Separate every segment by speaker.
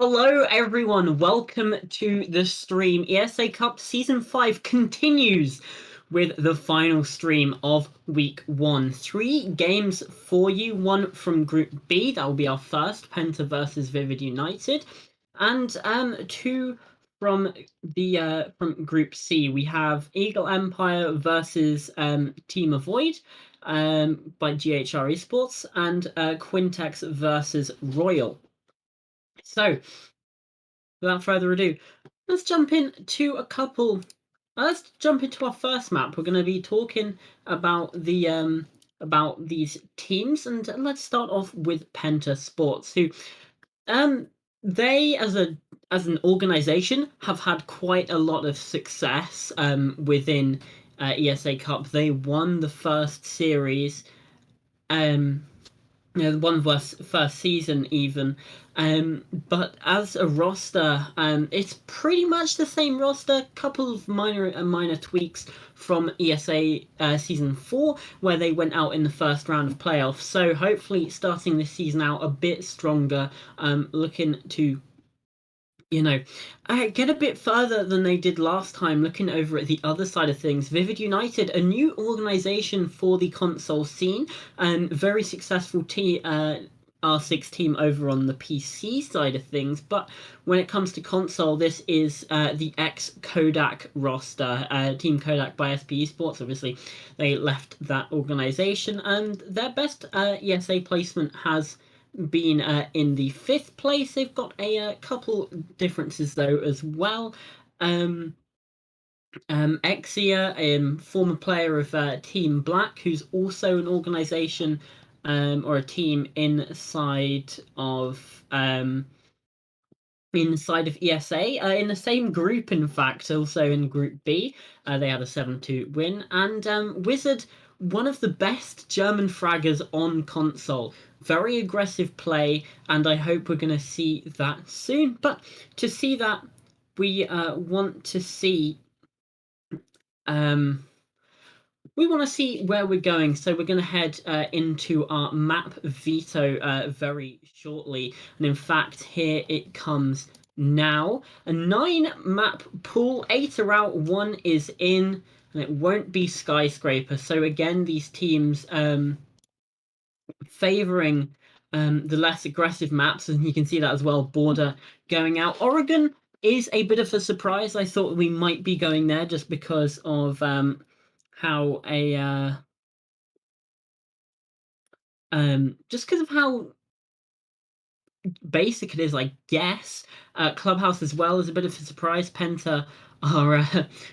Speaker 1: Hello everyone, welcome to the stream. ESA Cup Season 5 continues with the final stream of Week 1. 3 games for you, one from Group B, that will be our first, Penta versus Vivid United, and two from Group C. We have Eagle Empire versus Team Avoid by GHR Esports, and Quintex versus Royal. So, without further ado, let's jump into Let's jump into our first map. We're going to be talking about these teams, and let's start off with Penta Sports, who they as an organization have had quite a lot of success within ESA Cup. They won the first series. One of us first season even, but as a roster, it's pretty much the same roster. Couple of minor tweaks from ESA season 4, where they went out in the first round of playoffs. So hopefully, starting this season out a bit stronger, looking to get a bit further than they did last time. Looking over at the other side of things, Vivid United, a new organization for the console scene, and very successful R6 team over on the PC side of things. But when it comes to console, this is the ex-Kodak roster, Team Kodak by SP Esports. Obviously, they left that organization, and their best ESA placement has been in the 5th place. They've got a couple differences though as well. Exia, former player of Team Black, who's also an organization or a team inside of ESA, in the same group, in fact, also in Group B. They had a 7-2 win. And Wizard, one of the best German fraggers on console. Very aggressive play, and I hope we're going to see that soon. But to see that, we want to see where we're going. So we're going to head into our map veto very shortly. And in fact, here it comes now. A 9-map pool, 8 are out, 1 is in, and it won't be Skyscraper. So again, these teams favoring the less aggressive maps, and you can see that as well. Border going out. Oregon is a bit of a surprise. I thought we might be going there just because of how basic it is, I guess. Clubhouse as well is a bit of a surprise. Penta are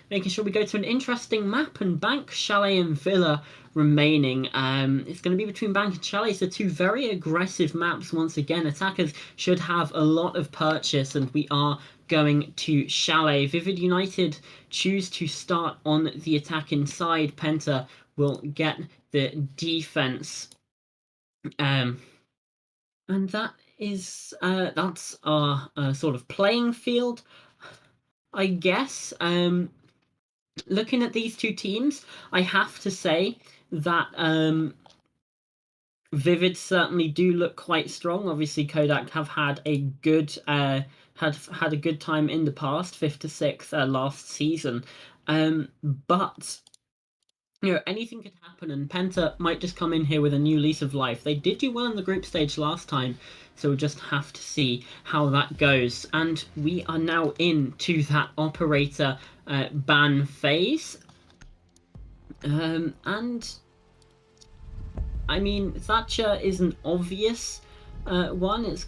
Speaker 1: making sure we go to an interesting map, and Bank, Chalet, and Villa remaining. It's going to be between Bank and Chalet, so 2 very aggressive maps once again. Attackers should have a lot of purchase, and we are going to Chalet. Vivid United choose to start on the attack inside. Penta will get the defense. And that's our sort of playing field, I guess. Looking at these 2 teams, I have to say that Vivid certainly do look quite strong. Obviously, Kodak have had a good had a good time in the past, 5th to 6th last season. But anything could happen, and Penta might just come in here with a new lease of life. They did do well in the group stage last time, so we'll just have to see how that goes. And we are now into that operator ban phase. And I mean, Thatcher is an obvious one. It's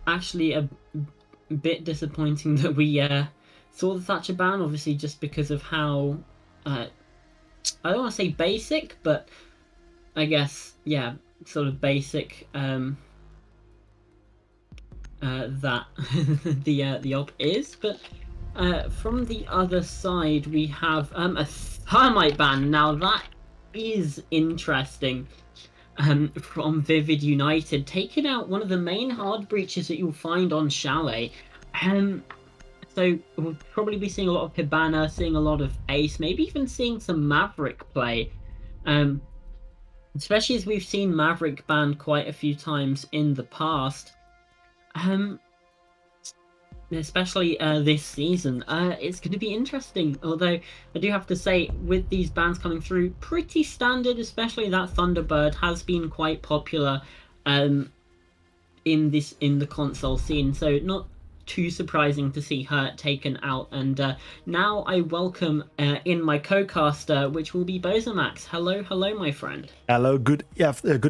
Speaker 1: actually a bit disappointing that we saw the Thatcher ban, obviously, just because of how I don't want to say basic, but I guess, yeah, sort of basic that the op is. But from the other side, we have a thermite ban. Now that is interesting. From Vivid United, taking out one of the main hard breaches that you'll find on Chalet. So we'll probably be seeing a lot of Hibana, seeing a lot of Ace, maybe even seeing some Maverick play. Especially as we've seen Maverick banned quite a few times in the past. especially this season. It's going to be interesting. Although I do have to say, with these bans coming through, pretty standard. Especially that Thunderbird has been quite popular, um, in the console scene. So not too surprising to see her taken out. And now I welcome in my co-caster, which will be Bozamax. Hello, hello, my friend.
Speaker 2: Hello, good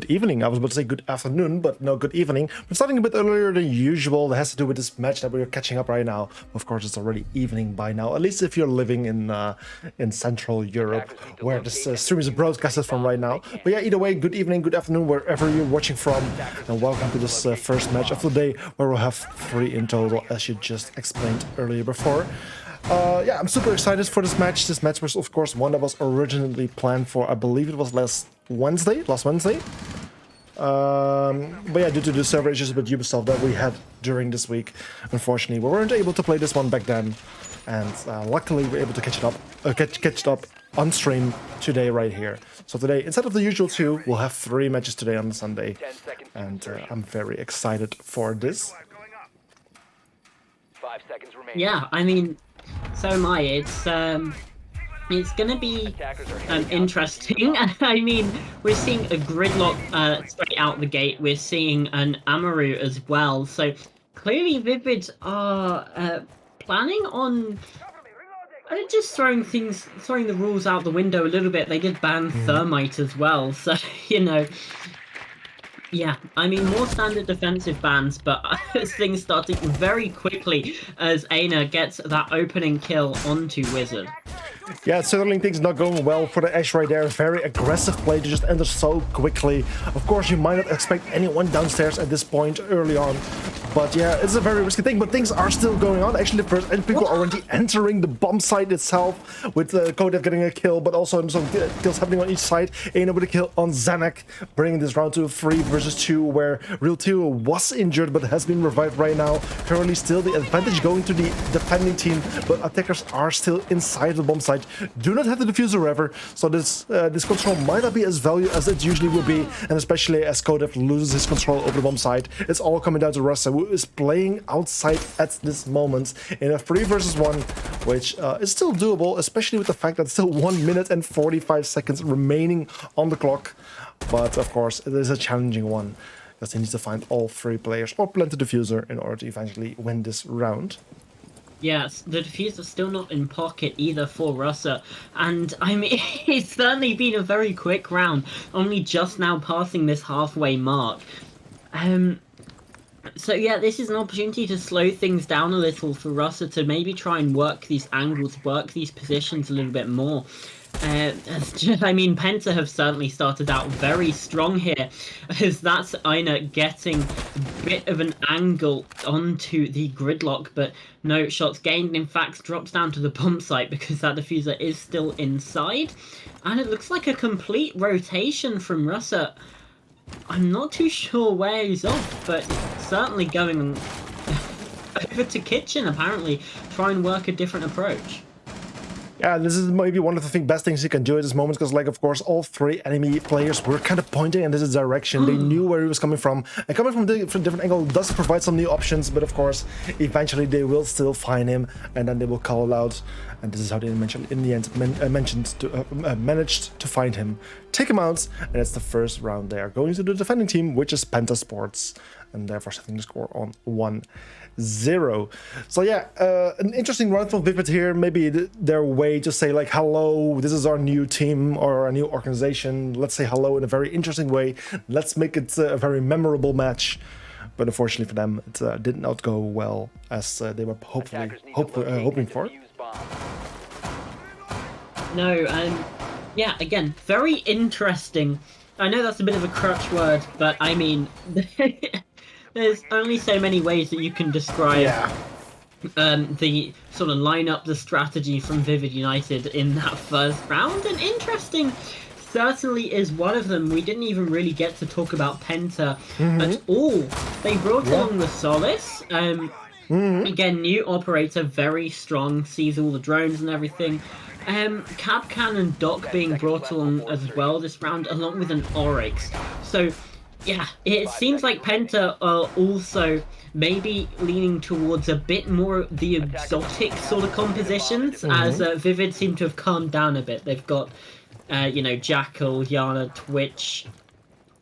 Speaker 2: evening. I was about to say good afternoon, but no, good evening. We're starting a bit earlier than usual. That has to do with this match that we're catching up right now. Of course, it's already evening by now, at least if you're living in Central Europe, where this stream is broadcasted from right now. But yeah, either way, good evening, good afternoon, wherever you're watching from, and welcome to this first match of the day, where we'll have 3 in total, as you just explained earlier before. Yeah, I'm super excited for this match. This match was, of course, one that was originally planned for, I believe it was last Wednesday. But yeah, due to the server issues with Ubisoft that we had during this week, unfortunately, we weren't able to play this one back then. And luckily, we were able to catch it up on stream today, right here. So today, instead of the usual 2, we'll have 3 matches today on Sunday. And I'm very excited for this.
Speaker 3: 5 seconds remaining.
Speaker 1: Yeah, I mean, so am I. It's gonna be interesting. I mean, we're seeing a Gridlock straight out the gate. We're seeing an Amaru as well. So clearly, Vivid are planning on just throwing the rules out the window a little bit. They did ban Thermite as well. So yeah, I mean, more standard defensive bans, but things starting very quickly as Aina gets that opening kill onto Wizard.
Speaker 2: Yeah, certainly things not going well for the Ashe right there. Very aggressive play to just enter so quickly. Of course, you might not expect anyone downstairs at this point early on. But yeah, it's a very risky thing, but things are still going on. Actually, the first people are already entering the bomb site itself, with Kodev getting a kill, but also some kills happening on each side. Aina with a kill on Zanak, bringing this round to a 3 versus 2, where Real 2 was injured, but has been revived right now. Currently still the advantage going to the defending team, but attackers are still inside the bomb site. Do not have the diffuser ever, so this control might not be as valuable as it usually will be, and especially as Kodev loses his control over the bomb site. It's all coming down to Russa, who is playing outside at this moment in a 3 versus 1, which is still doable, especially with the fact that it's still 1 minute and 45 seconds remaining on the clock. But of course, it is a challenging one, because he needs to find all 3 players or plant the diffuser in order to eventually win this round.
Speaker 1: Yes, the diffuser's still not in pocket either for Russa, and I mean, it's certainly been a very quick round, only just now passing this halfway mark. So yeah, this is an opportunity to slow things down a little for Russa to maybe try and work these angles, work these positions a little bit more. I mean, Penta have certainly started out very strong here, as that's Aina getting a bit of an angle onto the Gridlock, but no shots gained, and in fact drops down to the bomb site because that diffuser is still inside. And it looks like a complete rotation from Russa. I'm not too sure where he's off, but certainly going over to Kitchen, apparently, try and work a different approach.
Speaker 2: Yeah, this is maybe one of the best things you can do at this moment, because, like, of course, all 3 enemy players were kind of pointing in this direction. They knew where he was coming from, and coming from a different angle does provide some new options, but of course, eventually they will still find him, and then they will call it out, and this is how they mentioned in the end managed to find him, take him out, and it's the first round there, going to the defending team, which is Penta Sports, and therefore setting the score on 1-0. So yeah, an interesting round from Vivid here. Maybe their way to say, like, hello, this is our new team or our new organization. Let's say hello in a very interesting way. Let's make it a very memorable match. But unfortunately for them, it did not go well as they were hoping for.
Speaker 1: No, yeah, again, very interesting. I know that's a bit of a crutch word, but I mean, there's only so many ways that you can describe the sort of lineup, the strategy from Vivid United in that first round, and interesting certainly is one of them. We didn't even really get to talk about Penta at all. They brought along the Solace. Again, new operator, very strong, sees all the drones and everything. Capcan and Doc being brought along as well this round, along with an Oryx. So Yeah, it seems like Penta are also maybe leaning towards a bit more the exotic sort of compositions, as Vivid seem to have calmed down a bit. They've got, you know, Jackal, Yana, Twitch,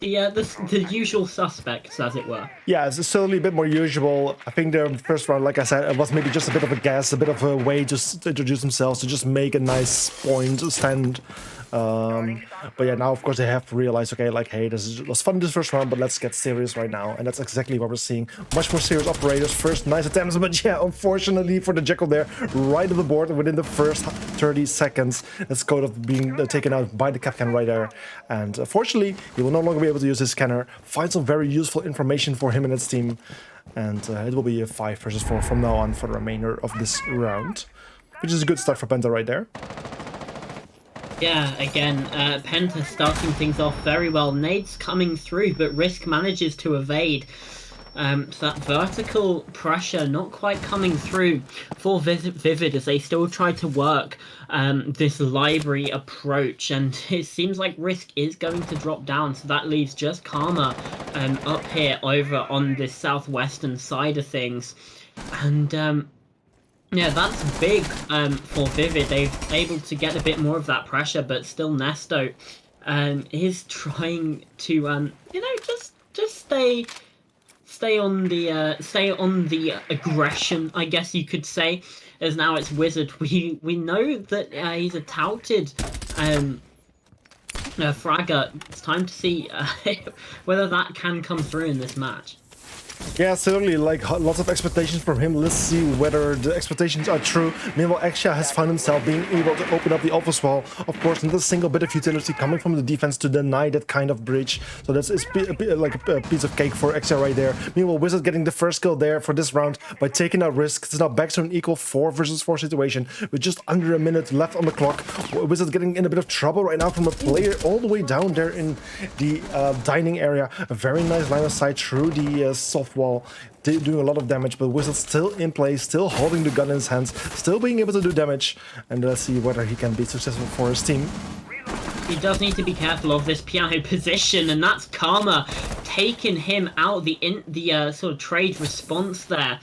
Speaker 1: the usual suspects, as it were.
Speaker 2: Yeah, it's certainly a bit more usual. I think the first round, like I said, it was maybe just a bit of a guess, a bit of a way just to introduce themselves, to just make a nice point stand. But yeah, now of course they have realized, okay, like, hey, this was fun this first round, but let's get serious right now. And that's exactly what we're seeing. Much more serious operators. First, nice attempts, but yeah, unfortunately for the Jekyll there, right on the board within the first 30 seconds, that's code of being taken out by the Kapkan right there. And fortunately, he will no longer be able to use his scanner. Find some very useful information for him and his team. And it will be a 5 versus 4 from now on for the remainder of this round, which is a good start for Penta right there.
Speaker 1: Yeah, again, Penta starting things off very well. Nades coming through, but Risk manages to evade. So that vertical pressure not quite coming through for Vivid as they still try to work this library approach. And it seems like Risk is going to drop down. So that leaves just Karma up here over on this southwestern side of things. And yeah, that's big for Vivid. They've able to get a bit more of that pressure, but still Nesto is trying to you know, just stay on the aggression, I guess you could say. As now it's Wizard. We know that he's a touted fragger. It's time to see whether that can come through in this match.
Speaker 2: Yeah, certainly, like, lots of expectations from him. Let's see whether the expectations are true. Meanwhile, Exia has found himself being able to open up the office wall. Of course, not a single bit of utility coming from the defense to deny that kind of breach. So that's like a piece of cake for Exia right there. Meanwhile, Wizard getting the first kill there for this round by taking out Risk. It's now back to an equal 4 versus 4 situation with just under a minute left on the clock. Wizard getting in a bit of trouble right now from a player all the way down there in the dining area. A very nice line of sight through the soft wall, doing a lot of damage, but Wizard still in place, still holding the gun in his hands, still being able to do damage, and let's see whether he can be successful for his team.
Speaker 1: He does need to be careful of this piano position, and that's Karma taking him out. The sort of trade response there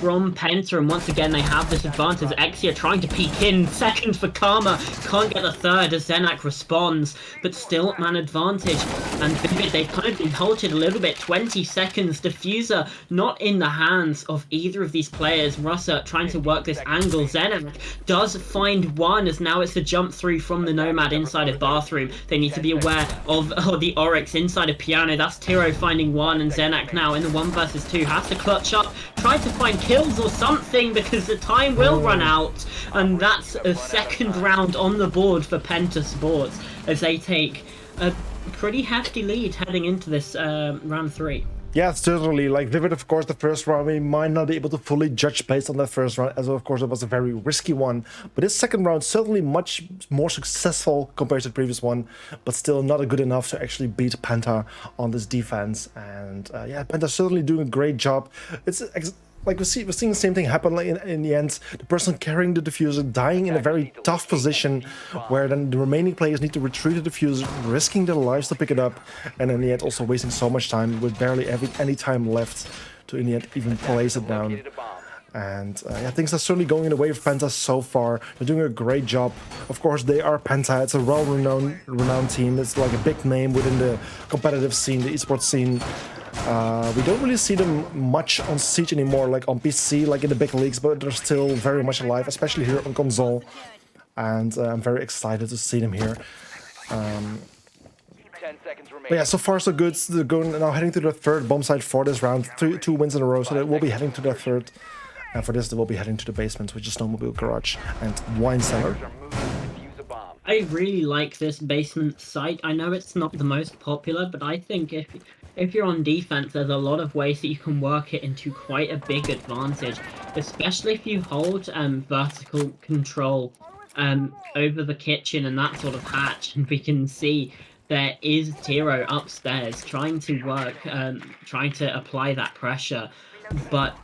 Speaker 1: from Penta, and once again they have this advantage. Exia trying to peek in, second for Karma, can't get the third as Zenak responds, but still man advantage. And Vivid, they've kind of been halted a little bit, 20 seconds, Diffuser not in the hands of either of these players. Russer trying to work this angle, Zenak does find one, as now it's the jump through from the Nomad inside of Bathroom. They need to be aware of the Oryx inside of Piano. That's Tiro finding one, and Zenak now in the 1 versus 2 has to clutch up, try to find kills or something because the time will run out, and that's a second round on the board for Penta Sports as they take a pretty hefty lead heading into this round 3.
Speaker 2: Yeah, certainly. Like Vivid, of course, the first round, we might not be able to fully judge based on that first round, as of course it was a very risky one. But this second round, certainly much more successful compared to the previous one, but still not good enough to actually beat Penta on this defense. And yeah, Penta's certainly doing a great job. It's like we're seeing the same thing happen like in the end. The person carrying the diffuser dying in a very tough position, where then the remaining players need to retrieve the diffuser, risking their lives to pick it up, and in the end also wasting so much time with barely any time left to in the end even place it down. And yeah, things are certainly going in the way of Penta so far. They're doing a great job. Of course, they are Penta. It's a well-renowned team. It's like a big name within the competitive scene, the esports scene. We don't really see them much on Siege anymore, like on PC, like in the big leagues, but they're still very much alive, especially here on console. And I'm very excited to see them here. But yeah, so far so good. They're going now heading to the third bomb site for this round. Two wins in a row, so they will be heading to the third. And for this, they will be heading to the basement, which is Snowmobile Garage and Wine Cellar.
Speaker 1: I really like this basement site. I know it's not the most popular, but I think if you're on defense, there's a lot of ways that you can work it into quite a big advantage, especially if you hold vertical control over the kitchen and that sort of hatch. And we can see there is Tiro upstairs trying to work, trying to apply that pressure, but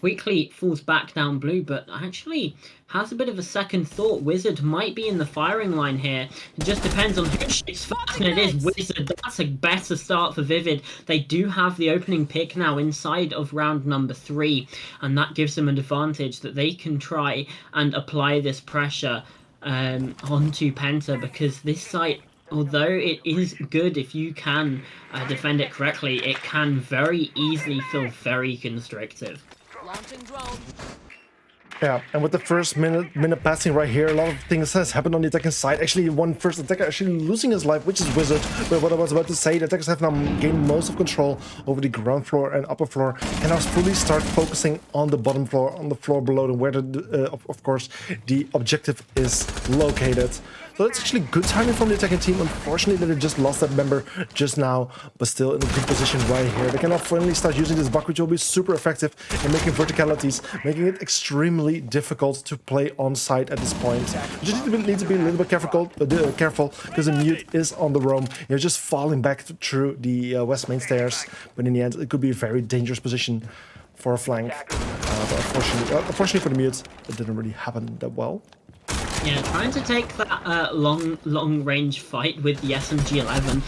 Speaker 1: Weekly falls back down blue, but actually has a bit of a second thought. Wizard might be in the firing line here. It just depends on who shoots first, and it is Wizard. That's a better start for Vivid. They do have the opening pick now inside of round number 3, and that gives them an advantage that they can try and apply this pressure onto Penta, because this site, although it is good if you can defend it correctly, it can very easily feel very constrictive.
Speaker 3: Launching drone.
Speaker 2: Yeah, and with the first minute passing right here, a lot of things has happened on the attacking side. Actually, one first attacker actually losing his life, which is Wizard. But what I was about to say, the attackers have now gained most of control over the ground floor and upper floor, and now fully start focusing on the bottom floor, on the floor below, and where of course the objective is located. So that's actually good timing from the attacking team. Unfortunately, they just lost that member just now, but still in a good position right here. They can now finally start using this buck, which will be super effective in making verticalities, making it extremely difficult to play on site at this point. You just need to be a little bit careful because the mute is on the roam. You're just falling back through the west main stairs, but in the end, it could be a very dangerous position for a flank. But unfortunately for the mute, it didn't really happen that well.
Speaker 1: Yeah, trying to take that long range fight with the SMG-11.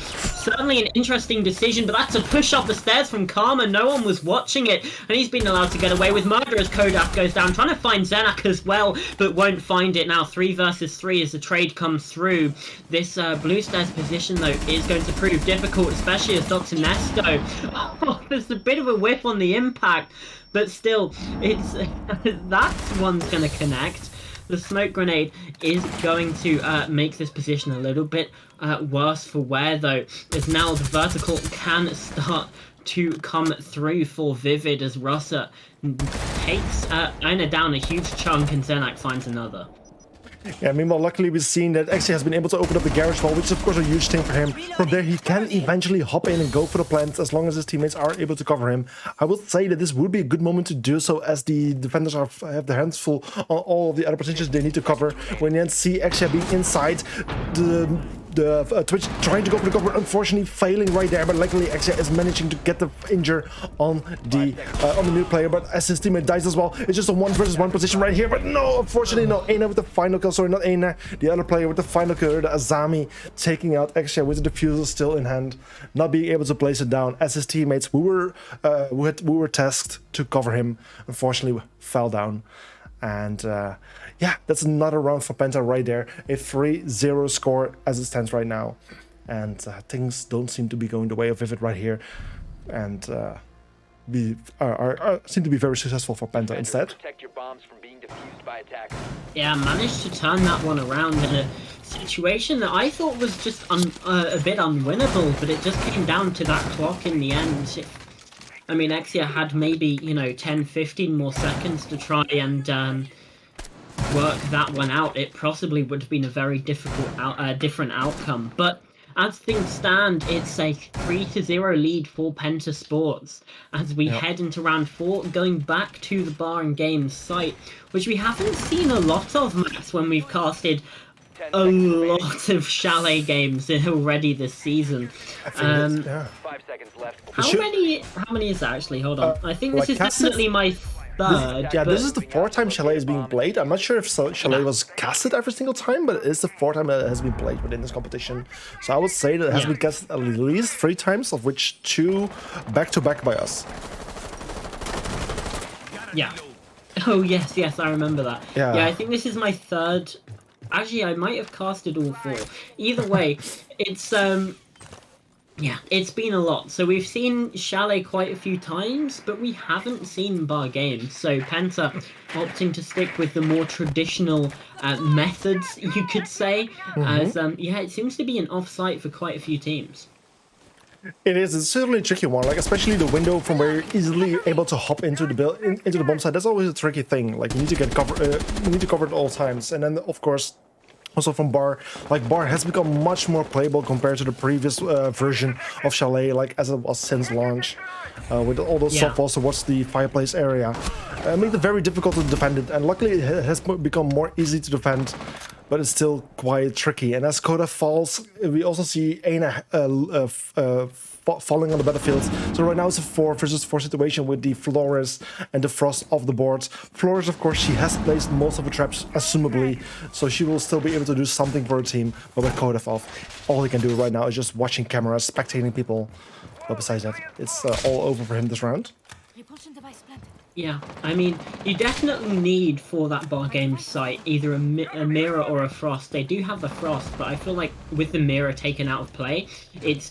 Speaker 1: Certainly an interesting decision, but that's a push up the stairs from Karma. No one was watching it, and he's been allowed to get away with murder as Kodak goes down. Trying to find Zenak as well, but won't find it now. 3 versus 3 as the trade comes through. This blue stairs position, though, is going to prove difficult, especially as Dr. Nesto. Oh, there's a bit of a whiff on the impact, but still, it's that one's going to connect. The smoke grenade is going to make this position a little bit worse for wear, though, as now the vertical can start to come through for Vivid as Russer takes Aina down a huge chunk and Zenak finds another.
Speaker 2: Yeah, meanwhile, luckily we've seen that Exia has been able to open up the garage wall, which is of course a huge thing for him. From there, he can eventually hop in and go for the plants as long as his teammates are able to cover him. I would say that this would be a good moment to do so, as the defenders have their hands full on all of the other positions they need to cover. When you then see Exia being inside, the Twitch trying to go for the cover, unfortunately failing right there, but luckily Exia is managing to get the injure on the new player, but as his teammate dies as well, it's just a 1 versus 1 position right here, but no, unfortunately no. Aina with the final kill, sorry, not Aina, the other player with the final kill, the Azami, taking out Exia with the diffuser still in hand, not being able to place it down, as his teammates who were tasked to cover him, unfortunately fell down. And yeah, that's another round for Penta right there. A 3-0 score as it stands right now. And things don't seem to be going the way of Vivid right here. And seem to be very successful for Penta instead.
Speaker 4: Protect your bombs from being defused by attackers.
Speaker 1: Yeah, managed to turn that one around in a situation that I thought was just a bit unwinnable, but it just came down to that clock in the end. I mean, Exia had maybe, 10, 15 more seconds to try and work that one out. It possibly would have been a very different outcome. But as things stand, it's a 3-0 lead for Penta Sports as we head into round 4, going back to the Bar and Games site, which we haven't seen a lot of, Max, when we've casted a lot of Chalet games already this season.
Speaker 4: 5 seconds left.
Speaker 1: How many is that actually? Hold on. I think this is definitely my third.
Speaker 2: This is the 4th time Chalet is being played. I'm not sure if Chalet was casted every single time, but it is the 4th time that it has been played within this competition. So I would say that it has been casted at least 3 times, of which 2 back-to-back by us.
Speaker 1: Yeah. Oh, yes, I remember that. Yeah, I think this is my 3rd. Actually, I might have casted all 4. Either way, it's it's been a lot. So we've seen Chalet quite a few times, but we haven't seen Bar Games. So Penta opting to stick with the more traditional methods, you could say, as it seems to be an off-site for quite a few teams.
Speaker 2: It's certainly a tricky one, like especially the window from where you're easily able to hop into the bomb site. That's always a tricky thing. Like you need to get cover at all times, and then of course also from Bar, like Bar has become much more playable compared to the previous version of Chalet, like as it was since launch, with all those softballs towards the fireplace area. Made it very difficult to defend it, and luckily it has become more easy to defend. but it's still quite tricky. And as Coda falls, we also see Aina falling on the battlefield. So right now it's a 4 versus 4 situation with the Flores and the Frost off the board. Flores, of course, she has placed most of the traps, assumably, so she will still be able to do something for her team. But with Coda off, all he can do right now is just watching cameras, spectating people. But besides that, it's all over for him this round.
Speaker 1: Yeah, I mean, you definitely need for that bar game site either a mirror or a frost. They do have the frost, but I feel like with the mirror taken out of play, it's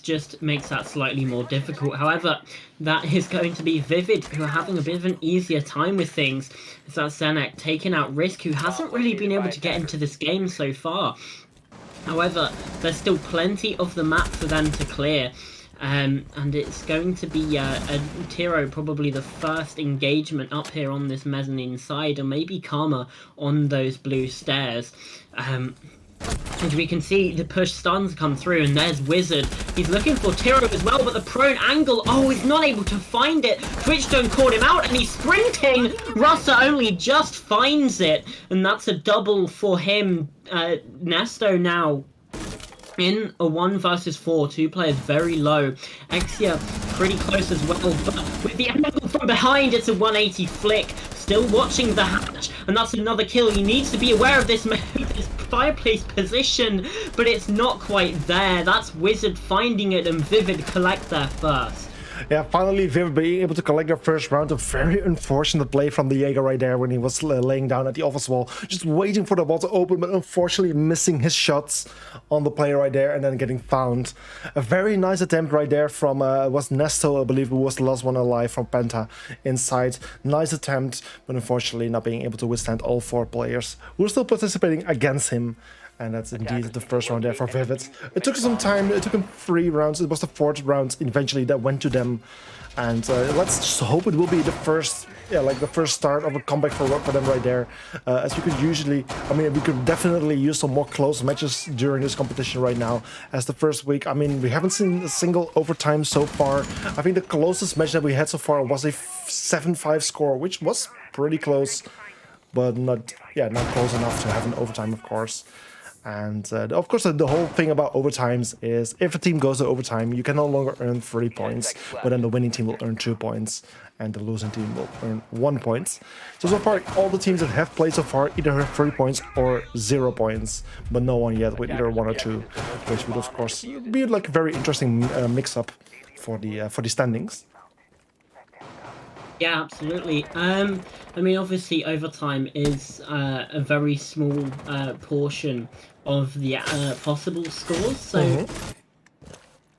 Speaker 1: just makes that slightly more difficult. However, that is going to be Vivid, who are having a bit of an easier time with things. It's that Zenek taking out Risk, who hasn't really been able to get into this game so far. However, there's still plenty of the map for them to clear. And it's going to be Tiro, probably the first engagement up here on this mezzanine side, and maybe Karma on those blue stairs. And we can see the push stuns come through, and there's Wizard. He's looking for Tiro as well, but the prone angle, oh, he's not able to find it. Twitchstone caught him out, and he's sprinting. Russa only just finds it, and that's a double for him. Nesto now in a 1 versus 4, 2 players very low. Exia pretty close as well, but with the angle from behind, it's a 180 flick. Still watching the hatch, and that's another kill. He needs to be aware of this fireplace position, but it's not quite there. That's Wizard finding it, and Vivid collect there first.
Speaker 2: Yeah, finally Vivid being able to collect their first round. A very unfortunate play from the Jaeger right there when he was laying down at the office wall, just waiting for the wall to open, but unfortunately missing his shots on the player right there and then getting found. A very nice attempt right there from, was Nesto, I believe, who was the last one alive from Penta inside. Nice attempt, but unfortunately not being able to withstand all 4 players who were still participating against him. And that's indeed the first round there for Vivid. It took some time, it took him 3 rounds, it was the 4th round eventually that went to them. And let's just hope it will be the first, the first start of a comeback for them right there. As we could usually, I mean, we could definitely use some more close matches during this competition right now. As the first week, I mean, we haven't seen a single overtime so far. I think the closest match that we had so far was a 7-5 score, which was pretty close, but not close enough to have an overtime, of course. And of course, the whole thing about overtimes is if a team goes to overtime, you can no longer earn 3 points, but then the winning team will earn 2 points, and the losing team will earn 1 point. So far, all the teams that have played so far either have 3 points or 0 points, but no one yet with either 1 or 2, which would of course be like a very interesting mix-up for the standings.
Speaker 1: Yeah, absolutely. I mean, obviously, overtime is a very small portion of the possible scores. So,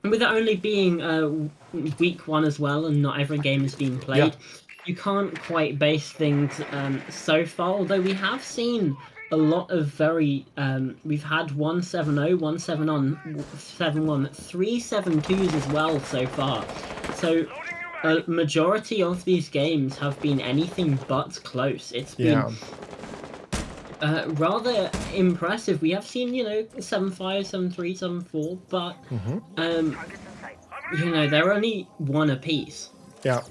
Speaker 1: with it only being week 1 as well, and not every game is being played, you can't quite base things so far. Although we have seen a lot of very, we've had 1-7-0, 1-7-1, 3 7-2s as well so far. So a majority of these games have been anything but close. It's been rather impressive. We have seen, 7-5, 7-3, 7-4, but they're only 1 apiece.
Speaker 2: Yeah,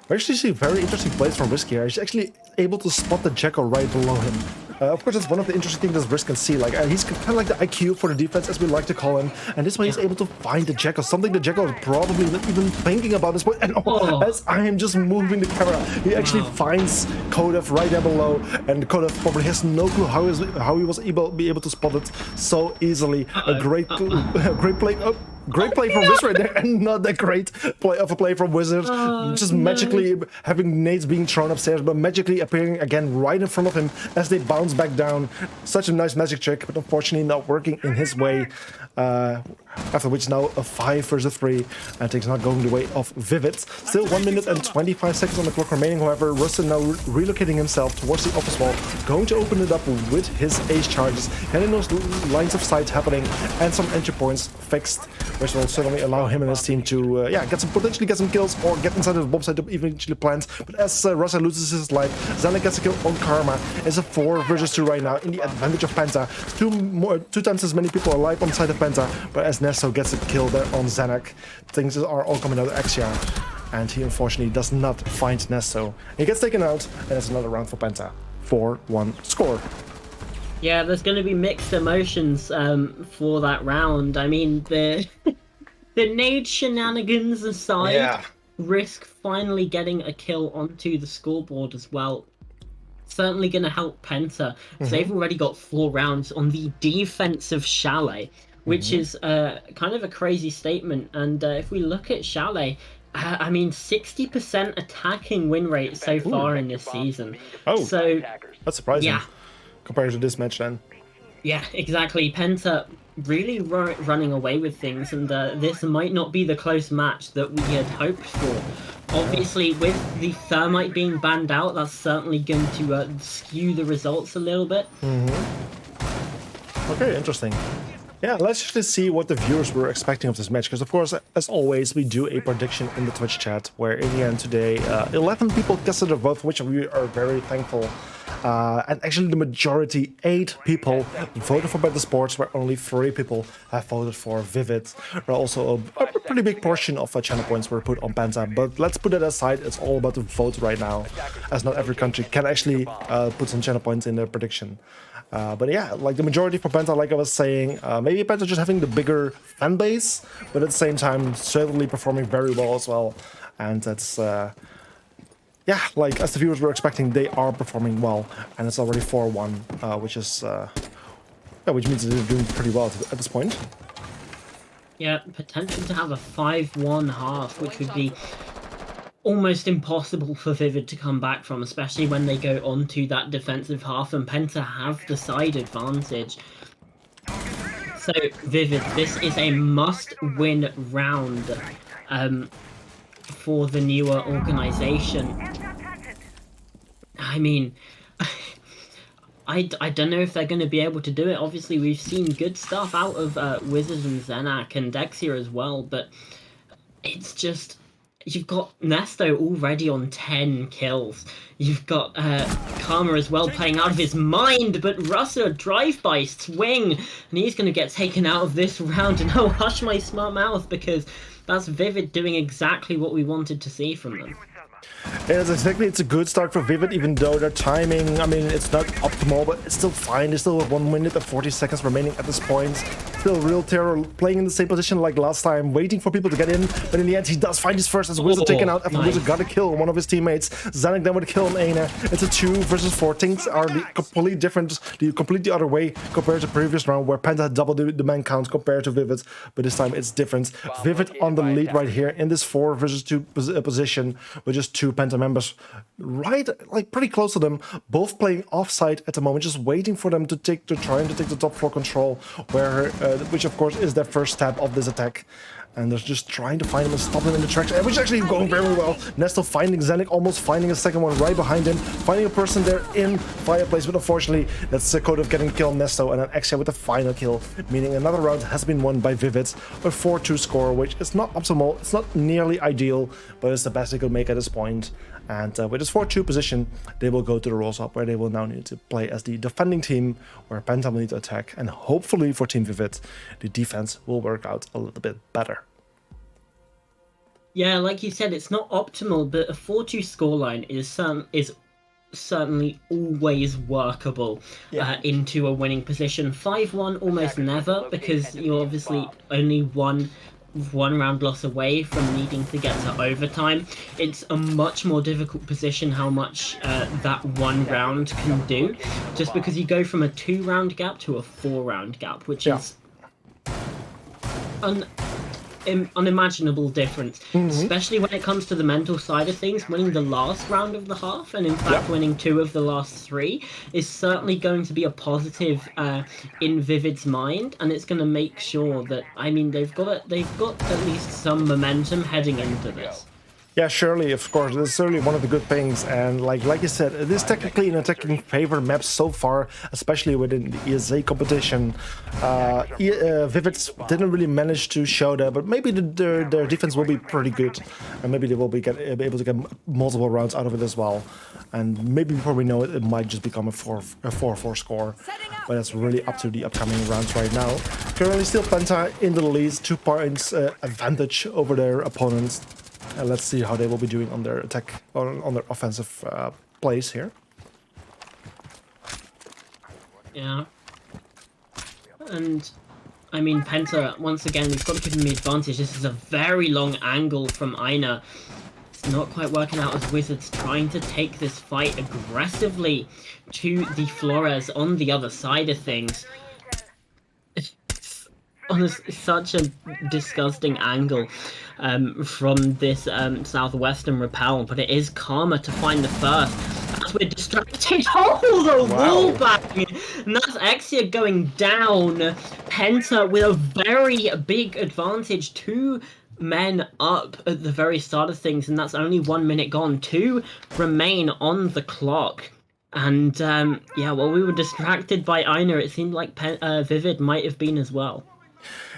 Speaker 2: we actually see very interesting plays from Risk here. He's actually able to spot the Jekyll right below him. Of course, that's one of the interesting things that Risk can see. Like he's kind of like the IQ for the defense, as we like to call him, and this way he's able to find the Jekyll, something the Jekyll is probably not even thinking about this point. And as I am just moving the camera, he actually finds Kodev right there below, and Kodev probably has no clue how he was able to spot it so easily. A great play. Great play from Wizard right there, and not that great play from Wizard. Just magically having nades being thrown upstairs, but magically appearing again right in front of him as they bounce back down. Such a nice magic trick, but unfortunately not working in his way. After which now a 5 versus 3, and things not going the way of Vivid. Still 1 minute and 25 seconds on the clock remaining. However, Rustin now relocating himself towards the office wall, going to open it up with his ace charges, getting those lines of sight happening, and some entry points fixed, which will certainly allow him and his team to potentially get some kills or get inside of the bomb site to eventually plant. But as Russell loses his life, Zenek gets a kill on Karma. It's a 4 versus 2 right now in the advantage of Penta. 2 times as many people alive on side of Penta, but as Nesto gets a kill there on Zenek, things are all coming out of Exia, and he unfortunately does not find Nesto. He gets taken out, and it's another round for Penta. 4-1 score.
Speaker 1: Yeah, there's going to be mixed emotions for that round. I mean, the nade shenanigans aside,
Speaker 2: Yeah.
Speaker 1: Risk finally getting a kill onto the scoreboard as well. Certainly going to help Penta, because they've already got 4 rounds on the defense of Chalet, which is kind of a crazy statement. And if we look at Chalet, I mean, 60% attacking win rate so far in this season.
Speaker 2: Oh,
Speaker 1: So,
Speaker 2: that's surprising
Speaker 1: yeah,
Speaker 2: compared to this match then.
Speaker 1: yeah, exactly. Penta really running away with things, and this might not be the close match that we had hoped for. Obviously, with the Thermite being banned out, that's certainly going to skew the results a little bit.
Speaker 2: Okay, interesting. Yeah, let's just see what the viewers were expecting of this match, because of course, as always, we do a prediction in the Twitch chat, where in the end today, 11 people casted a vote, for which we are very thankful. And actually the majority, 8 people, voted for Better Sports, where only 3 people have voted for Vivid. Where also a pretty big portion of channel points were put on Penta, but let's put it aside, it's all about the vote right now, as not every country can actually put some channel points in their prediction. But yeah, like the majority for Penta, like I was saying, maybe Penta just having the bigger fan base, but at the same time certainly performing very well as well. And that's yeah, like as the viewers were expecting, they are performing well, and it's already 4-1, which is yeah, which means they're doing pretty well at this point.
Speaker 1: Yeah, potential to have a 5-1 half, which would be almost impossible for Vivid to come back from, especially when they go onto that defensive half, and Penta have the side advantage. So, Vivid, this is a must-win round for the newer organization. I mean, I don't know if they're going to be able to do it. Obviously, we've seen good stuff out of Wizards and Zenak and Dexia as well, but it's just... You've got Nesto already on 10 kills. You've got Karma as well playing out of his mind, but Russell drive-by swing, and he's going to get taken out of this round. And oh, hush my smart mouth, because that's Vivid doing exactly what we wanted to see from them.
Speaker 2: Yes, exactly. It's a good start for Vivid, even though their timing, I mean, it's not optimal, but it's still fine. They still have 1 minute and 40 seconds remaining at this point. Still Real Terror playing in the same position like last time, waiting for people to get in, but in the end, he does find his first as Wizard taken out after Wizard got a kill on one of his teammates. Zanuck then with a kill on Aina. It's a 2 versus 4. Things are completely different, the completely other way compared to the previous round, where Penta had doubled the man count compared to Vivid, but this time it's different. Vivid on the lead right here in this 4 versus 2 position, with just 2 Penta members right, like pretty close to them, both playing offside at the moment, just waiting for them to trying to take the top 4 control, where which of course is their first step of this attack. And they're just trying to find him and stop him in the tracks, which is actually going very well. Nesto finding Zenik, almost finding a second one right behind him, finding a person there in Fireplace, but unfortunately that's the code of getting killed Nesto, and then Exia with the final kill, meaning another round has been won by Vivid, a 4-2 score, which is not optimal, it's not nearly ideal, but it's the best they could make at this point. And with this 4-2 position, they will go to the Rolls Up, where they will now need to play as the defending team, where Penta will need to attack, and hopefully for Team Vivid, the defense will work out a little bit better.
Speaker 1: Yeah, like you said, it's not optimal, but a 4-2 scoreline is certainly always workable into a winning position. 5-1 almost never, because you're obviously only one round loss away from needing to get to overtime. It's a much more difficult position how much that 1 round can do, just because you go from a 2-round gap to a 4-round gap, which is unimaginable difference, especially when it comes to the mental side of things. Winning the last round of the half, and in fact winning 2 of the last 3, is certainly going to be a positive in Vivid's mind, and it's going to make sure that, I mean, they've got at least some momentum heading into this.
Speaker 2: Yeah, surely, of course, this is certainly one of the good things, and like you said, it is technically an attacking favor map so far, especially within the ESA competition. Vivid didn't really manage to show that, but maybe their defense will be pretty good, and maybe they will be able to get multiple rounds out of it as well. And maybe before we know it, it might just become a 4-4 score, but that's really up to the upcoming rounds right now. Currently still Penta in the lead, 2 points advantage over their opponents. Let's see how they will be doing on their attack, on their offensive plays here.
Speaker 1: Yeah. And I mean, Penta, once again, we've got to give him the advantage. This is a very long angle from Aina. It's not quite working out as Wizards trying to take this fight aggressively to the Flores on the other side of things. It's honestly such a disgusting angle from this southwestern rappel, but it is Karma to find the first. As we're distracted. Oh, the wall bang! And that's Exia going down. Penta with a very big advantage. 2 men up at the very start of things, and that's only 1 minute gone. 2 remain on the clock. And yeah, while we were distracted by Aina, it seemed like Vivid might have been as well.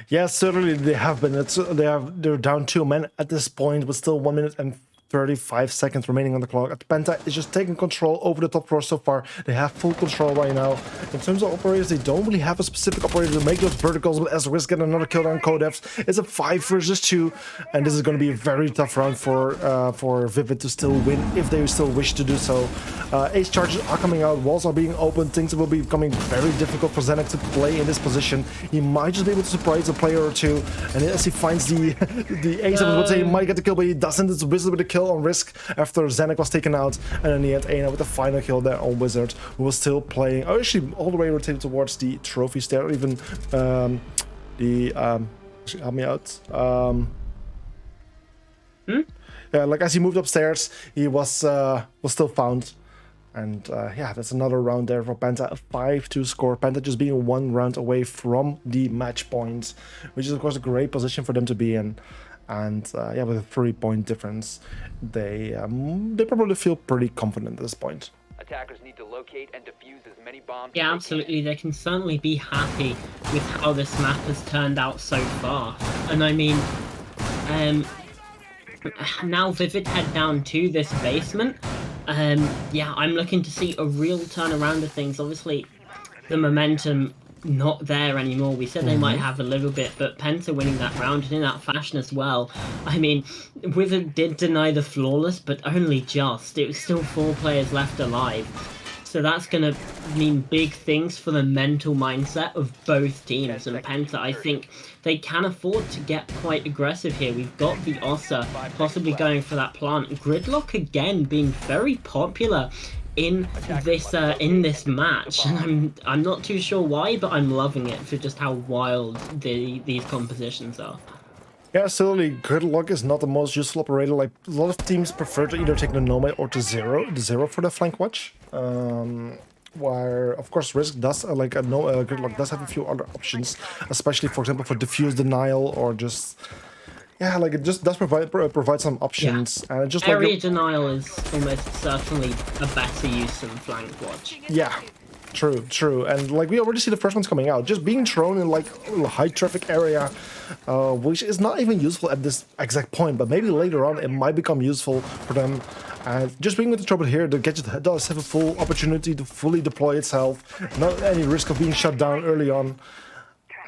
Speaker 2: Yeah, certainly they have been. They're down 2 men at this point, with still 1 minute and 35 seconds remaining on the clock. Penta is just taking control over the top floor so far. They have full control right now. In terms of operators, they don't really have a specific operator to make those verticals, but as Risk get another kill on Kodevs, it's a 5 versus 2, and this is going to be a very tough round for Vivid to still win if they still wish to do so. Ace charges are coming out, walls are being opened, things will be becoming very difficult for Zenek to play in this position. He might just be able to surprise a player or two, and as he finds the Ace, I would say he might get the kill, but he doesn't. It's Wizard with the kill on Risk after Zenek was taken out, and in the end Aina with the final kill there on Wizard, who was still playing, actually all the way rotated towards the trophies there, even help me out, yeah, like as he moved upstairs, he was still found. And yeah, that's another round there for Penta, a 5-2 score. Penta just being 1 round away from the match point, which is of course a great position for them to be in. And yeah, with a 3-point difference, they probably feel pretty confident at this point.
Speaker 4: Attackers need to locate and defuse as many bombs.
Speaker 1: Yeah, absolutely. They can certainly be happy with how this map has turned out so far. And I mean, now Vivid head down to this basement. Yeah, I'm looking to see a real turnaround of things. Obviously, the momentum not there anymore. We said they might have a little bit, but Penta winning that round and in that fashion as well. I mean, Wizard did deny the flawless, but only just. It was still 4 players left alive. So that's going to mean big things for the mental mindset of both teams. And Penta, I think they can afford to get quite aggressive here. We've got the Ossa possibly going for that plant. Gridlock again being very popular in this match, and I'm not too sure why, but I'm loving it for just how wild these compositions are.
Speaker 2: Yeah, certainly Gridlock is not the most useful operator. Like, a lot of teams prefer to either take the Nomad or the Zero for the flank watch. Where of course Risk does Gridlock does have a few other options, especially for example for diffuse denial, or just yeah, like it just does provide some options.
Speaker 1: Yeah.
Speaker 2: And just
Speaker 1: area denial is almost certainly a better use than flank watch.
Speaker 2: Yeah, true, and like we already see the first ones coming out, just being thrown in like a high traffic area, which is not even useful at this exact point, but maybe later on it might become useful for them. And just being with the trouble here, the gadget does have a full opportunity to fully deploy itself, not any risk of being shut down early on.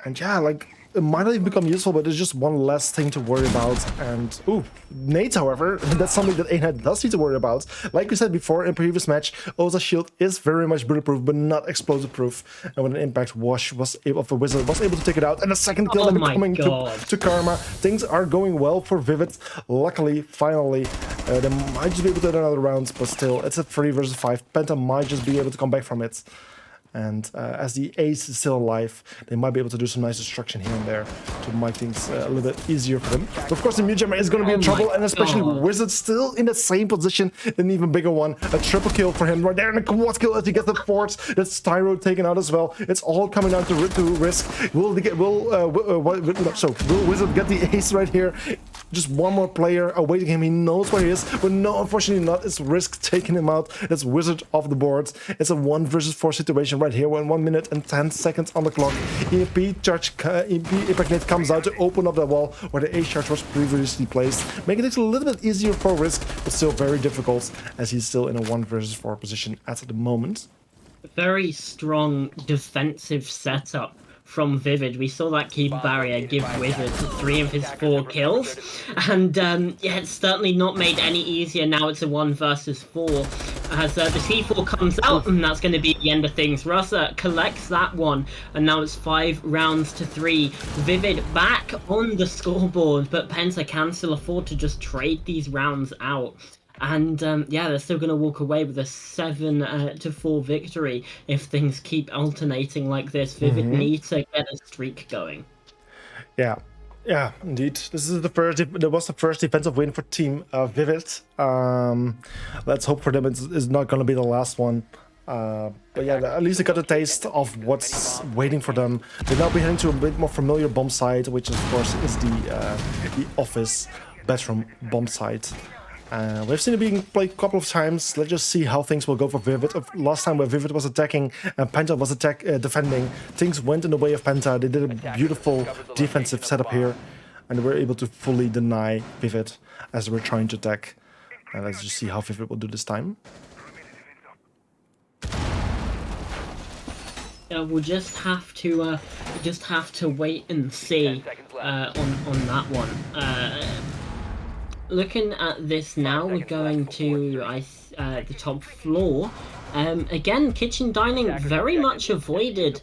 Speaker 2: And yeah, like it might not even become useful, but it's just one less thing to worry about. And ooh, nades, however, that's something that A-Net does need to worry about. Like we said before in previous match, Oza's shield is very much bulletproof, but not explosive proof. And when an impact wash of a Wizard was able to take it out, and a second kill coming to Karma, things are going well for Vivid. Luckily, finally, they might just be able to do another round, but still, it's a 3 versus 5. Penta might just be able to come back from it. And as the Ace is still alive, they might be able to do some nice destruction here and there to make things a little bit easier for them. But of course, the Mute Jammer is going to be in trouble, and especially Wizard still in the same position, an even bigger one. A triple kill for him right there, and a quad kill as he gets the fourth. That's Tyro taken out as well. It's all coming down to Risk. Will Wizard get the Ace right here? Just one more player awaiting him. He knows where he is, but no, unfortunately not. It's Risk taking him out. It's Wizard off the board. It's a 1 versus 4 situation right here. When 1 minute and 10 seconds on the clock. EMP Impact Nade comes out to open up the wall where the Ace charge was previously placed, making it a little bit easier for Risk, but still very difficult as he's still in a 1 versus 4 position at the moment.
Speaker 1: Very strong defensive setup from Vivid. We saw that keeper barrier give Wizard 3 of his 4 kills, and yeah, it's certainly not made any easier. Now it's a 1 versus 4. as the T4 comes out, and that's going to be the end of things. Russa collects that one, and now it's 5 rounds to 3. Vivid back on the scoreboard, but Penta can still afford to just trade these rounds out. And yeah, they're still going to walk away with a 7-4 victory if things keep alternating like this. Vivid need to get a streak going.
Speaker 2: Yeah. Yeah, indeed. This is that was the first defensive win for Team Vivid. Let's hope for them it's not going to be the last one. But yeah, at least they got a taste of what's waiting for them. They'll now be heading to a bit more familiar bomb site, which of course is the office bedroom bomb site. We've seen it being played a couple of times. Let's just see how things will go for Vivid. Last time where Vivid was attacking and Penta was defending, things went in the way of Penta. They did a beautiful defensive setup here, and they were able to fully deny Vivid as they were trying to attack. Let's just see how Vivid will do this time.
Speaker 1: We'll just have to wait and see on that one. Looking at this now, we're going to the top floor. Again, kitchen dining very much avoided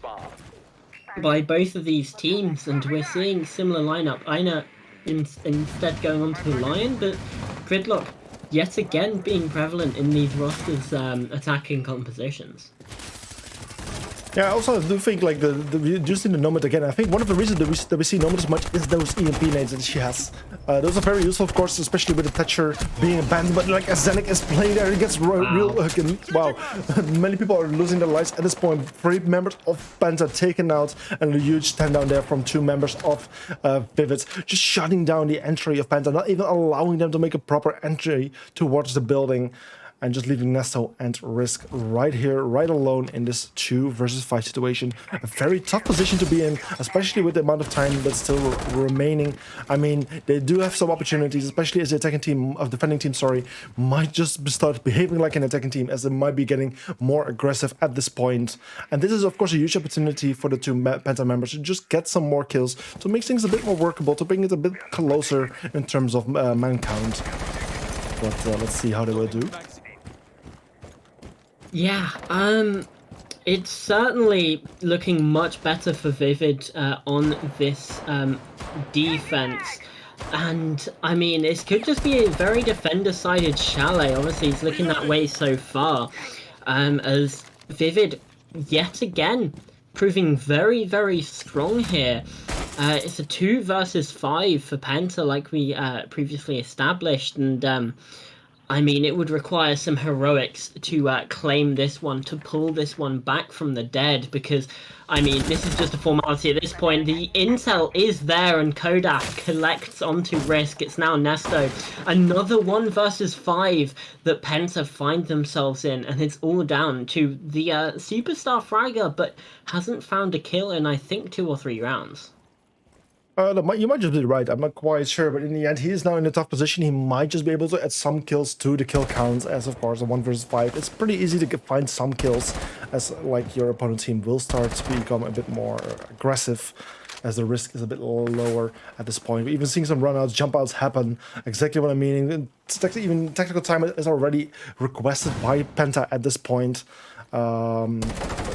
Speaker 1: by both of these teams, and we're seeing similar lineup. Aina instead going on to the Lion, but Gridlock yet again being prevalent in these rosters' attacking compositions.
Speaker 2: Yeah, also I do think like just in the Nomad again, I think one of the reasons that we see Nomad as much is those EMP nades that she has. Those are very useful, of course, especially with the Thatcher being abandoned. But like as Zenik is playing there, it gets real. Wow, many people are losing their lives at this point. 3 members of Penta taken out, and a huge stand down there from 2 members of Vivid, just shutting down the entry of Penta, not even allowing them to make a proper entry towards the building. And just leaving Nesto and Risk right here, right alone in this 2 versus 5 situation. A very tough position to be in, especially with the amount of time that's still remaining. I mean, they do have some opportunities, especially as the defending team, might just start behaving like an attacking team, as they might be getting more aggressive at this point. And this is, of course, a huge opportunity for the 2 Penta members to just get some more kills, to make things a bit more workable, to bring it a bit closer in terms of man count. But let's see how they will do.
Speaker 1: Yeah, it's certainly looking much better for Vivid on this defense. And, I mean, this could just be a very defender-sided Chalet. Obviously, it's looking that way so far. As Vivid, yet again, proving very, very strong here. It's a 2 versus 5 for Penta, like we previously established. And, I mean, it would require some heroics to claim this one, to pull this one back from the dead, because, I mean, this is just a formality at this point. The intel is there, and Kodak collects onto Risk. It's now Nesto. Another 1 versus 5 that Penta find themselves in, and it's all down to the Superstar Fragger, but hasn't found a kill in, I think, 2 or 3 rounds.
Speaker 2: You might just be right, I'm not quite sure, but in the end he is now in a tough position. He might just be able to add some kills to the kill counts, as of course a 1 versus 5. It's pretty easy to find some kills, as like your opponent's team will start to become a bit more aggressive, as the risk is a bit lower at this point. We're even seeing some runouts, jump outs happen, exactly what I mean. Even technical time is already requested by Penta at this point,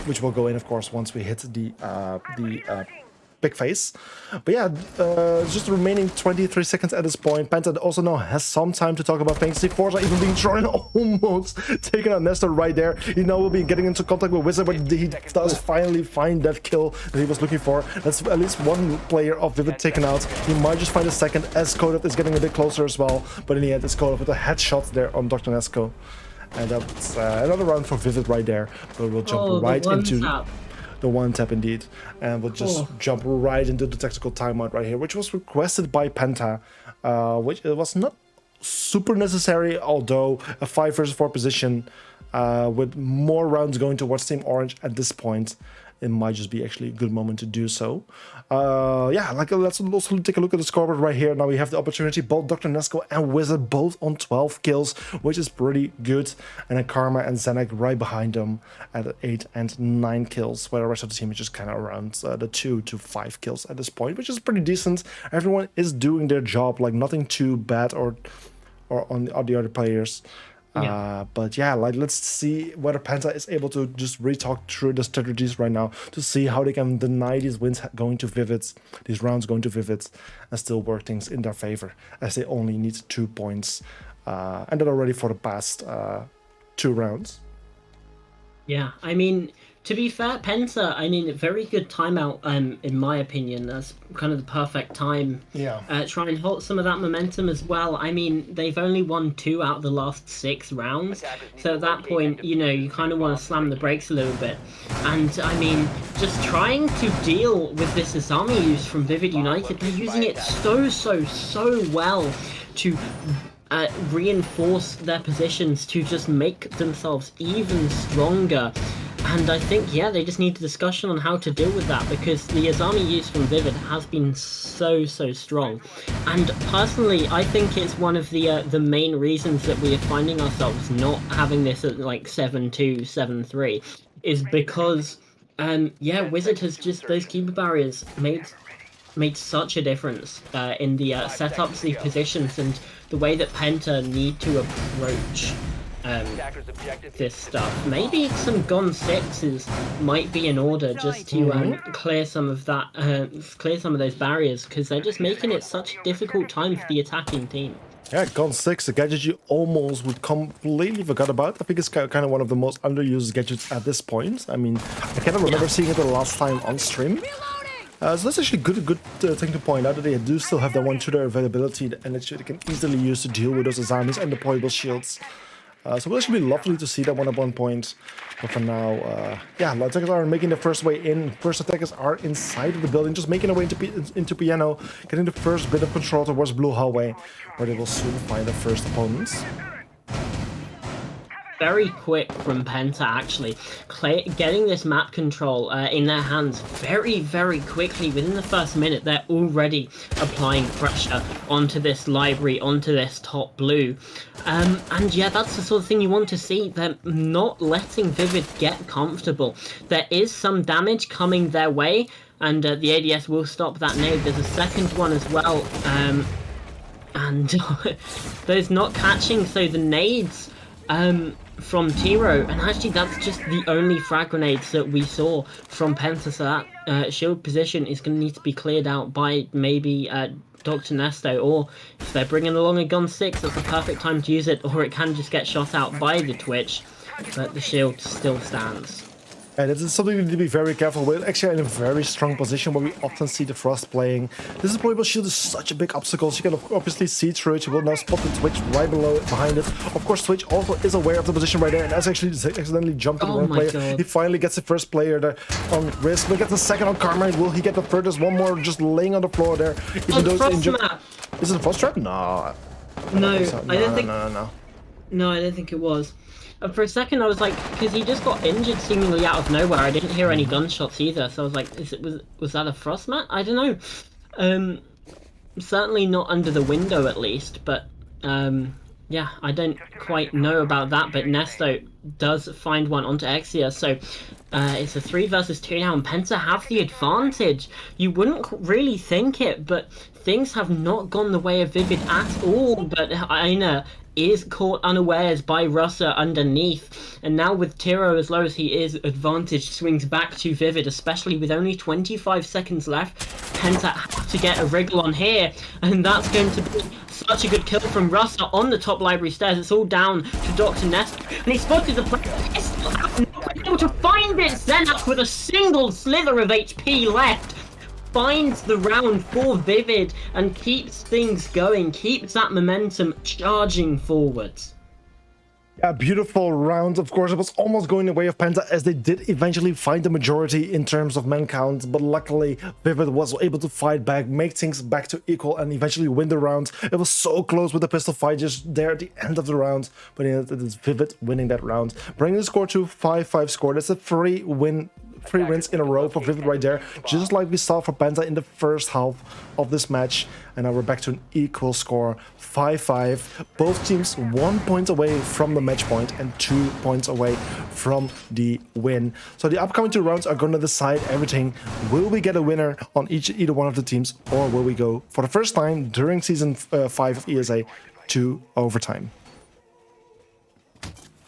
Speaker 2: which will go in, of course, once we hit the big face. But yeah, just the remaining 23 seconds at this point. Penta also now has some time to talk about things. C4s are even being thrown in, almost taking out Nestor right there. He now will be getting into contact with Wizard, but he does finally find that kill that he was looking for. That's at least 1 player of Vivid taken out. He might just find a second, as Kodat is getting a bit closer as well. But in the end, it's Kodat with a headshot there on Dr. Nesco. And that's another round for Vivid right there. But we'll jump right into the 1 tap indeed, and we'll just jump right into the tactical timeout right here, which was requested by Penta, which it was not super necessary, although a 5 versus 4 position with more rounds going towards Team Orange at this point, it might just be actually a good moment to do so. Yeah, let's also take a look at the scoreboard right here. Now we have the opportunity, both Dr. Nesco and Wizard both on 12 kills, which is pretty good. And then Karma and Zenek right behind them at 8 and 9 kills, where the rest of the team is just kind of around the 2 to 5 kills at this point, which is pretty decent. Everyone is doing their job, like nothing too bad or on the other players. But yeah, like let's see whether Penta is able to just re-talk through the strategies right now to see how they can deny these wins going to Vivids, these rounds going to Vivids, and still work things in their favor, as they only need 2 points, and that already for the past 2 rounds.
Speaker 1: Yeah, I mean, to be fair, Penta, I mean, very good timeout, in my opinion. That's kind of the perfect time.
Speaker 2: Yeah.
Speaker 1: Try and hold some of that momentum as well. I mean, they've only won 2 out of the last 6 rounds. So at that point, you know, you kind of want to slam the brakes a little bit. And, I mean, just trying to deal with this Asami use from Vivid United, they're using it so well to reinforce their positions to just make themselves even stronger. And I think, yeah, they just need a discussion on how to deal with that, because the Azami use from Vivid has been so strong. And personally, I think it's one of the main reasons that we are finding ourselves not having this at like 7-2, 7-3, is because, yeah, Wizard has just, those keeper barriers made such a difference in the setups, the positions, and the way that Penta need to approach this stuff. Maybe some Gon 6s might be in order just to clear some of that, clear some of those barriers, because they're just making it such a difficult time for the attacking team.
Speaker 2: Yeah, Gun 6, a gadget you almost would completely forgot about. I think it's kind of one of the most underused gadgets at this point. I mean, I cannot remember seeing it the last time on stream. So that's actually a good thing to point out, that they do still have that 1 to their availability, and they can easily use to deal with those Azamis and deployable shields. So it will actually be lovely to see that one at one point. But for now, yeah, light attackers are making the first way in. First attackers are inside of the building, just making their way into Piano, getting the first bit of control towards Blue Hallway, where they will soon find their first opponents.
Speaker 1: Very quick from Penta, actually, getting this map control in their hands very quickly. Within the first minute, they're already applying pressure onto this library, onto this top blue. And yeah, that's the sort of thing you want to see. They're not letting Vivid get comfortable. There is some damage coming their way, and the ADS will stop that nade. There's a second one as well, and those not catching, so the nades from Tiro, and actually that's just the only frag grenades that we saw from Penta, so that shield position is going to need to be cleared out by maybe Dr. Nesto, or if they're bringing along a Gun 6, that's the perfect time to use it, or it can just get shot out by the Twitch, but the shield still stands.
Speaker 2: And it is something you need to be very careful with. Actually, in a very strong position where we often see the Frost playing. This deployable shield is such a big obstacle, so you can obviously see through it. You will now spot the Twitch right below it, behind it. Of course, Twitch also is aware of the position right there, and has actually accidentally jumped to the wrong player.
Speaker 1: God.
Speaker 2: He finally gets the first player there on risk. We'll get the second on Carmine. Will he get the third? There's one more just laying on the floor there. Even though it's injured. Is it a Frost trap? No.
Speaker 1: No, I don't think.
Speaker 2: No.
Speaker 1: No, I don't think it was. For a second, I was like, because he just got injured seemingly out of nowhere. I didn't hear any gunshots either, so I was like, was that a frost mat? I don't know. Certainly not under the window, at least. But yeah, I don't quite know about that. But Nesto does find one onto Exia, so it's a 3 versus 2 now, and Penta have the advantage. You wouldn't really think it, but things have not gone the way of Vivid at all. But Aina is caught unawares by Russa underneath, and now with Tiro as low as he is, advantage swings back to Vivid, especially with only 25 seconds left. Penta have to get a wriggle on here, and that's going to be such a good kill from Russa on the top library stairs. It's all down to Dr. Nest, and he spotted the player. He's still not able to find it. Zenak with a single slither of HP left finds the round for Vivid and keeps things going, keeps that momentum charging forwards.
Speaker 2: Yeah, beautiful round. Of course, it was almost going the way of Penta, as they did eventually find the majority in terms of man count, but luckily Vivid was able to fight back, make things back to equal, and eventually win the round. It was so close with the pistol fight just there at the end of the round, but it is Vivid winning that round, bringing the score to 5-5 score. That's a 3 wins in a row for Vivid right there, just like we saw for Penta in the first half of this match. And now we're back to an equal score, 5-5. Both teams 1 point away from the match point and 2 points away from the win. So the upcoming 2 rounds are going to decide everything. Will we get a winner on either one of the teams, or will we go, for the first time during season 5 of ESA, to overtime?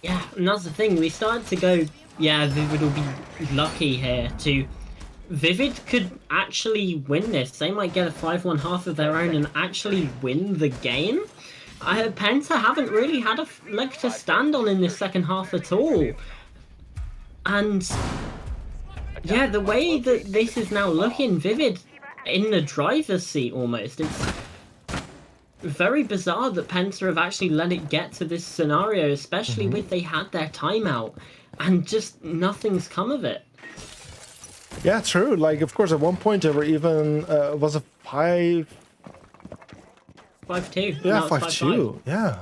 Speaker 1: Yeah, and that's the thing. We started to go, yeah, Vivid will be lucky here to... Vivid could actually win this. They might get a 5-1 half of their own and actually win the game. Penta haven't really had a leg to stand on in this second half at all. And yeah, the way that this is now looking, Vivid in the driver's seat almost. It's very bizarre that Penta have actually let it get to this scenario, especially with they had their timeout and just nothing's come of it.
Speaker 2: Yeah, true. Like, of course, at one point there were even was a 5-2.
Speaker 1: 5-2.
Speaker 2: Yeah,
Speaker 1: Now it's
Speaker 2: 5-2. Yeah.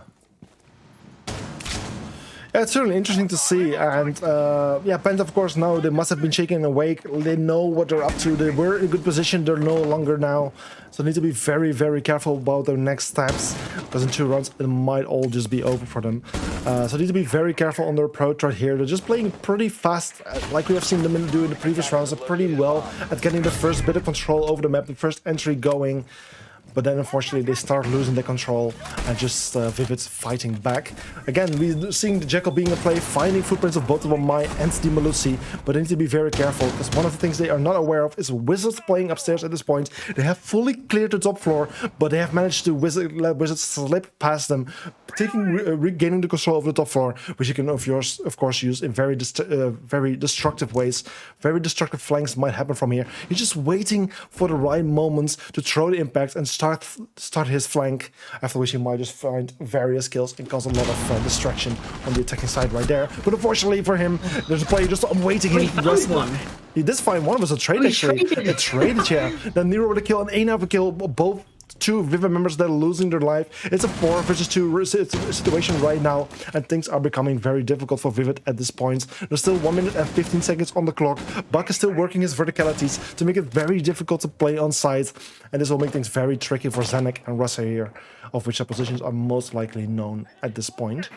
Speaker 2: Yeah, it's certainly interesting to see, and yeah, Penta, of course, now they must have been shaken awake. They know what they're up to. They were in a good position. They're no longer now, so they need to be very, very careful about their next steps, because in 2 rounds it might all just be over for them. So they need to be very careful on their approach right here. They're just playing pretty fast, like we have seen them do in the previous rounds. They're pretty well at getting the first bit of control over the map, the first entry going. But then, unfortunately, they start losing the control and just Vivid fighting back. Again, we're seeing the Jekyll being in play, finding footprints of both of Mai and the Malusi, but they need to be very careful, because one of the things they are not aware of is Wizards playing upstairs at this point. They have fully cleared the top floor, but they have managed to let Wizards slip past them, regaining the control of the top floor, which you can, of course, use in very destructive ways. Very destructive flanks might happen from here. You're just waiting for the right moments to throw the impact and start his flank, after which he might just find various kills and cause a lot of distraction on the attacking side right there. But unfortunately for him, there's a player just awaiting him. He did find one. It was a trade, actually. A trade, yeah. Then Nero with a kill and Aina with a kill, both 2 Vivid members that are losing their life. It's a 4 versus 2 situation right now, and things are becoming very difficult for Vivid at this point. There's still 1 minute and 15 seconds on the clock. Buck is still working his verticalities to make it very difficult to play on site, and this will make things very tricky for Zanuck and Russa here, of which their positions are most likely known at this point.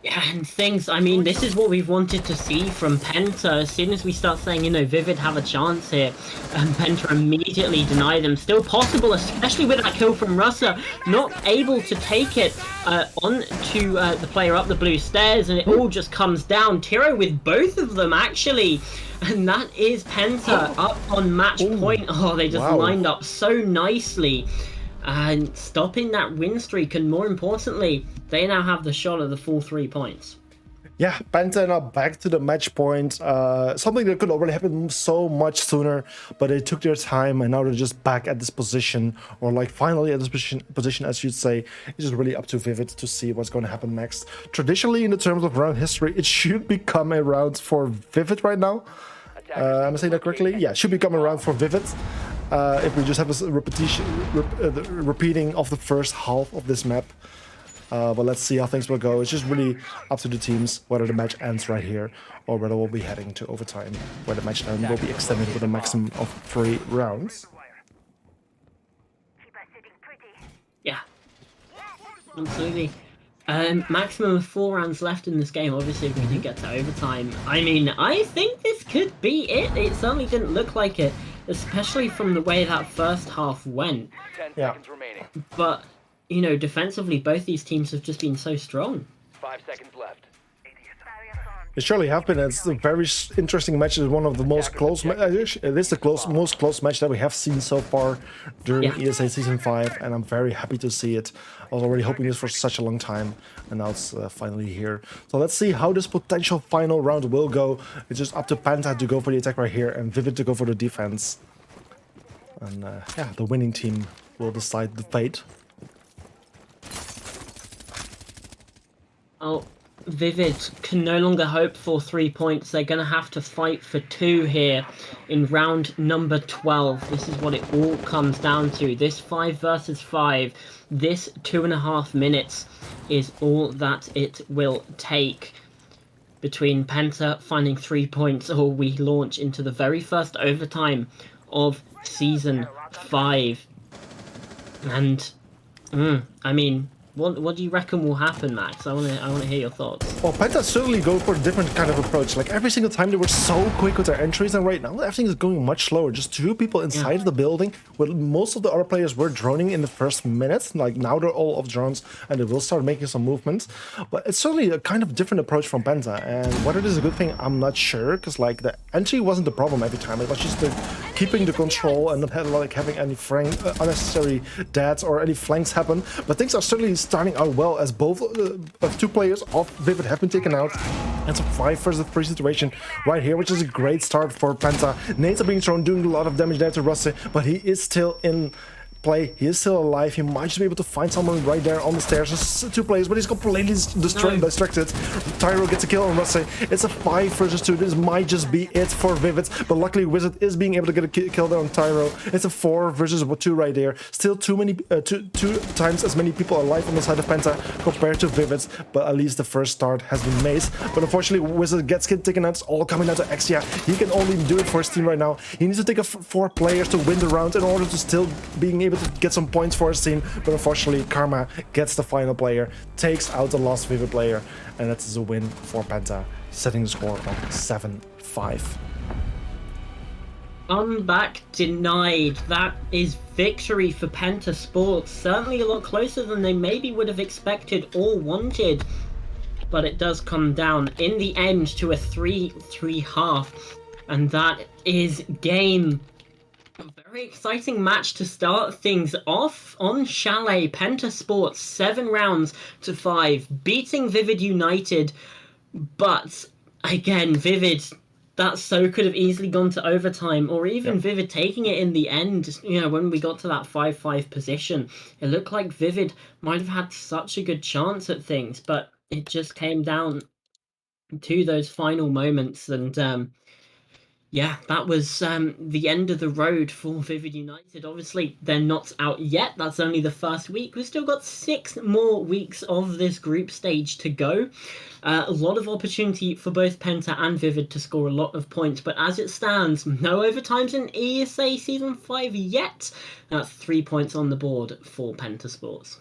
Speaker 1: Yeah, and things, I mean, this is what we've wanted to see from Penta. As soon as we start saying, you know, Vivid have a chance here, and Penta immediately deny them. Still possible, especially with that kill from Russa, not able to take it on to the player up the blue stairs, and it all just comes down. Tiro with both of them, actually. And that is Penta up on match point. Oh, they just lined up so nicely. And stopping that win streak, and more importantly, they now have the shot of the full 3 points.
Speaker 2: Yeah, Penta now back to the match point. Something that could already happen so much sooner, but they took their time, and now they're just back at this position, or like finally at this position, as you'd say. It's just really up to Vivid to see what's going to happen next. Traditionally, in the terms of round history, it should become a round for Vivid right now. Am I saying that correctly? Yeah, it should become a round for Vivid. If we just have a repeating of the first half of this map. But let's see how things will go. It's just really up to the teams whether the match ends right here, or whether we'll be heading to overtime, where the match then will be extended with a maximum of 3 rounds.
Speaker 1: Yeah, absolutely. Maximum of 4 rounds left in this game, obviously, if we do get to overtime. I mean, I think this could be it. It certainly didn't look like it, especially from the way that first half went.
Speaker 4: 10 seconds remaining.
Speaker 1: But, you know, defensively, both these teams have just been so strong.
Speaker 4: 5 seconds left.
Speaker 2: It surely have been. It's a very interesting match. It's one of the most close. It is the most close match that we have seen so far during ESA Season 5, and I'm very happy to see it. I was already hoping this for such a long time, and now it's finally here. So let's see how this potential final round will go. It's just up to Penta to go for the attack right here, and Vivid to go for the defense. And yeah, the winning team will decide the fate.
Speaker 1: Oh, Vivid can no longer hope for 3 points. They're going to have to fight for 2 here in round number 12. This is what it all comes down to. This 5 versus 5, this 2.5 minutes is all that it will take between Penta finding 3 points, or we launch into the very first overtime of Season 5. And, I mean, What do you reckon will happen, Max? I wanna hear your thoughts.
Speaker 2: Well, Penta certainly go for a different kind of approach. Like every single time they were so quick with their entries, and right now everything is going much slower. Just two people inside of the building, where most of the other players were droning in the first minutes. Like now they're all off drones, and they will start making some movements. But it's certainly a kind of different approach from Penta, and whether this is a good thing, I'm not sure. Because like the entry wasn't the problem every time. It was just the keeping the control and not like having any unnecessary deaths or any flanks happen. But things are certainly starting out well, as both two players of Vivid have been taken out. It's a 5 versus 3 situation right here, which is a great start for Penta. Nades are being thrown, doing a lot of damage there to Rusty, but he is still in play. He is still alive. He might just be able to find someone right there on the stairs. There's two players, but he's completely destroyed and distracted. Tyro gets a kill on Rusty. It's a 5 versus 2. This might just be it for Vivid, but luckily Wizard is being able to get a kill there on Tyro. It's a 4 versus 2 right there. Still two times as many people alive on the side of Penta compared to Vivid, but at least the first start has been made. But unfortunately, Wizard gets taken out. It's all coming out to Exia. He can only do it for his team right now. He needs to take 4 players to win the round in order to still being able to get some points for his team, but unfortunately Karma gets the final player, takes out the last Vivid player, and that is a win for Penta, setting the score on 7-5.
Speaker 1: Comeback denied. That is victory for Penta Sports. Certainly a lot closer than they maybe would have expected or wanted, but it does come down in the end to a 3-3 half, and that is game. A very exciting match to start things off on Chalet. Penta Sports 7 rounds to 5, beating Vivid United. But again, Vivid, that so could have easily gone to overtime, or even Vivid taking it in the end. You know, when we got to that 5-5 position, it looked like Vivid might have had such a good chance at things, but it just came down to those final moments, and yeah, that was the end of the road for Vivid United. Obviously, they're not out yet. That's only the first week. We've still got 6 more weeks of this group stage to go. A lot of opportunity for both Penta and Vivid to score a lot of points. But as it stands, no overtimes in ESA Season 5 yet. That's 3 points on the board for Penta Sports.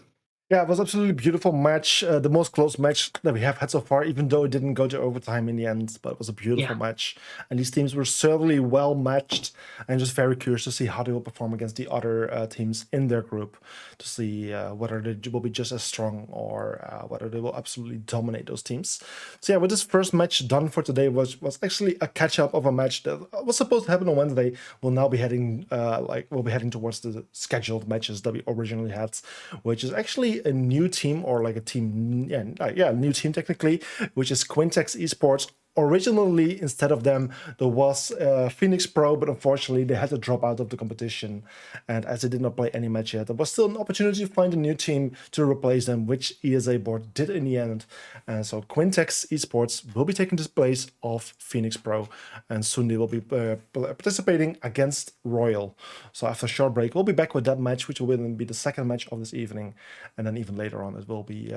Speaker 2: Yeah, it was absolutely beautiful match. The most close match that we have had so far, even though it didn't go to overtime in the end. But it was a beautiful match. And these teams were certainly well matched. I'm just very curious to see how they will perform against the other teams in their group. To see whether they will be just as strong or whether they will absolutely dominate those teams. So yeah, with this first match done for today was actually a catch-up of a match that was supposed to happen on Wednesday. We'll now be heading we'll be heading towards the scheduled matches that we originally had, which is actually a new team, or like a team, a new team technically, which is Quintex Esports. Originally, instead of them, there was Phoenix Pro, but unfortunately they had to drop out of the competition. And as they did not play any match yet, there was still an opportunity to find a new team to replace them, which ESA board did in the end. And so Quintex Esports will be taking the place of Phoenix Pro, and soon they will be participating against Royal. So after a short break, we'll be back with that match, which will then be the second match of this evening. And then even later on, it will be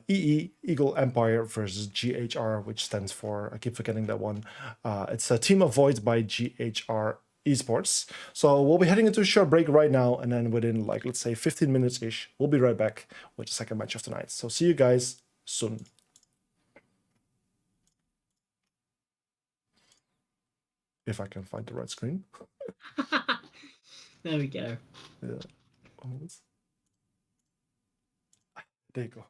Speaker 2: Eagle Empire versus GHR, which stands for, I keep forgetting that one. It's a team of vods by GHR Esports. So we'll be heading into a short break right now, and then within, like, let's say 15 minutes ish, we'll be right back with the second match of tonight. So see you guys soon. If I can find the right screen.
Speaker 1: There we go.
Speaker 2: Yeah. There you go.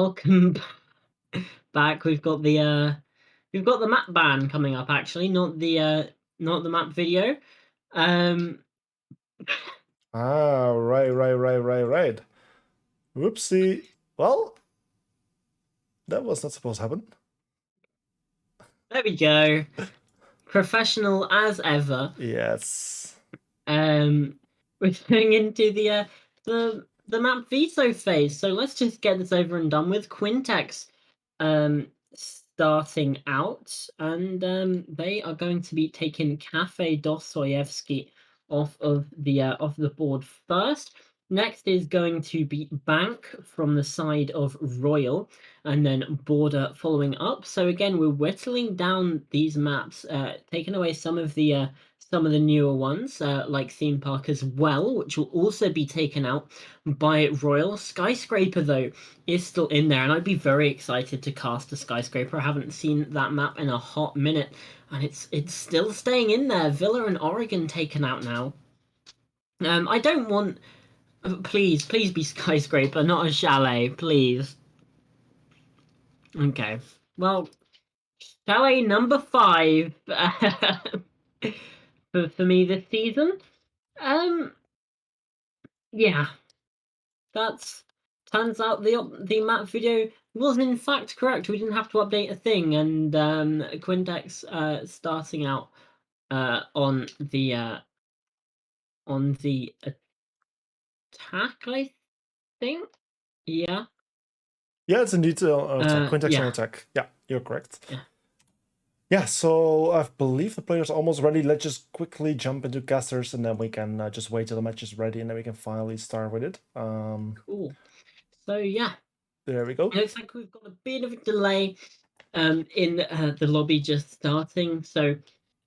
Speaker 1: welcome back. We've got the map ban coming up. Actually, not the map video.
Speaker 2: Ah, right. Whoopsie. Well, that was not supposed to happen.
Speaker 1: There we go. Professional as ever.
Speaker 2: Yes.
Speaker 1: We're going into the map veto phase. So let's just get this over and done with. Quintex starting out, and they are going to be taking Cafe Dostoyevsky off of the board first. Next is going to be Bank from the side of Royal, and then Border following up. So again, we're whittling down these maps, taking away some of the newer ones, like Theme Park as well, which will also be taken out by Royal. Skyscraper, though, is still in there, and I'd be very excited to cast a Skyscraper. I haven't seen that map in a hot minute, and it's still staying in there. Villa and Oregon taken out now. I don't want... Please be Skyscraper, not a Chalet, please. Okay, well, Chalet number 5 for me this season. Yeah, that's turns out the map video was in fact correct. We didn't have to update a thing, and Quintex starting out on the attack, I think. Yeah.
Speaker 2: Yeah, it's indeed attack. Quintex
Speaker 1: yeah.
Speaker 2: on attack. Yeah, you're correct.
Speaker 1: Yeah.
Speaker 2: Yeah, so I believe the players are almost ready. Let's just quickly jump into casters, and then we can just wait till the match is ready, and then we can finally start with it.
Speaker 1: Cool. So yeah,
Speaker 2: there we go.
Speaker 1: it looks like we've got a bit of a delay in the lobby just starting. So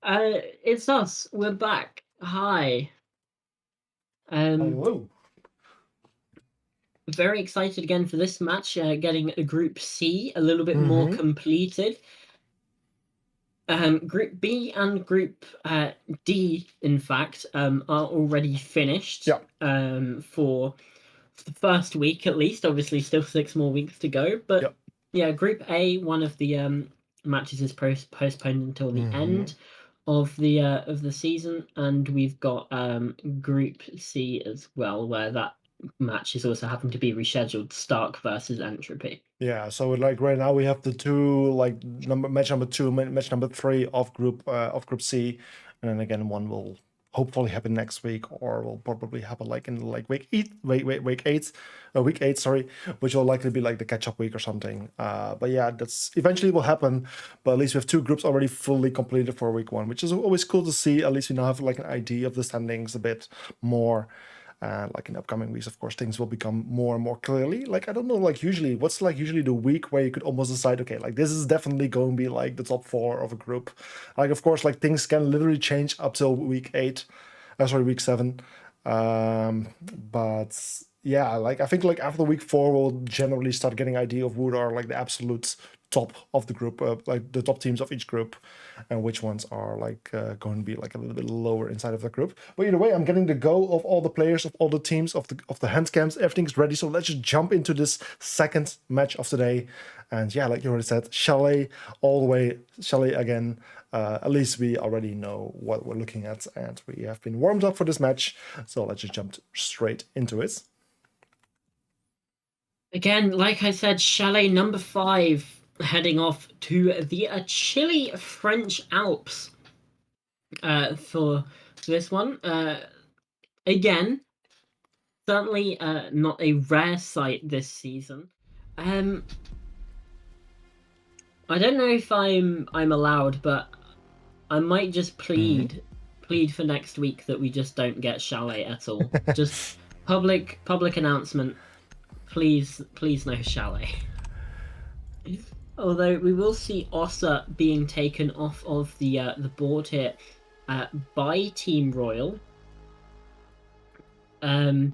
Speaker 1: it's us. We're back. Hi.
Speaker 2: Hello.
Speaker 1: Very excited again for this match, getting a Group C a little bit more completed. Group B and Group D, in fact, are already finished.
Speaker 2: Yeah.
Speaker 1: For the first week at least. Obviously, still 6 more weeks to go. But yeah, Group A, one of the matches is postponed until the end of the season, and we've got Group C as well, where that match is also having to be rescheduled. Stark versus Entropy.
Speaker 2: Yeah, so like right now we have the two like match number 2, match number 3 of Group C, and then again one will hopefully happen next week, or will probably happen like in like week 8, sorry, which will likely be like the catch-up week or something. But yeah, that's eventually will happen. But at least we have 2 groups already fully completed for week 1, which is always cool to see. At least we now have like an idea of the standings a bit more. Like in the upcoming weeks, of course, things will become more and more clearly. Like, I don't know, like what's usually the week where you could almost decide, okay, like this is definitely going to be like the top 4 of a group. Like, of course, like things can literally change up till week 7. But yeah, like I think like after week 4, we'll generally start getting an idea of who are like the absolute top of the group, like the top teams of each group, and which ones are like going to be like a little bit lower inside of the group. But either way, I'm getting the go of all the players of all the teams of the hand cams. Everything's ready, so let's just jump into this second match of the day. And yeah, like you already said, Chalet all the way, Chalet again. At least we already know what we're looking at, and we have been warmed up for this match. So let's just jump straight into it.
Speaker 1: Again, like I said, Chalet number 5 heading off to the chilly French Alps for this one. Again, certainly not a rare sight this season. I don't know if I'm allowed, but I might just plead for next week that we just don't get Chalet at all. Just public announcement. Please no Chalet. Although we will see Ossa being taken off of the board here by Team Royal. So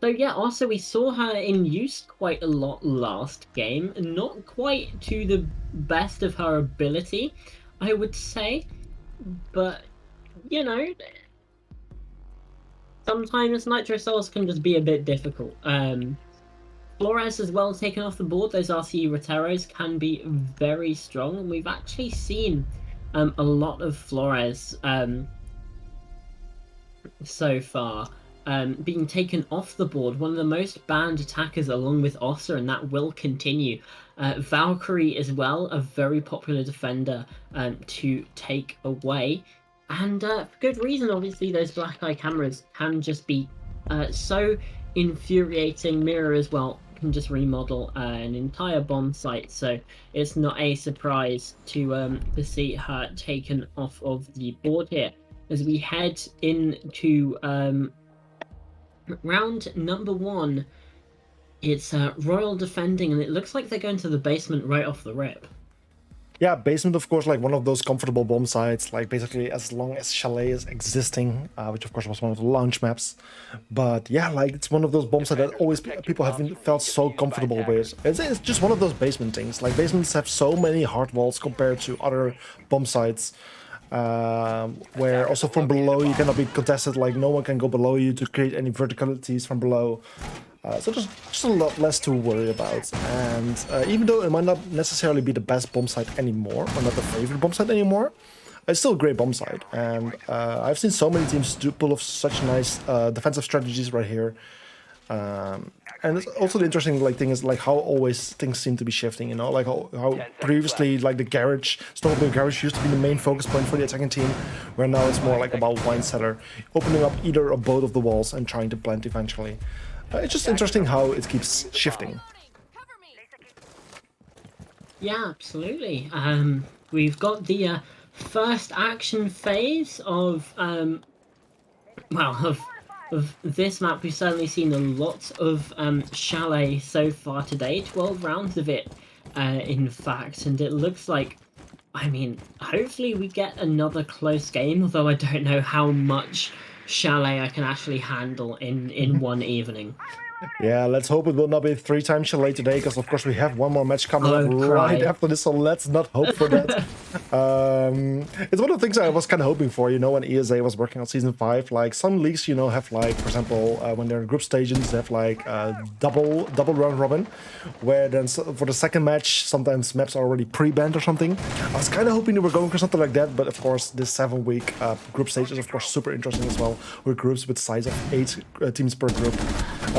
Speaker 1: yeah, Ossa, we saw her in use quite a lot last game. Not quite to the best of her ability, I would say. But, you know, sometimes Nitro Souls can just be a bit difficult. Flores as well taken off the board. Those RCE Roteros can be very strong, and we've actually seen a lot of Flores so far being taken off the board. One of the most banned attackers along with Ossa, and that will continue. Valkyrie as well, a very popular defender to take away. And for good reason, obviously, those black eye cameras can just be so infuriating. Mirror as well can just remodel an entire bomb site, so it's not a surprise to see her taken off of the board here. As we head into round number 1, it's Royal defending, and it looks like they're going to the basement right off the rip.
Speaker 2: Yeah, basement, of course, like one of those comfortable bomb sites, like basically as long as Chalet is existing, which of course was one of the launch maps. But yeah, like it's one of those bomb sites that always people haven't felt so comfortable with. It's just one of those basement things. Like basements have so many hard walls compared to other bomb sites. Where also from below you cannot be contested, like no one can go below you to create any verticalities from below. So just a lot less to worry about. And even though it might not necessarily be the best bomb site anymore, or not the favorite bomb site anymore, it's still a great bomb site. And I've seen so many teams do pull off such nice defensive strategies right here. And it's also the interesting thing is how always things seem to be shifting, you know, like how previously like the garage, snowmobile garage used to be the main focus point for the attacking team, where now it's more like about wine cellar, opening up either or both of the walls and trying to plant eventually. It's just interesting how it keeps shifting.
Speaker 1: Yeah, absolutely. We've got the first action phase of of this map. We've certainly seen a lot of Chalet so far today, 12 rounds of it, in fact, and it looks like, I mean, hopefully we get another close game, although I don't know how much Chalet I can actually handle in one evening.
Speaker 2: Yeah, let's hope it will not be 3 times Chalet today, because of course we have one more match coming up right after this, so let's not hope for that. It's one of the things I was kind of hoping for, you know, when ESA was working on Season 5. Like, some leagues, you know, have like, for example, when they're in group stages, they have like double round robin, where then for the second match, sometimes maps are already pre-banned or something. I was kind of hoping they were going for something like that, but of course, this 7-week group stage is of course super interesting as well, with groups with size of 8 teams per group.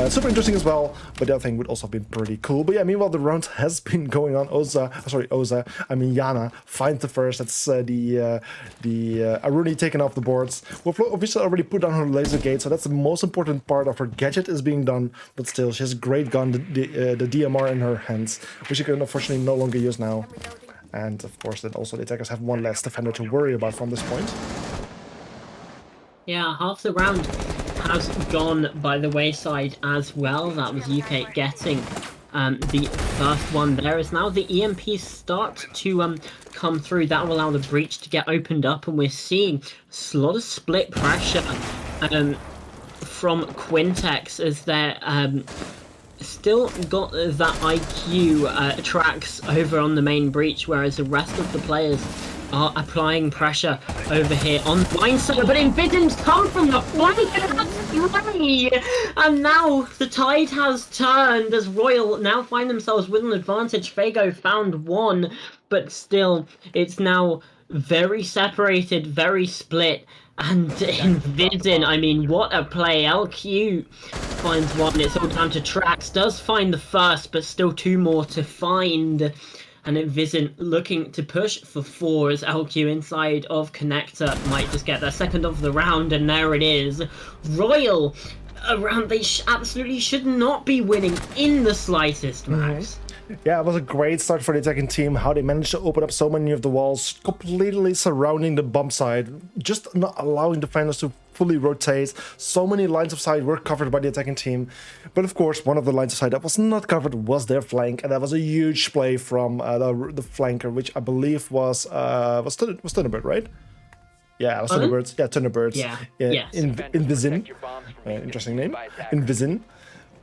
Speaker 2: Super interesting as well, but the other thing would also have been pretty cool. But yeah, meanwhile, the round has been going on. Yana finds the first. That's the Aruni taken off the boards. We've obviously already put down her laser gate, so that's the most important part of her gadget is being done. But still, she has a great gun, the DMR in her hands, which she can unfortunately no longer use now. And of course, then also the attackers have one less defender to worry about from this point.
Speaker 1: Yeah, half the round has gone by the wayside as well. That was UK getting the first one there. As now the EMPs start to come through, that will allow the breach to get opened up, and we're seeing a lot of split pressure from Quintex as they're still got that IQ tracks over on the main breach, whereas the rest of the players are applying pressure over here on Wine Cellar, but Envision's come from the flank, and that's 3! And now the tide has turned as Royal now find themselves with an advantage. Fago found 1, but still, it's now very separated, very split. And Envision, I mean, what a play. LQ finds 1, it's all down to Trax, does find the first, but still 2 more to find. And Envision looking to push for 4 as LQ inside of Connector might just get their second of the round, and there it is. Royal, a round they absolutely should not be winning in the slightest, Max.
Speaker 2: Yeah, it was a great start for the attacking team, how they managed to open up so many of the walls, completely surrounding the bomb side, just not allowing defenders to fully rotate. So many lines of sight were covered by the attacking team, but of course one of the lines of sight that was not covered was their flank, and that was a huge play from the flanker, which I believe was Thunderbird, right? Yeah, it was Thunderbird. Yeah, Thunderbird.
Speaker 1: Yeah.
Speaker 2: Yes. Envision. Interesting name. Envision.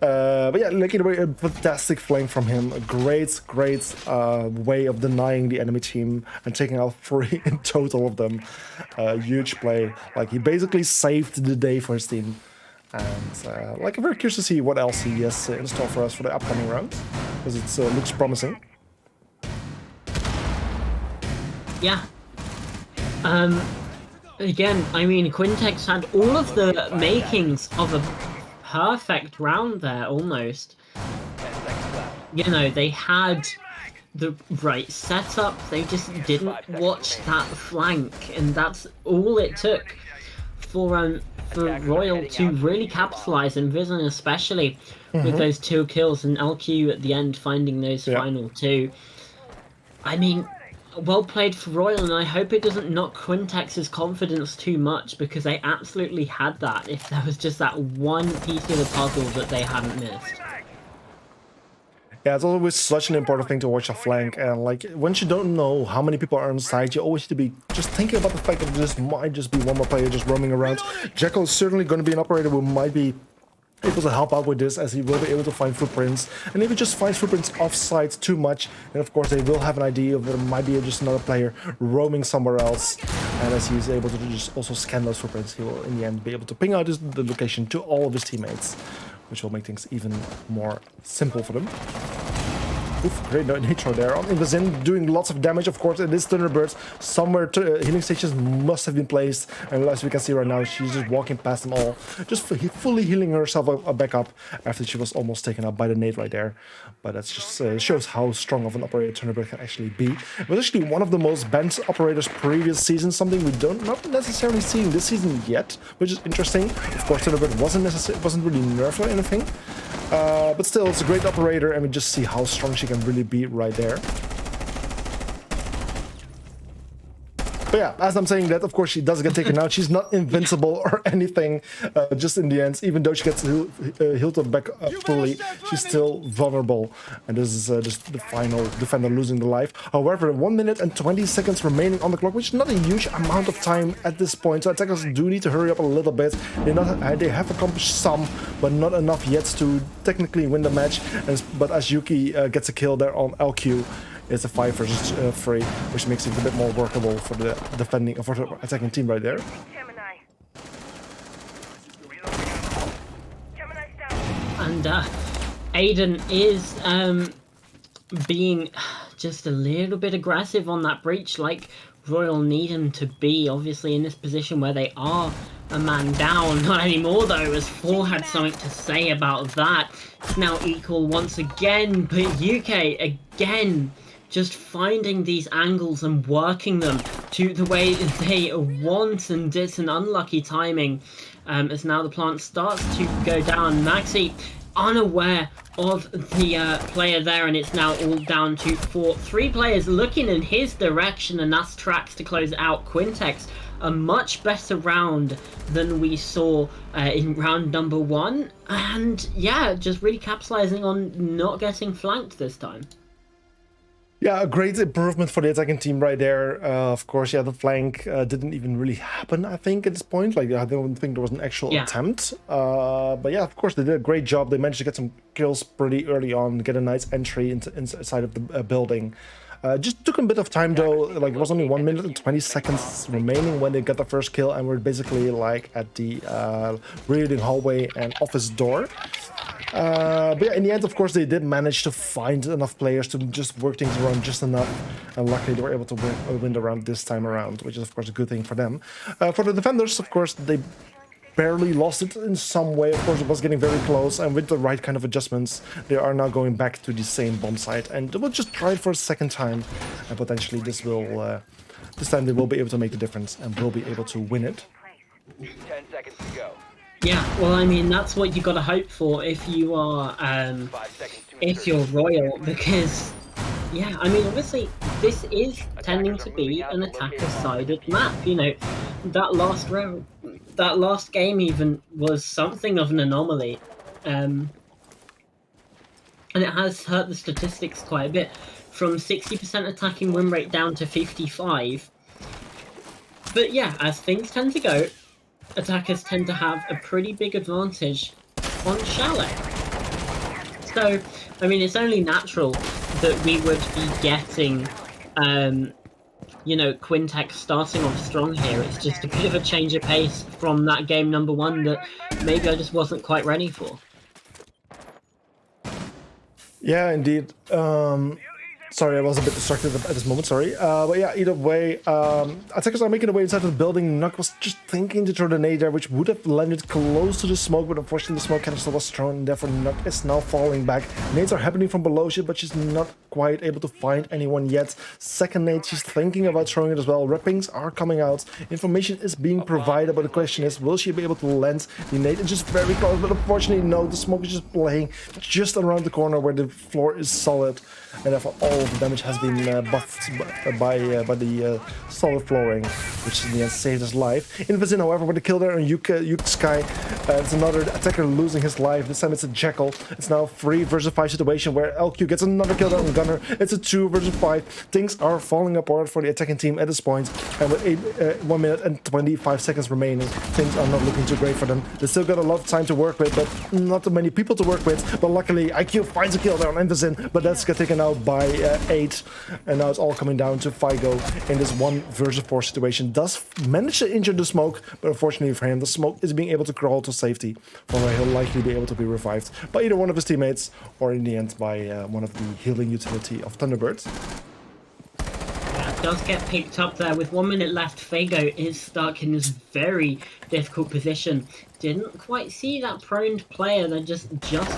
Speaker 2: But yeah, like anyway, a fantastic flank from him. A great way of denying the enemy team and taking out 3 in total of them. Huge play. Like, he basically saved the day for his team. And like, I'm very curious to see what else he has in store for us for the upcoming round, because it looks promising.
Speaker 1: Yeah. Again, I mean, Quintex had all of the makings of a perfect round there, almost.
Speaker 4: 10 seconds left.
Speaker 1: You know, they had the right setup, they just didn't watch that flank, and that's all it took for Royal to really capitalize, and Vision especially, with those 2 kills, and LQ at the end finding those final 2. I mean, well played for Royal, and I hope it doesn't knock Quintex's confidence too much, because they absolutely had that if there was just that one piece of the puzzle that they hadn't missed.
Speaker 2: Yeah, it's always such an important thing to watch a flank, and like, once you don't know how many people are on site, you always need to be just thinking about the fact that this might just be one more player just roaming around. Jekyll is certainly going to be an operator who might be able to help out with this, as he will be able to find footprints, and if he just finds footprints off-site too much, then of course they will have an idea of there might be just another player roaming somewhere else, and as he's able to just also scan those footprints, he will in the end be able to ping out the location to all of his teammates, which will make things even more simple for them. Oof, great nitro there on Invazin, doing lots of damage. Of course, it is Thunderbirds. Somewhere healing stations must have been placed, and as we can see right now, she's just walking past them all, just fully healing herself back up after she was almost taken out by the nade right there. But that just shows how strong of an operator Thunderbird can actually be. It was actually one of the most banned operators previous season, something we not necessarily seeing this season yet, which is interesting. Of course, Thunderbird wasn't really nerfed or anything. But still, it's a great operator, and we just see how strong she can really be right there. But yeah, as I'm saying that, of course, she does get taken out. She's not invincible or anything, just in the end. Even though she gets healed back up fully, she's still vulnerable. And this is just the final defender losing the life. However, 1 minute and 20 seconds remaining on the clock, which is not a huge amount of time at this point. So attackers do need to hurry up a little bit. They have accomplished some, but not enough yet to technically win the match. But as Yuki gets a kill there on LQ, it's a 5 versus 3, which makes it a bit more workable for the attacking team right there.
Speaker 1: And Aiden is being just a little bit aggressive on that breach, like Royal need him to be, obviously in this position where they are a man down. Not anymore though, as 4 had something to say about that. It's now equal once again, but UK again just finding these angles and working them to the way they want, and it's an unlucky timing as now the plant starts to go down. Maxi unaware of the player there, and it's now all down to 3 players looking in his direction, and that's Trax to close it out. Quintex, a much better round than we saw in round number 1, and yeah, just really capitalizing on not getting flanked this time.
Speaker 2: Yeah, a great improvement for the attacking team right there. Of course, yeah, the flank didn't even really happen, I think, at this point. Like, I don't think there was an actual attempt. But yeah, of course, they did a great job. They managed to get some kills pretty early on, get a nice entry inside of the building. Just took a bit of time though, like it was only 1 minute and 20 seconds remaining when they got the first kill, and we're basically like at the reading hallway and office door. But yeah, in the end, of course, they did manage to find enough players to just work things around just enough, and luckily they were able to win the round this time around, which is of course a good thing for them. For the defenders, of course, they barely lost it in some way. Of course, it was getting very close, and with the right kind of adjustments, they are now going back to the same bomb site, and they will just try it for a second time, and potentially this time they will be able to make the difference and will be able to win it.
Speaker 4: 10 seconds to go.
Speaker 1: Yeah, well, I mean, that's what you gotta hope for if you are,
Speaker 4: 5 seconds to
Speaker 1: if you're Royal, because, yeah, I mean, obviously, this is tending to be an attacker-sided map, you know, that last round, that last game even was something of an anomaly, and it has hurt the statistics quite a bit, from 60% attacking win rate down to 55, but yeah, as things tend to go, attackers tend to have a pretty big advantage on Chalet. So, I mean, it's only natural that we would be getting you know, Quintek starting off strong here. It's just a bit of a change of pace from that game number 1 that maybe I just wasn't quite ready for.
Speaker 2: Yeah, indeed. Sorry, I was a bit distracted at this moment, sorry. But yeah, either way, attackers are making their way inside of the building. Nuck was just thinking to throw the nade there, which would have landed close to the smoke, but unfortunately the smoke canister was thrown, and therefore Nuck is now falling back. Nades are happening from below she, but she's not quite able to find anyone yet. Second nade, she's thinking about throwing it as well. Rippings are coming out. Information is being provided, but the question is, will she be able to land the nade? It's just very close, but unfortunately, no, the smoke is just playing just around the corner where the floor is solid, and therefore all of the damage has been buffed by the solid flooring, which in the end saved his life. Invazin, however, with the kill there on Yuke Sky, it's another attacker losing his life. This time it's a Jackal. It's now 3 versus 5 situation where LQ gets another kill there on Gunner. It's a 2 versus 5. Things are falling apart for the attacking team at this point, and with 1 minute and 25 seconds remaining, things are not looking too great for them. They still got a lot of time to work with, but not too many people to work with. But luckily, IQ finds a kill there on Invazin, but that's got taken out by 8, and now it's all coming down to Figo in this 1 versus 4 situation. Does manage to injure the smoke, but unfortunately for him, the smoke is being able to crawl to safety, from where he'll likely be able to be revived by either one of his teammates, or in the end by one of the healing utility of Thunderbirds.
Speaker 1: That does get picked up there. With 1 minute left, Fago is stuck in this very difficult position. Didn't quite see that proned player. They're just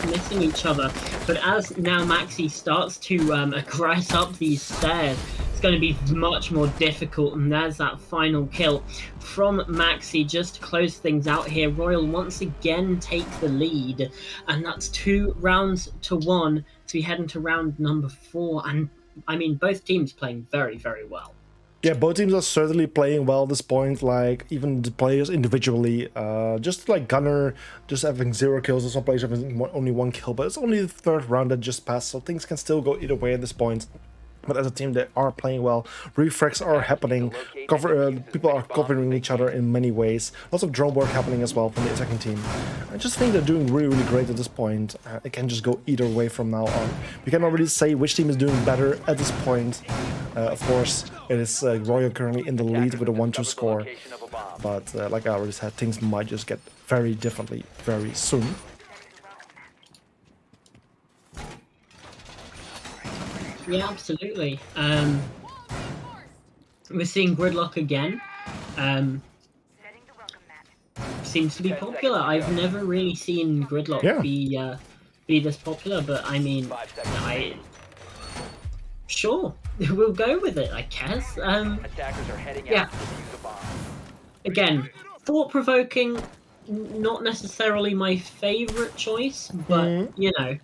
Speaker 1: missing each other. But as now Maxi starts to aggress up these stairs, it's going to be much more difficult. And there's that final kill from Maxi just to close things out here. Royal once again take the lead, and that's 2 rounds to 1. So we head into round number 4, and I mean, both teams playing very, very well.
Speaker 2: Yeah, both teams are certainly playing well at this point, like even the players individually, just like Gunner just having 0 kills, and some players having only 1 kill, but it's only the 3rd round that just passed, so things can still go either way at this point. But as a team, they are playing well. Refrags are happening. People are covering each other in many ways. Lots of drone work happening as well from the attacking team. I just think they're doing really, really great at this point. It can just go either way from now on. We cannot really say which team is doing better at this point. Of course, it is Royal currently in the lead with a 1-2 score. But like I already said, things might just get very differently very soon.
Speaker 1: Yeah, absolutely. We're seeing Gridlock again. Seems to be popular. I've never really seen Gridlock be this popular, but I mean, sure, we'll go with it, I guess. Yeah. Again, thought-provoking, not necessarily my favorite choice, but you know.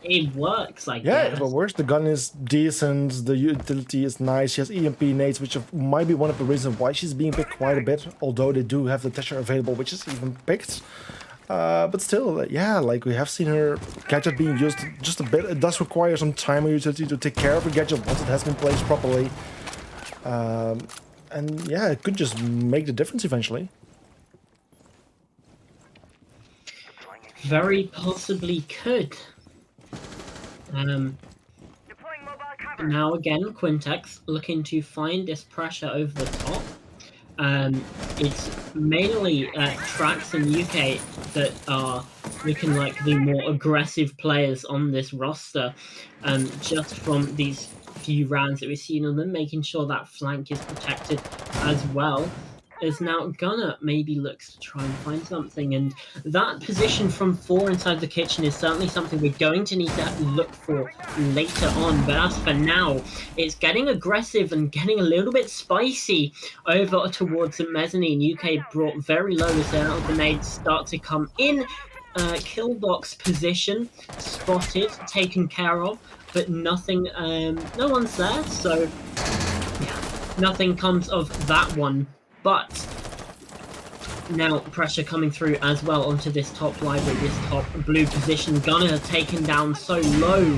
Speaker 1: It works, I guess.
Speaker 2: Yeah, it works. The gun is decent, the utility is nice, she has EMP nades, which might be one of the reasons why she's being picked quite a bit, although they do have the Tesher available, which is even picked. But still, yeah, like we have seen her gadget being used just a bit. It does require some time and utility to take care of the gadget once it has been placed properly. And yeah, it could just make the difference eventually.
Speaker 1: Very possibly could. Now again, Quintex looking to find this pressure over the top. It's mainly Trax and UK that are looking like the more aggressive players on this roster. Just from these few rounds that we've seen on them, making sure that flank is protected as well. As now Gunner maybe looks to try and find something, and that position from 4 inside the kitchen is certainly something we're going to need to look for later on. But as for now, it's getting aggressive and getting a little bit spicy over towards the mezzanine. UK brought very low as their grenades start to come in. Kill box position spotted, taken care of, but nothing, no one's there, so yeah, nothing comes of that one. But now pressure coming through as well onto this top library, this top blue position. Gunner taken down so low,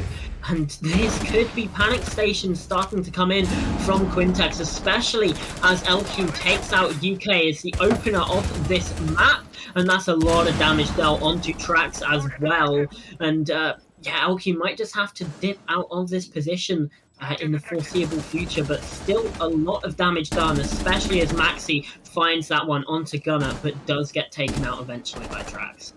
Speaker 1: and this could be panic stations starting to come in from Quintex, especially as LQ takes out UK as the opener of this map, and that's a lot of damage dealt onto Trax as well. And yeah, LQ might just have to dip out of this position in the foreseeable future, but still a lot of damage done, especially as Maxi finds that one onto Gunner, but does get taken out eventually by Trax.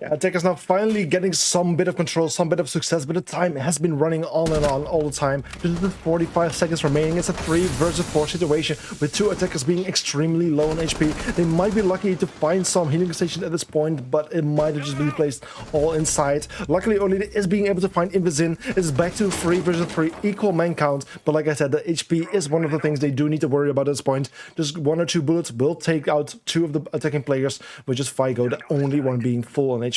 Speaker 2: Yeah, Attackers now finally getting some bit of control, some bit of success, but the time has been running on and on all the time. Just with 45 seconds remaining, it's a 3 versus 4 situation with 2 attackers being extremely low on HP. They might be lucky to find some healing station at this point, but it might have just been placed all inside. Luckily, Olida is being able to find Invisin. It's back to 3 versus 3, equal man count, but like I said, the HP is one of the things they do need to worry about at this point. Just 1 or 2 bullets will take out 2 of the attacking players, with just Figo, the only one being full on HP.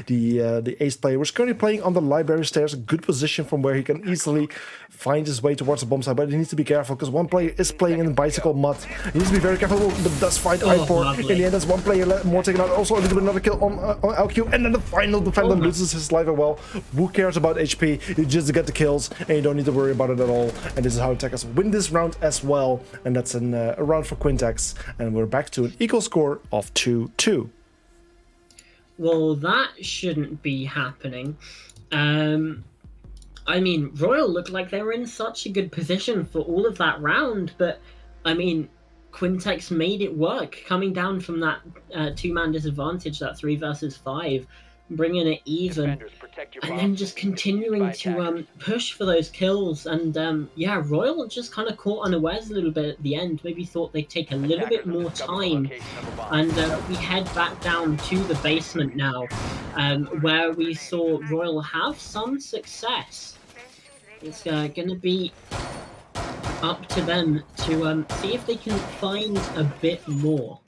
Speaker 2: The ace player was currently playing on the library stairs, a good position from where he can easily find his way towards the bomb site, but he needs to be careful because one player is playing in bicycle mud. He needs to be very careful, but does find I4.
Speaker 1: Lovely.
Speaker 2: In the end, there's one player more taken out. Also, a little bit another kill on LQ, and then the final defender loses his life as well. Who cares about HP? You just get the kills, and you don't need to worry about it at all. And this is how attackers win this round as well. And that's a round for Quintex, and we're back to an equal score of 2-2.
Speaker 1: Well, that shouldn't be happening. I mean, Royal looked like they were in such a good position for all of that round, but I mean, Quintex made it work, coming down from that 2-man disadvantage, that 3 versus 5, bringing it even, and then just continuing to push for those kills. And yeah, Royal just kind of caught unawares a little bit at the end, maybe thought they'd take a little bit more time. And we head back down to the basement now, where we saw Royal have some success. It's going to be up to them to see if they can find a bit more.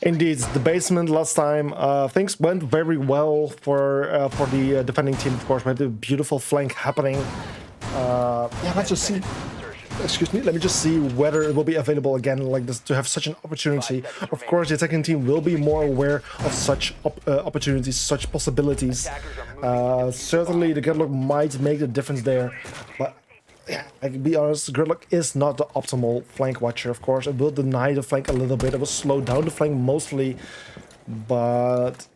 Speaker 2: Indeed, the basement last time, things went very well for the defending team, of course. We had a beautiful flank happening. Yeah, let's just see. Excuse me, let me just see whether it will be available again like this to have such an opportunity. Of course, the attacking team will be more aware of such opportunities, such possibilities. Certainly, the Gridlock might make the difference there, but yeah, I can be honest, Gridlock is not the optimal flank watcher, of course. It will deny the flank a little bit, it will slow down the flank mostly, but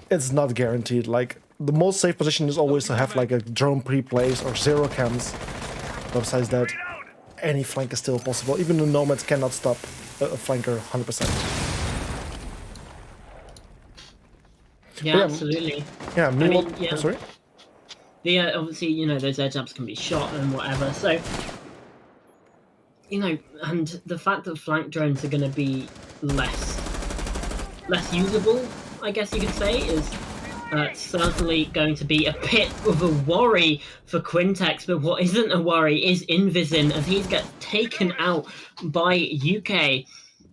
Speaker 2: it's not guaranteed. Like, the most safe position is always to have like a drone pre-place or 0 cams. But besides that, any flank is still possible. Even the Nomads cannot stop a flanker 100%.
Speaker 1: Yeah, absolutely.
Speaker 2: Yeah,
Speaker 1: I mean, yeah.
Speaker 2: Oh, sorry?
Speaker 1: Obviously, you know, those edge ups can be shot and whatever, so, you know, and the fact that flank drones are going to be less usable, I guess you could say, is certainly going to be a bit of a worry for Quintex. But what isn't a worry is Invisin, as he's got taken out by UK.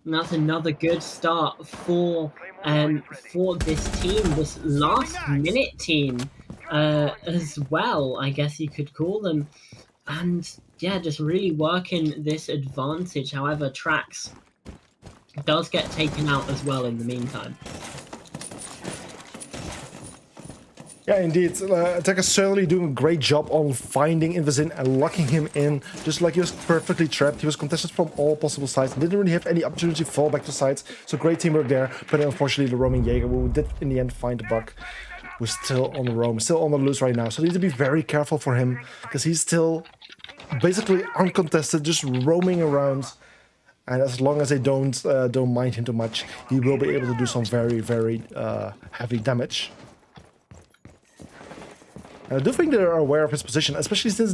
Speaker 1: And that's another good start for this team, this last minute team. As well, I guess you could call them. And yeah, just really working this advantage. However, Trax does get taken out as well in the meantime.
Speaker 2: Yeah, indeed. Attacker's certainly doing a great job on finding Invisin and locking him in. Just like he was perfectly trapped. He was contested from all possible sides. Didn't really have any opportunity to fall back to sides. So great teamwork there. But unfortunately, the roaming Jaeger, who did in the end find the bug, was still on the roam, still on the loose right now. So they need to be very careful for him, because he's still basically uncontested, just roaming around. And as long as they don't mind him too much, he will be able to do some very, very heavy damage. I do think they're aware of his position, especially since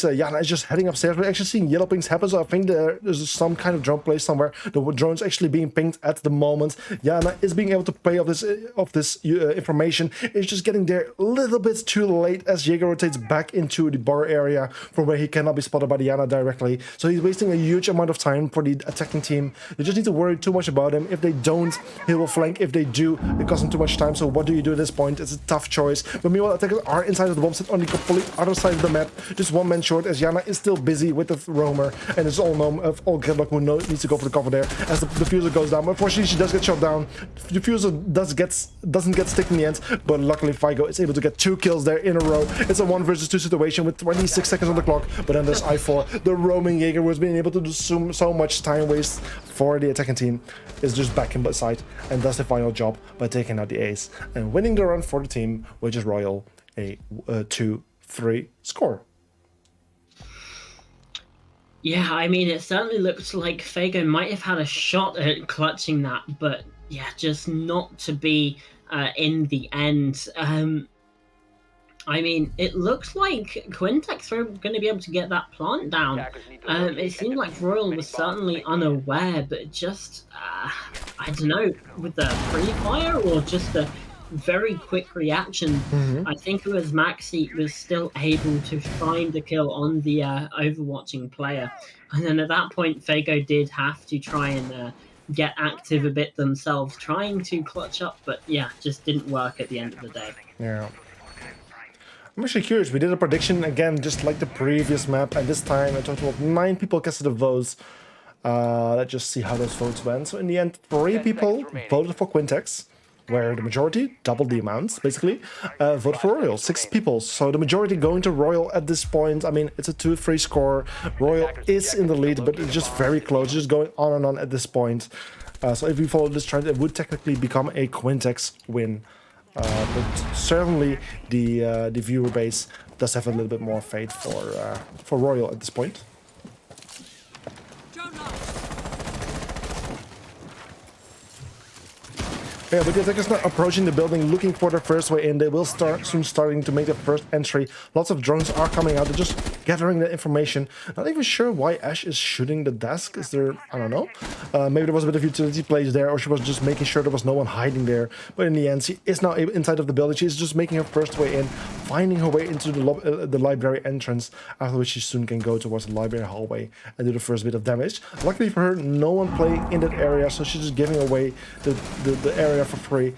Speaker 2: Yana is just heading upstairs. We're actually seeing yellow pings happen, so I think there's some kind of drone place somewhere. The drone's actually being pinged at the moment. Yana is being able to play off this information. It's just getting there a little bit too late as Jaeger rotates back into the bar area from where he cannot be spotted by the Yana directly. So he's wasting a huge amount of time for the attacking team. They just need to worry too much about him. If they don't, he will flank. If they do, it costs him too much time. So what do you do at this point? It's a tough choice. But meanwhile, attackers are inside of the bomb set on the complete other side of the map. Just one man short, as Yana is still busy with the roamer, and it's all known of all Gridlock who needs to go for the cover there as the diffuser goes down. But unfortunately, she does get shot down. The diffuser doesn't get stick in the end, but luckily Figo is able to get 2 kills there in a row. It's a 1 versus 2 situation with 26 seconds on the clock, but then there's I4. The roaming Jaeger, who has been able to do so much time waste for the attacking team, is just back in side and does the final job by taking out the ace and winning the run for the team, which is Royal, a 2-3 score.
Speaker 1: Yeah, I mean, it certainly looks like Fago might have had a shot at clutching that, but yeah, just not to be in the end. I mean, it looks like Quintex are going to be able to get that plant down.
Speaker 4: Attackers need to
Speaker 1: It
Speaker 4: locate and
Speaker 1: seemed like
Speaker 4: defuse
Speaker 1: Royal
Speaker 4: as many
Speaker 1: was
Speaker 4: bombs as
Speaker 1: certainly
Speaker 4: they can.
Speaker 1: unaware, but just, I don't know, with the pre-fire or just a very quick reaction, I think it was Maxi was still able to find a kill on the overwatching player. And then at that point, Fago did have to try and get active a bit themselves, trying to clutch up, but yeah, just didn't work at the end of the day.
Speaker 2: Yeah. I'm actually curious. We did a prediction again, just like the previous map, and this time a total of 9 people casted the votes. Let's just see how those votes went. So in the end, 3 people voted for Quintex, where the majority, double the amounts, basically, voted for Royal. 6 people. So the majority going to Royal at this point. I mean, it's a 2-3 score. Royal is in the lead, but it's just very close. It's just going on and on at this point. So if we follow this trend, it would technically become a Quintex win. But certainly the viewer base does have a little bit more faith for Royal at this point. Yeah, but the attackers now approaching the building, looking for their first way in. They will soon starting to make their first entry. Lots of drones are coming out. They're just gathering the information. Not even sure why Ash is shooting the desk. Is there, I don't know. Maybe there was a bit of utility plays there, or she was just making sure there was no one hiding there. But in the end, she is now inside of the building. She's just making her first way in, finding her way into the library entrance, after which she soon can go towards the library hallway and do the first bit of damage. Luckily for her, no one playing in that area, so she's just giving away the area for free.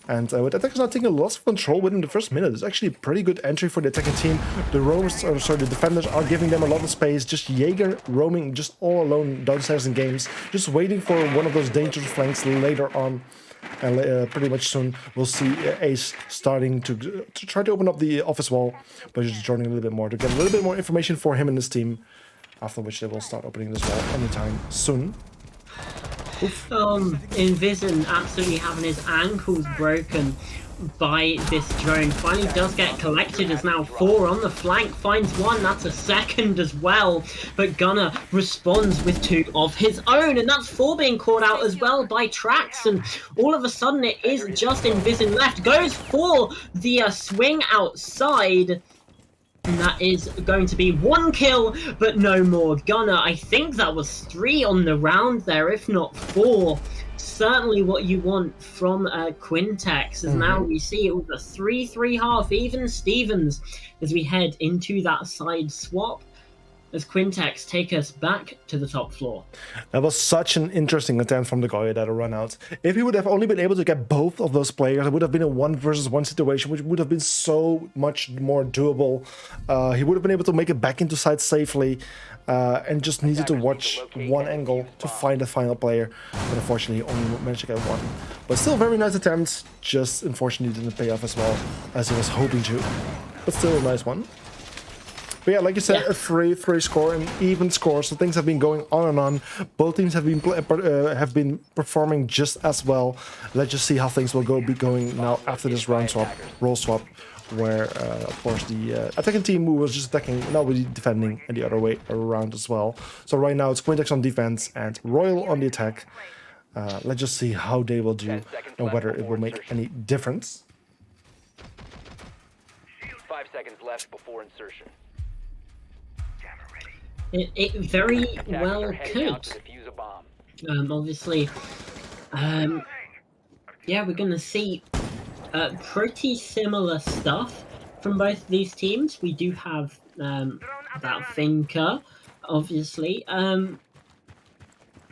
Speaker 2: And with attackers now taking lots of control within the first minute. It's actually a pretty good entry for the attacking team. The roamers, or sorry, the defenders are giving them a lot of space. Just Jaeger roaming just all alone downstairs in games, just waiting for one of those dangerous flanks later on. And pretty much soon we'll see Ace starting to try to open up the office wall, but just joining a little bit more to get a little bit more information for him and his team. After which they will start opening this wall anytime soon.
Speaker 1: Envision absolutely having his ankles broken by this drone. Finally does get collected as now 4 on the flank, finds 1, that's a second as well, but Gunner responds with 2 of his own, and that's 4 being caught out as well by Trax, and all of a sudden it is just Envision left, goes for the swing outside. And that is going to be 1 kill, but no more. Gunner, I think that was 3 on the round there, if not 4. Certainly what you want from Quintex, as now we see it with a 3-3 half, even Stevens, as we head into that side swap. As Quintex take us back to the top floor.
Speaker 2: That was such an interesting attempt from the Goya that run out. If he would have only been able to get both of those players, it would have been a 1-versus-1 situation, which would have been so much more doable. He would have been able to make it back into side safely, and just needed to watch one angle to find the final player. But unfortunately, he only managed to get 1. But still, very nice attempts. Just unfortunately didn't pay off as well as he was hoping to. But still a nice one. But yeah, like you said, a 3-3 score, an even score, so things have been going on and on. Both teams have been performing just as well. Let's just see how things will be going now after this round swap, role swap, where of course the attacking team who was just attacking now will be defending, and the other way around as well. So right now it's Quintex on defense and Royal on the attack. Let's just see how they will do and whether it will make any difference.
Speaker 4: 5 seconds left before insertion.
Speaker 1: It very well could. Obviously, yeah, we're going to see pretty similar stuff from both these teams. We do have that thinker, obviously, and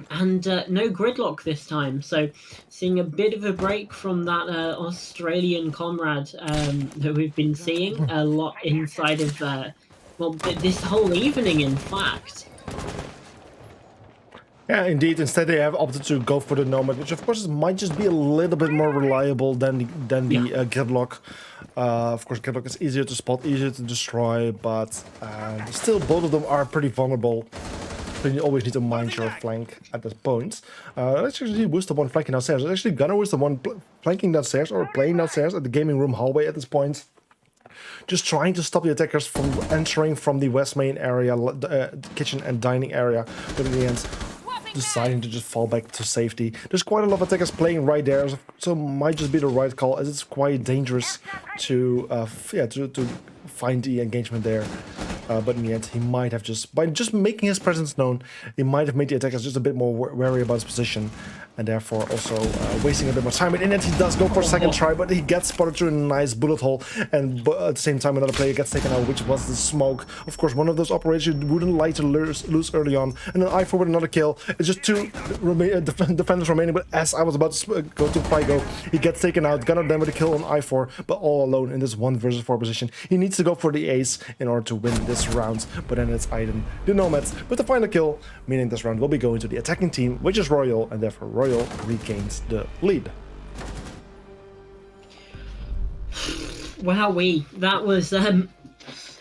Speaker 1: no gridlock this time. So seeing a bit of a break from that Australian comrade that we've been seeing a lot inside of well, this whole evening, in fact.
Speaker 2: Yeah, indeed. Instead, they have opted to go for the Nomad, which of course might just be a little bit more reliable than the Gridlock. Of course, Gridlock is easier to spot, easier to destroy, but still, both of them are pretty vulnerable. So you always need to mind your flank at this point. Let's actually was the one flanking downstairs. Actually, Gunner was the one flanking downstairs or playing downstairs at the gaming room hallway at this point. just trying to stop the attackers from entering from the west main area, the kitchen and dining area, but in the end deciding to just fall back to safety. There's quite a lot of attackers playing right there, so might just be the right call, as it's quite dangerous to to find the engagement there. But in the end, he might have by just making his presence known, he might have made the attackers just a bit more wary about his position, and therefore also wasting a bit more time. But in the end, he does go for a second try, but he gets spotted through a nice bullet hole, and at the same time, another player gets taken out, which was the smoke. Of course, one of those operations you wouldn't like to lose early on. And then I4 with another kill. It's just two defenders remaining, but as I was about to go to Pygo, he gets taken out. Gunner then with a kill on I4, but all alone in this 1 versus 4 position. He needs to go for the ace in order to win this round, but then it's Aiden, the Nomads, with the final kill, meaning this round will be going to the attacking team, which is Royal, and therefore Royal regains the lead.
Speaker 1: Wowee, that was I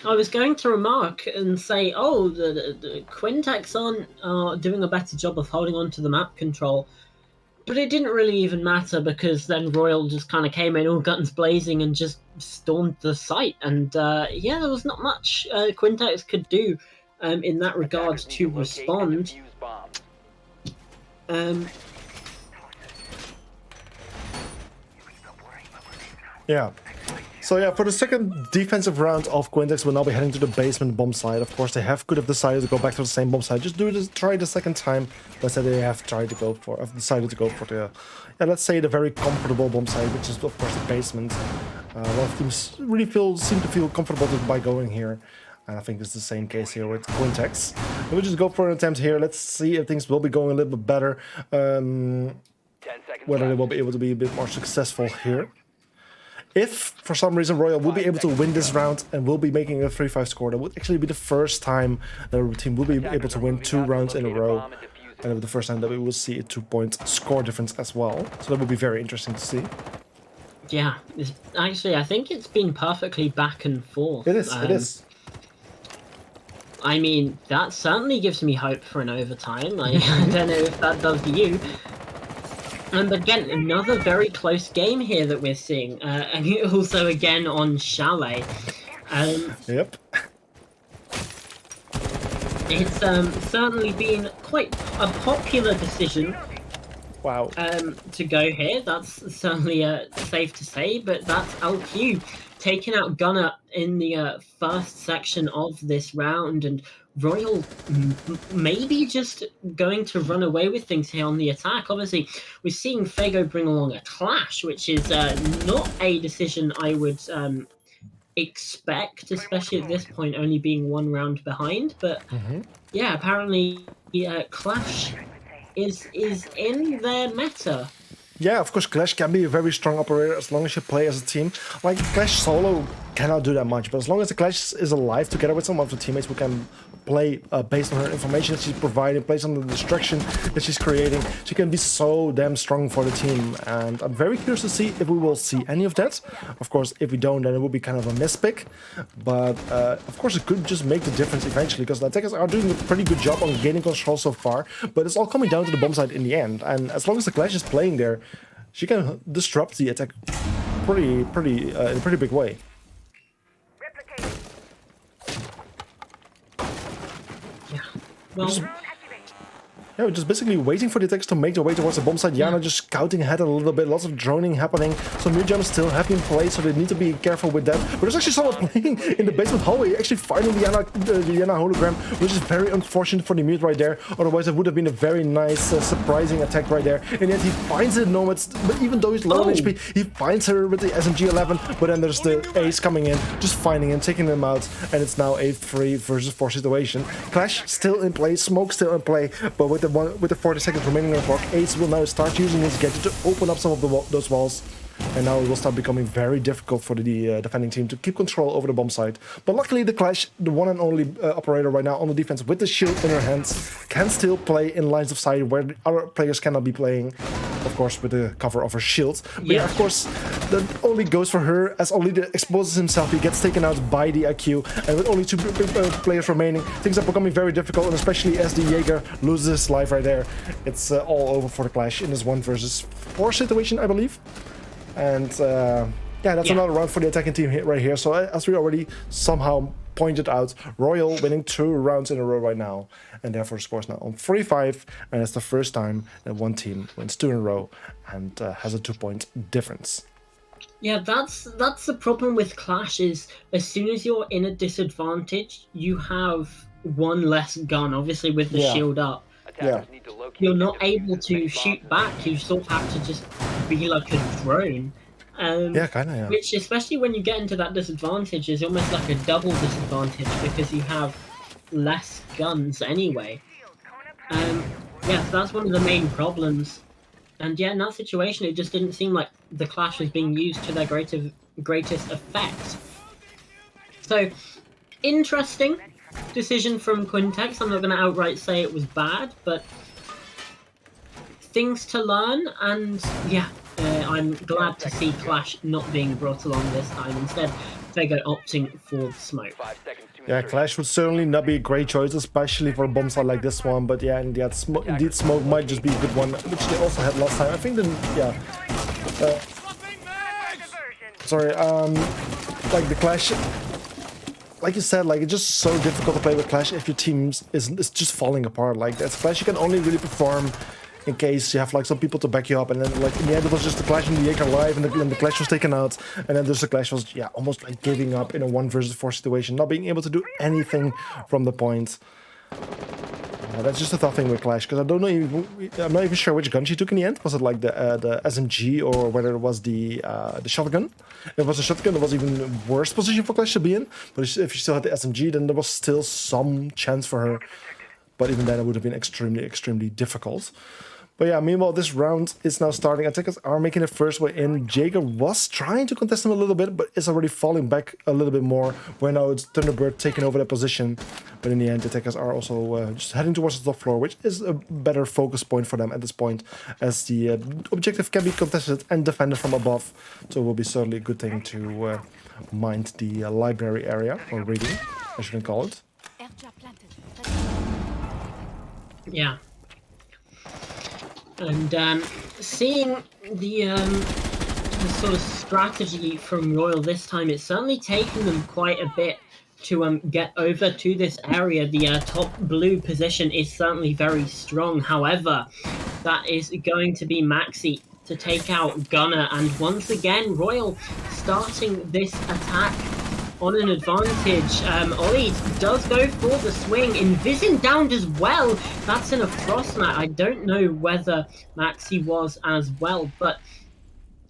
Speaker 1: was going to remark and say, oh, the Quintex are doing a better job of holding on to the map control, but it didn't really even matter, because then Royal just kind of came in all guns blazing and just stormed the site, and yeah, there was not much Quintex could do in that regard to respond.
Speaker 2: Yeah. So yeah, for the second defensive round of Quintex, we'll now be heading to the basement bomb site. Of course, they could have decided to go back to the same bomb site. Just try the second time. But instead, they have decided to go for the, let's say the very comfortable bomb site, which is of course the basement. A lot of teams really seem to feel comfortable by going here. And I think it's the same case here with Quintex. We'll just go for an attempt here. Let's see if things will be going a little bit better. Whether they will be able to be a bit more successful here. If, for some reason, Royal will be able to win this round and will be making a 3-5 score, that would actually be the first time that our team will be able to win 2 rounds in a row. And it will be the first time that we will see a 2-point score difference as well. So that would be very interesting to see.
Speaker 1: Yeah, actually, I think it's been perfectly back and forth.
Speaker 2: It is, it is.
Speaker 1: I mean, that certainly gives me hope for an overtime. I don't know if that does to you. But again, another very close game here that we're seeing. And also again on Chalet.
Speaker 2: Yep.
Speaker 1: It's certainly been quite a popular decision.
Speaker 2: Wow.
Speaker 1: To go here. That's certainly safe to say, but that's LQ taking out Gunner in the first section of this round, and Royal maybe just going to run away with things here on the attack. Obviously, we're seeing Fago bring along a Clash, which is not a decision I would expect, especially at this point, only being 1 round behind. But yeah, apparently Clash is in their meta.
Speaker 2: Yeah, of course, Clash can be a very strong operator as long as you play as a team. Like, Clash solo cannot do that much, but as long as the Clash is alive together with some of the teammates who can play based on her information that she's providing, based on the destruction that she's creating, she can be so damn strong for the team. And I'm very curious to see if we will see any of that. Of course, if we don't, then it will be kind of a mispick. But of course, it could just make the difference eventually, because the attackers are doing a pretty good job on gaining control so far. But it's all coming down to the bomb site in the end. And as long as the Clash is playing there, she can disrupt the attack in a pretty big way.
Speaker 1: Yeah. Well,
Speaker 2: Yeah, we're just basically waiting for the attacks to make their way towards the bomb site. Yana just scouting ahead a little bit, lots of droning happening. Some new jumps still have been played, so they need to be careful with that. But there's actually someone playing in the basement hallway, actually finding the Yana hologram, which is very unfortunate for the mute right there. Otherwise, it would have been a very nice, surprising attack right there. And yet he finds the Nomads, but even though he's low on HP, he finds her with the SMG-11. But then there's the Ace coming in, just finding him, taking him out, and it's now a 3 versus 4 situation. Clash still in play, Smoke still in play, but with the 40 seconds remaining on the clock, Ace will now start using his gadget to open up some of those walls. And now it will start becoming very difficult for the defending team to keep control over the bomb site. But luckily the Clash, the one and only operator right now on the defense with the shield in her hands, can still play in lines of sight where the other players cannot be playing. Of course, with the cover of her shield. But yeah, of course, that only goes for her, as Olida exposes himself. He gets taken out by the IQ, and with only 2 players remaining, things are becoming very difficult, and especially as the Jaeger loses his life right there. It's all over for the Clash in this 1 versus 4 situation, I believe. And Yeah, that's another round for the attacking team right here. So as we already somehow pointed out, Royal winning 2 rounds in a row right now, and therefore scores now on 45, and it's the first time that one team wins 2 in a row and has a 2-point difference.
Speaker 1: Yeah, that's the problem with Clash is as soon as you're in a disadvantage, you have one less gun, obviously with the shield up.
Speaker 4: Attackers need to locate
Speaker 1: You're
Speaker 4: and
Speaker 1: not
Speaker 4: defuse
Speaker 1: able
Speaker 4: as
Speaker 1: to
Speaker 4: many
Speaker 1: shoot
Speaker 4: bombs
Speaker 1: back.
Speaker 4: as
Speaker 1: You sort of have to just be like a drone.
Speaker 2: Yeah, kind of, yeah.
Speaker 1: Which, especially when you get into that disadvantage, is almost like a double disadvantage because you have less guns anyway. Yeah, so that's one of the main problems. And yeah, in that situation, it just didn't seem like the Clash was being used to their greatest effect. So, interesting decision from Quintex. I'm not going to outright say it was bad, but things to learn, and yeah, I'm glad to see Clash not being brought along this time. Instead, Vega opting for the smoke.
Speaker 4: 5 seconds to
Speaker 2: Yeah,
Speaker 4: insertion.
Speaker 2: Clash would certainly not be a great choice, especially for a bomb site like this one. But yeah, indeed, Smoke might just be a good one, which they also had last time. I think then, yeah. Sorry, like the Clash, like you said, like it's just so difficult to play with Clash if your team is just falling apart. Like that's Clash, you can only really perform in case you have like some people to back you up, and then like in the end it was just the Clash and the Jaeger live, and the Clash was taken out, and then there's the Clash was almost like giving up in a 1 versus 4 situation, not being able to do anything from the point. That's just a tough thing with Clash, because I'm not even sure which gun she took in the end. Was it like the SMG, or whether it was the shotgun? If it was a shotgun, it was even a worse position for Clash to be in. But if she still had the SMG, then there was still some chance for her. But even then, it would have been extremely, extremely difficult. But yeah, meanwhile, this round is now starting. Attackers are making the first way in. Jaeger was trying to contest him a little bit, but is already falling back a little bit more. Where now it's Thunderbird taking over that position. But in the end, attackers are also just heading towards the top floor, which is a better focus point for them at this point, as the objective can be contested and defended from above. So it will be certainly a good thing to mind the library area, or reading, as you can call it.
Speaker 1: Yeah. And seeing the sort of strategy from Royal this time, it's certainly taken them quite a bit to get over to this area. The top blue position is certainly very strong. However, that is going to be Maxi to take out Gunner. And once again, Royal starting this attack on an advantage. Ollie does go for the swing. Invision downed as well. That's in a frost mat. I don't know whether Maxi was as well, but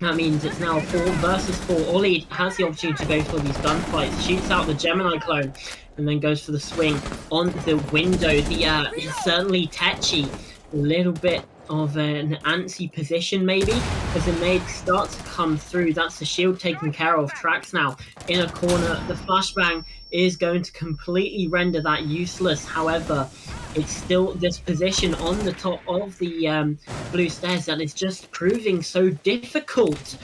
Speaker 1: that means it's now 4 versus 4. Ollie has the opportunity to go for these gunfights, shoots out the Gemini clone, and then goes for the swing on the window. It's certainly Tetchy, a little bit of an antsy position maybe, as the nade starts to come through. That's the shield taken care of. Trax now in a corner. The flashbang is going to completely render that useless. However, it's still this position on the top of the blue stairs that is just proving so difficult.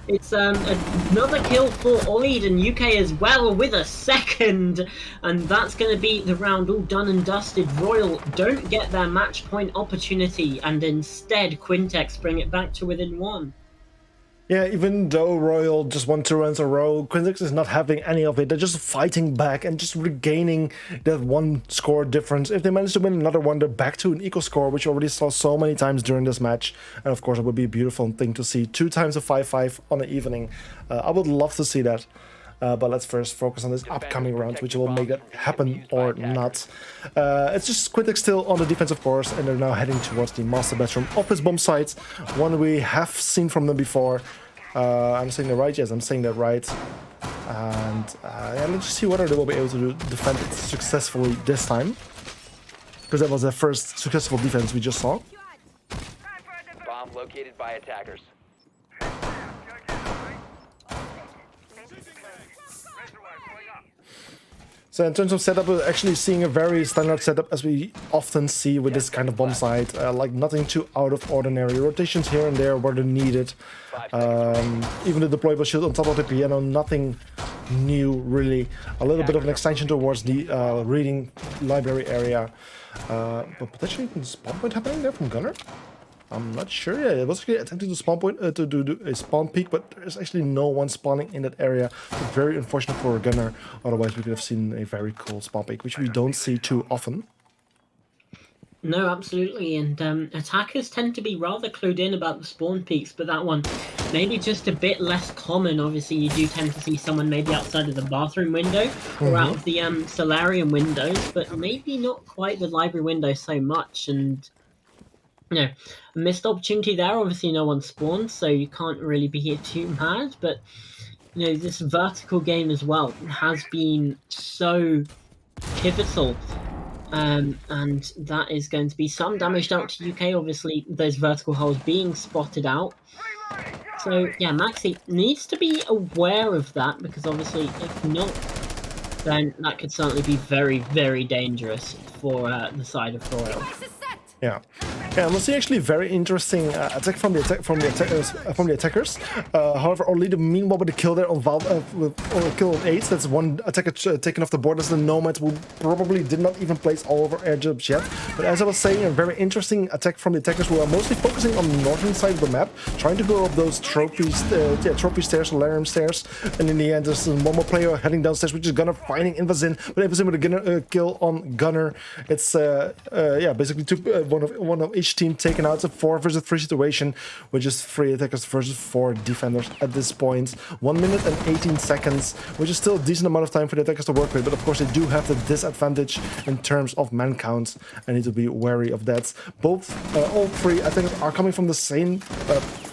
Speaker 1: It's another kill for Ollie and UK as well with a second, and that's going to be the round all done and dusted. Royal don't get their match point opportunity, and instead Quintex bring it back to within 1.
Speaker 2: Yeah, even though Royal just won 2 rounds in a row, Quintex is not having any of it. They're just fighting back and just regaining that 1 score difference. If they manage to win another one, they're back to an equal score, which we already saw so many times during this match. And of course, it would be a beautiful thing to see 2 times a 5-5 on an evening. I would love to see that. But let's first focus on this upcoming round, which will make that happen or not. It's just Quintex still on the defensive course, and they're now heading towards the master bedroom of this bomb site, one we have seen from them before. I'm saying that right? Yes, I'm saying that right. And yeah, let's just see whether they will be able to defend it successfully this time, because that was the first successful defense we just saw.
Speaker 4: Bomb located by attackers.
Speaker 2: So in terms of setup, we're actually seeing a very standard setup as we often see with this kind of bomb site. Like nothing too out of ordinary. Rotations here and there where they're needed. Even the deployable shield on top of the piano, nothing new really. A little bit of an extension towards the reading library area. But potentially even spawn point happening there from Gunner. I'm not sure. Yeah, it was actually attempting to spawn point to do a spawn peek, but there's actually no one spawning in that area. So very unfortunate for a gunner. Otherwise, we could have seen a very cool spawn peek, which we don't see too often.
Speaker 1: No, absolutely, and attackers tend to be rather clued in about the spawn peaks, but that one maybe just a bit less common. Obviously, you do tend to see someone maybe outside of the bathroom window or out of the solarium windows, but maybe not quite the library window so much. And a missed opportunity there. Obviously, no one spawned, so you can't really be here too mad. But this vertical game as well has been so pivotal. And that is going to be some damage out to UK, obviously, those vertical holes being spotted out. So, yeah, Maxi needs to be aware of that, because obviously, if not, then that could certainly be very, very dangerous for the side of Royal.
Speaker 2: Yeah, and we'll see actually very interesting attack from the attackers. However, only the meanwhile with the kill there on with kill on 8. That's one attacker taken off the board as the Nomads who probably did not even place all over air jumps yet. But as I was saying, a very interesting attack from the attackers who are mostly focusing on the northern side of the map, trying to go up those trophy stairs, solarium stairs. And in the end, there's one more player heading downstairs, which is Gunner finding Invazin. But Invazin with a Gunner, kill on Gunner. It's basically one of each team taken out. It's a 4 versus 3 situation, which is 3 attackers versus 4 defenders at this point. 1 minute and 18 seconds, which is still a decent amount of time for the attackers to work with, but of course they do have the disadvantage in terms of man count and need to be wary of that. All 3 attackers are coming from the same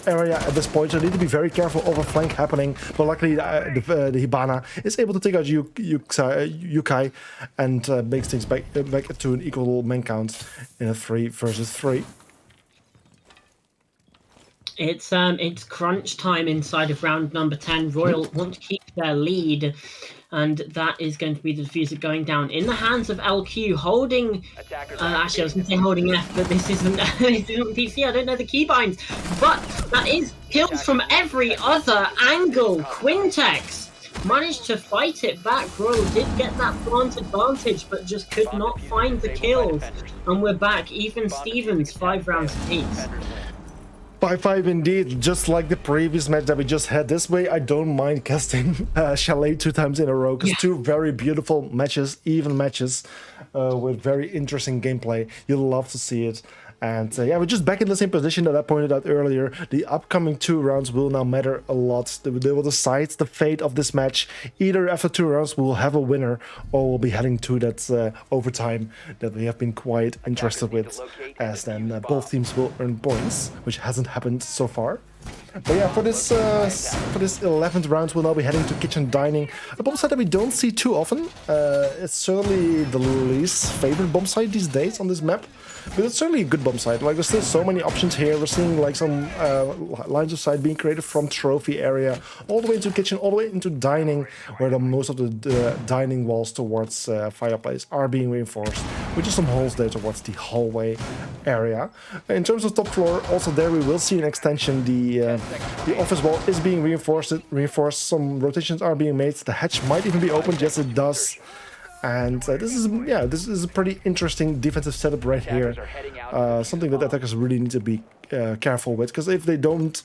Speaker 2: area at this point, so they need to be very careful of a flank happening. But luckily the Hibana is able to take out Yukai and makes things back to an equal man count in a 3 versus 3.
Speaker 1: It's crunch time inside of round number 10. Royal want to keep their lead, and that is going to be the diffuser going down in the hands of LQ, holding actually I was going to say holding F, but this isn't PC. I don't know the keybinds, but that is kills from every other angle. Quintex managed to fight it back. Royal did get that plant advantage, but just could not find the kills, and we're back. Even Stevens, 5 rounds apiece.
Speaker 2: 5-5 indeed, just like the previous match that we just had. This way, I don't mind casting Chalet 2 times in a row, because 2 very beautiful matches, even matches, with very interesting gameplay. You'll love to see it. And we're just back in the same position that I pointed out earlier. The upcoming 2 rounds will now matter a lot. They will decide the fate of this match. Either after 2 rounds we'll have a winner, or we'll be heading to that overtime that we have been quite interested with, as then both teams will earn points, which hasn't happened so far. But yeah, for this 11th round, we'll now be heading to kitchen dining. A bomb site that we don't see too often. It's certainly the least favorite bomb site these days on this map. But it's certainly a good bomb site. Like, there's still so many options here. We're seeing like some lines of sight being created from trophy area, all the way into kitchen, all the way into dining, where most of the dining walls towards fireplace are being reinforced, with just some holes there towards the hallway area. In terms of top floor, also there we will see an extension. The office wall is being reinforced. Some rotations are being made. The hatch might even be opened. Yes, it does. And this is a pretty interesting defensive setup right here. Something that attackers really need to be careful with, because if they don't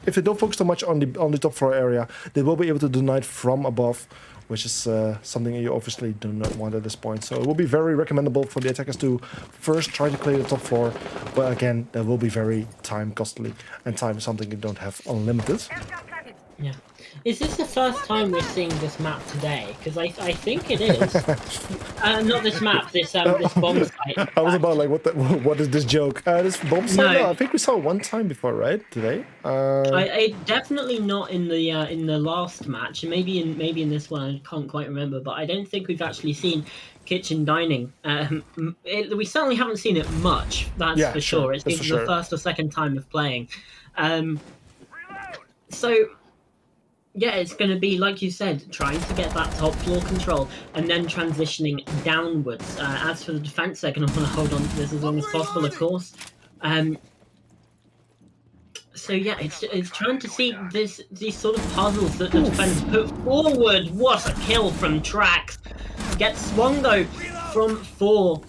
Speaker 2: focus too much on the top floor area, they will be able to deny it from above, which is something you obviously do not want at this point. So it will be very recommendable for the attackers to first try to clear the top floor, but again, that will be very time costly, and time is something you don't have unlimited.
Speaker 1: Yeah. Is this the first time we're seeing this map today? Because I think it is. Not this map, this bomb site.
Speaker 2: I was about like, what is this joke? This bomb site? No, I think we saw one time before, right? Today?
Speaker 1: I definitely not in the last match. Maybe in this one, I can't quite remember. But I don't think we've actually seen kitchen dining. We certainly haven't seen it much. That's for sure. It's either the first or second time of playing. So. Yeah, it's going to be, like you said, trying to get that top floor control and then transitioning downwards. As for the defense, they're going to want to hold on to this as long as possible, of course. So yeah, it's trying to see these sort of puzzles that the defense put forward. What a kill from Trax. Gets swung though from 4.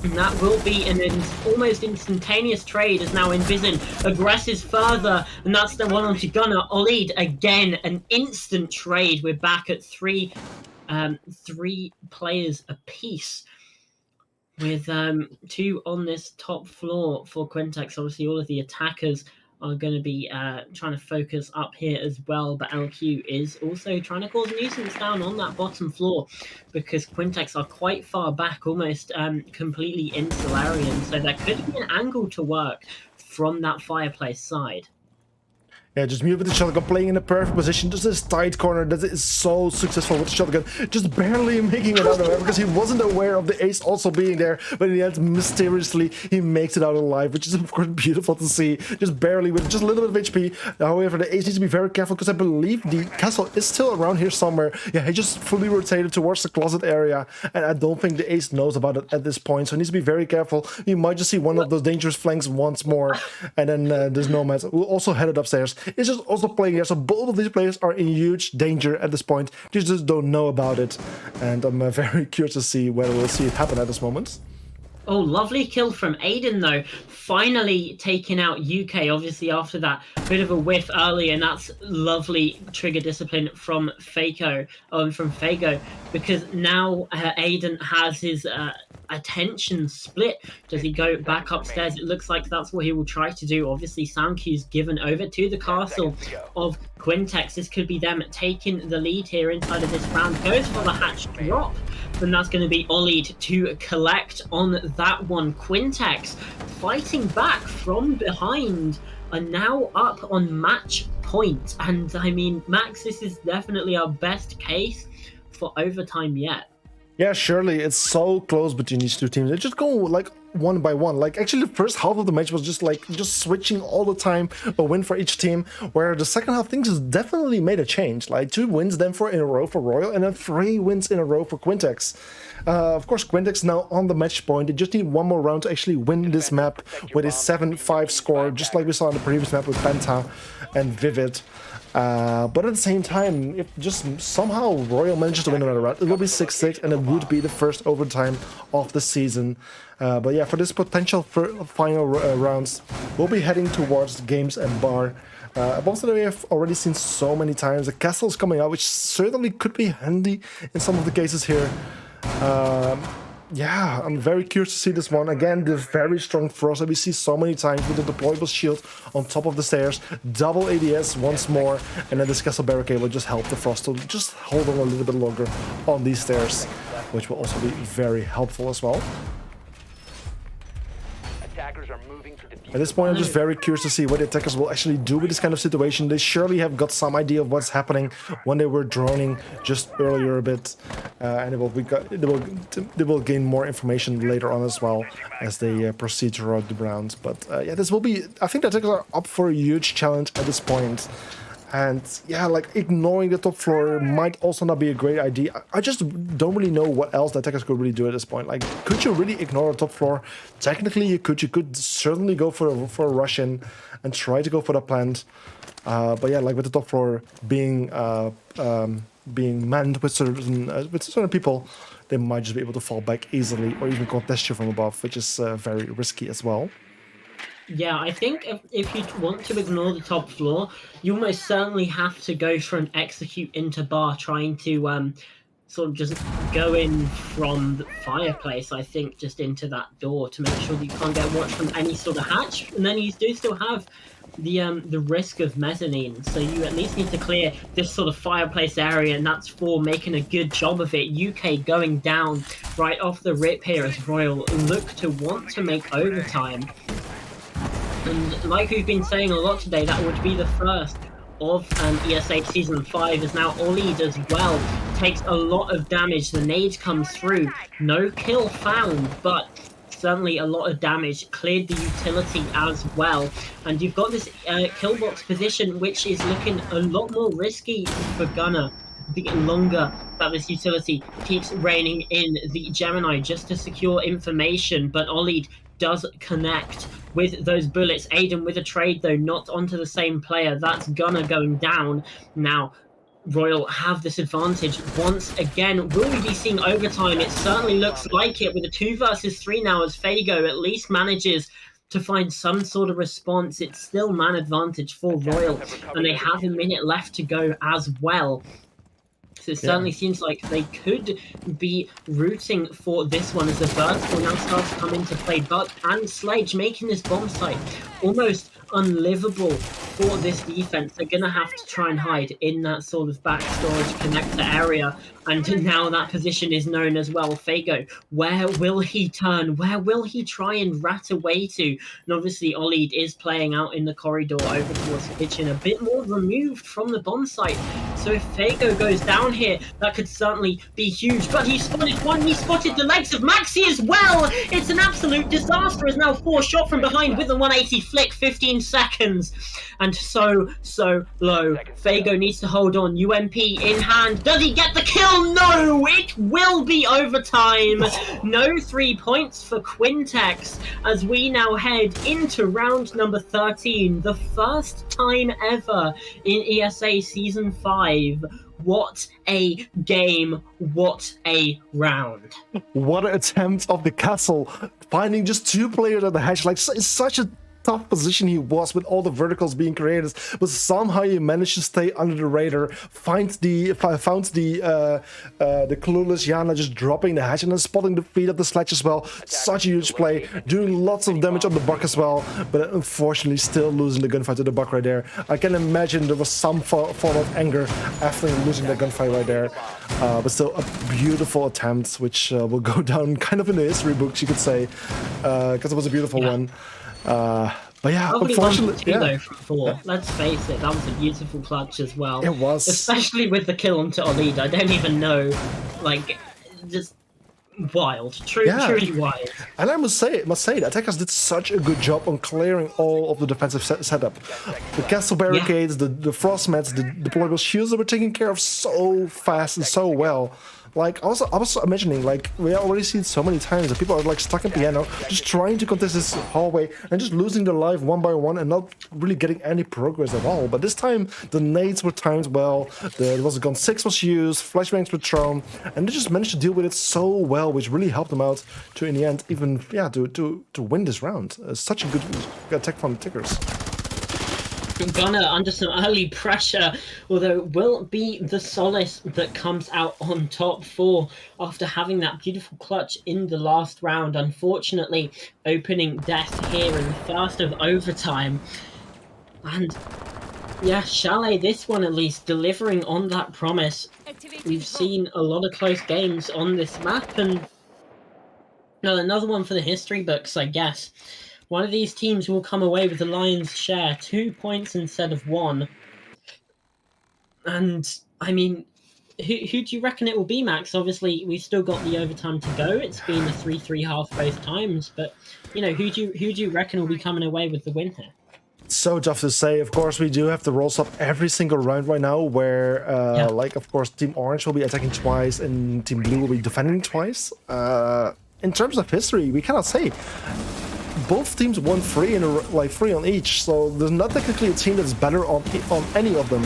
Speaker 1: And that will be an almost instantaneous trade as now Envision aggresses further, and that's the one onto Gunner. Olid again, an instant trade. We're back at three players apiece, with two on this top floor for Quintex. Obviously, all of the attackers are going to be trying to focus up here as well, but LQ is also trying to cause nuisance down on that bottom floor because Quintex are quite far back, almost completely in Solarian, so there could be an angle to work from that fireplace side.
Speaker 2: Yeah, just mute with the shotgun, playing in a perfect position. Just this tight corner that is so successful with the shotgun. Just barely making it out of it because he wasn't aware of the ace also being there. But in the end, mysteriously, he makes it out alive, which is, of course, beautiful to see. Just barely with just a little bit of HP. However, the ace needs to be very careful because I believe the castle is still around here somewhere. Yeah, he just fully rotated towards the closet area. And I don't think the ace knows about it at this point. So he needs to be very careful. You might just see one of those dangerous flanks once more. And then there's Nomad, who also headed upstairs. It's just also playing here, so both of these players are in huge danger at this point. They just don't know about it, and I'm very curious to see whether we'll see it happen at this moment.
Speaker 1: Oh, lovely kill from Aiden, though. Finally taking out UK, obviously, after that bit of a whiff earlier, and that's lovely trigger discipline from Fago, because now Aiden has his attention split. Does he go back upstairs? It looks like that's what he will try to do. Obviously, sound cue's given over to the castle of Quintex. This could be them taking the lead here inside of this round. Goes for the hatch drop. Then that's going to be Olid to collect on that one. Quintex fighting back from behind are now up on match point. And I mean, Max, this is definitely our best case for overtime yet.
Speaker 2: Yeah, surely. It's so close between these two teams. They just go like one by one. Like actually the first half of the match was just switching all the time, a win for each team, where the second half things has definitely made a change. Like 2 wins then in a row for Royal, and then 3 wins in a row for Quintex. Of course, Quintex now on the match point. They just need one more round to actually win this map with a 7-5 score, just like we saw in the previous map with Penta and Vivid. But at the same time, if just somehow Royal manages to win another round, it will be 6-6, and it would be the first overtime of the season. But yeah, for this potential final rounds, we'll be heading towards games and bar. Both that we have already seen so many times. The castle's coming out, which certainly could be handy in some of the cases here. Yeah, I'm very curious to see this one. Again, the very strong frost that we see so many times with the deployable shield on top of the stairs. Double ADS once more, and then this castle barricade will just help the frost to just hold on a little bit longer on these stairs, which will also be very helpful as well.
Speaker 4: Attackers are moving to defuse.
Speaker 2: At this point, I'm just very curious to see what the attackers will actually do with this kind of situation. They surely have got some idea of what's happening when they were droning just earlier a bit. And they will gain more information later on as well as they proceed throughout the round. But yeah, this will be... I think the attackers are up for a huge challenge at this point. And yeah, like ignoring the top floor might also not be a great idea. I just don't really know what else the attackers could really do at this point. Like, could you really ignore the top floor? Technically, you could. You could certainly go for a rush in and try to go for the plant. But yeah, like with the top floor being manned with certain people, they might just be able to fall back easily or even contest you from above, which is very risky as well.
Speaker 1: Yeah, I think if you want to ignore the top floor, you almost certainly have to go for an execute into bar, trying to sort of just go in from the fireplace, I think, just into that door to make sure that you can't get watched from any sort of hatch. And then you do still have the risk of mezzanine, so you at least need to clear this sort of fireplace area, and that's for making a good job of it. UK going down right off the rip here as Royal look to want to make overtime. And like we've been saying a lot today, that would be the first of ESA Season 5, as now Olid as well takes a lot of damage. The nade comes through, no kill found, but certainly a lot of damage, cleared the utility as well. And you've got this kill box position, which is looking a lot more risky for Gunner the longer that this utility keeps raining in the Gemini just to secure information. But Olid does connect with those bullets. Aiden with a trade, though, not onto the same player. That's Gunner going down. Now, Royal have this advantage once again. Will we be seeing overtime? It certainly looks like it with a 2 versus 3 now as Fago at least manages to find some sort of response. It's still man advantage for Royal, and they have a minute left to go as well. So it certainly seems like they could be rooting for this one as the birds will now start to come into play. Buck and Sledge making this bomb site almost unlivable for this defense. They're going to have to try and hide in that sort of back storage connector area. And now that position is known as well. Fago, where will he turn? Where will he try and rat away to? And obviously, Olid is playing out in the corridor over towards the kitchen, a bit more removed from the bomb site. So if Fago goes down here, that could certainly be huge. But he spotted one. He spotted the legs of Maxi as well. It's an absolute disaster. Is now 4 shot from behind with a 180 flick, 15 seconds. And so low. Fago needs to hold on. UMP in hand. Does he get the kill? No, it will be overtime. No 3 points for Quintex as we now head into round number 13. The first time ever in ESA Season 5. What a game. What a round.
Speaker 2: What an attempt of the castle. Finding just 2 players at the hatch. Like, it's such a tough position he was with all the verticals being created, but somehow he managed to stay under the radar, found the clueless Yana just dropping the hatch and then spotting the feet of the Sledge as well. Such a huge play, doing lots of damage on the Buck as well, but unfortunately still losing the gunfight to the Buck right there. I can imagine there was some form of anger after losing that gunfight right there, but still a beautiful attempt, which will go down kind of in the history books, you could say, because it was a beautiful one. But yeah,
Speaker 1: Probably
Speaker 2: unfortunately,
Speaker 1: 1-2 though from 4. Let's face it, that was a beautiful clutch as well.
Speaker 2: It was,
Speaker 1: especially with the kill onto Olid. I don't even know, like, just wild, truly wild.
Speaker 2: And I must say, the attackers did such a good job on clearing all of the defensive setup. The castle barricades, the frost mats, the deployable shields that were taken care of so fast and so well. Like, I was imagining, like, we already see it so many times that people are like stuck in piano, just trying to contest this hallway and just losing their life one by one and not really getting any progress at all. But this time, the nades were timed well, there was a gun 6 was used, flashbangs were thrown, and they just managed to deal with it so well, which really helped them out to, in the end, even, to win this round. Such a good attack from the Tickers.
Speaker 1: Gunner under some early pressure, although will be the solace that comes out on top 4 after having that beautiful clutch in the last round. Unfortunately, opening death here in the first of overtime. And yeah, Chalet, this one at least, delivering on that promise. We've seen a lot of close games on this map, and well, another one for the history books, I guess. One of these teams will come away with the lion's share, 2 points instead of 1. And, I mean, who do you reckon it will be, Max? Obviously, we've still got the overtime to go. It's been a 3-3 half both times. But, you know, who do you reckon will be coming away with the win here?
Speaker 2: So tough to say. Of course, we do have the rolls up every single round right now, where, like, of course, Team Orange will be attacking twice and Team Blue will be defending twice. In terms of history, we cannot say. Both teams won 3 in a, like 3 on each, so there's not technically a team that's better on any of them.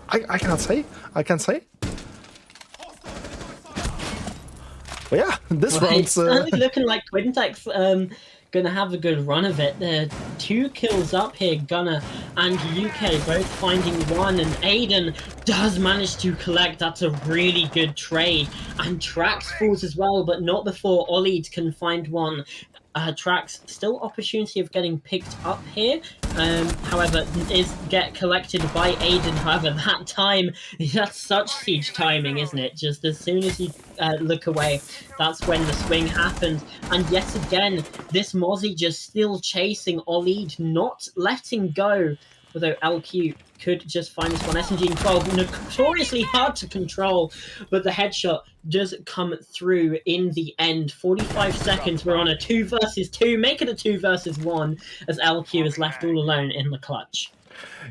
Speaker 2: I can't say. I can't say. But yeah, this round's
Speaker 1: looking like Quintex gonna have a good run of it. There are 2 kills up here, Gunner and UK both finding 1, and Aiden does manage to collect. That's a really good trade. And Trax falls as well, but not before Olid can find 1. Trax still opportunity of getting picked up here, however is get collected by Aiden. However, that time, that's such siege timing, isn't it? Just as soon as you look away, that's when the swing happens. And yet again, this Mozzie just still chasing Olid, not letting go, although LQ could just find this one. SMG in 12, notoriously hard to control, but the headshot does come through in the end. 45 seconds, we're on a 2 versus 2, make it a 2 versus 1, as LQ is left all alone in the clutch.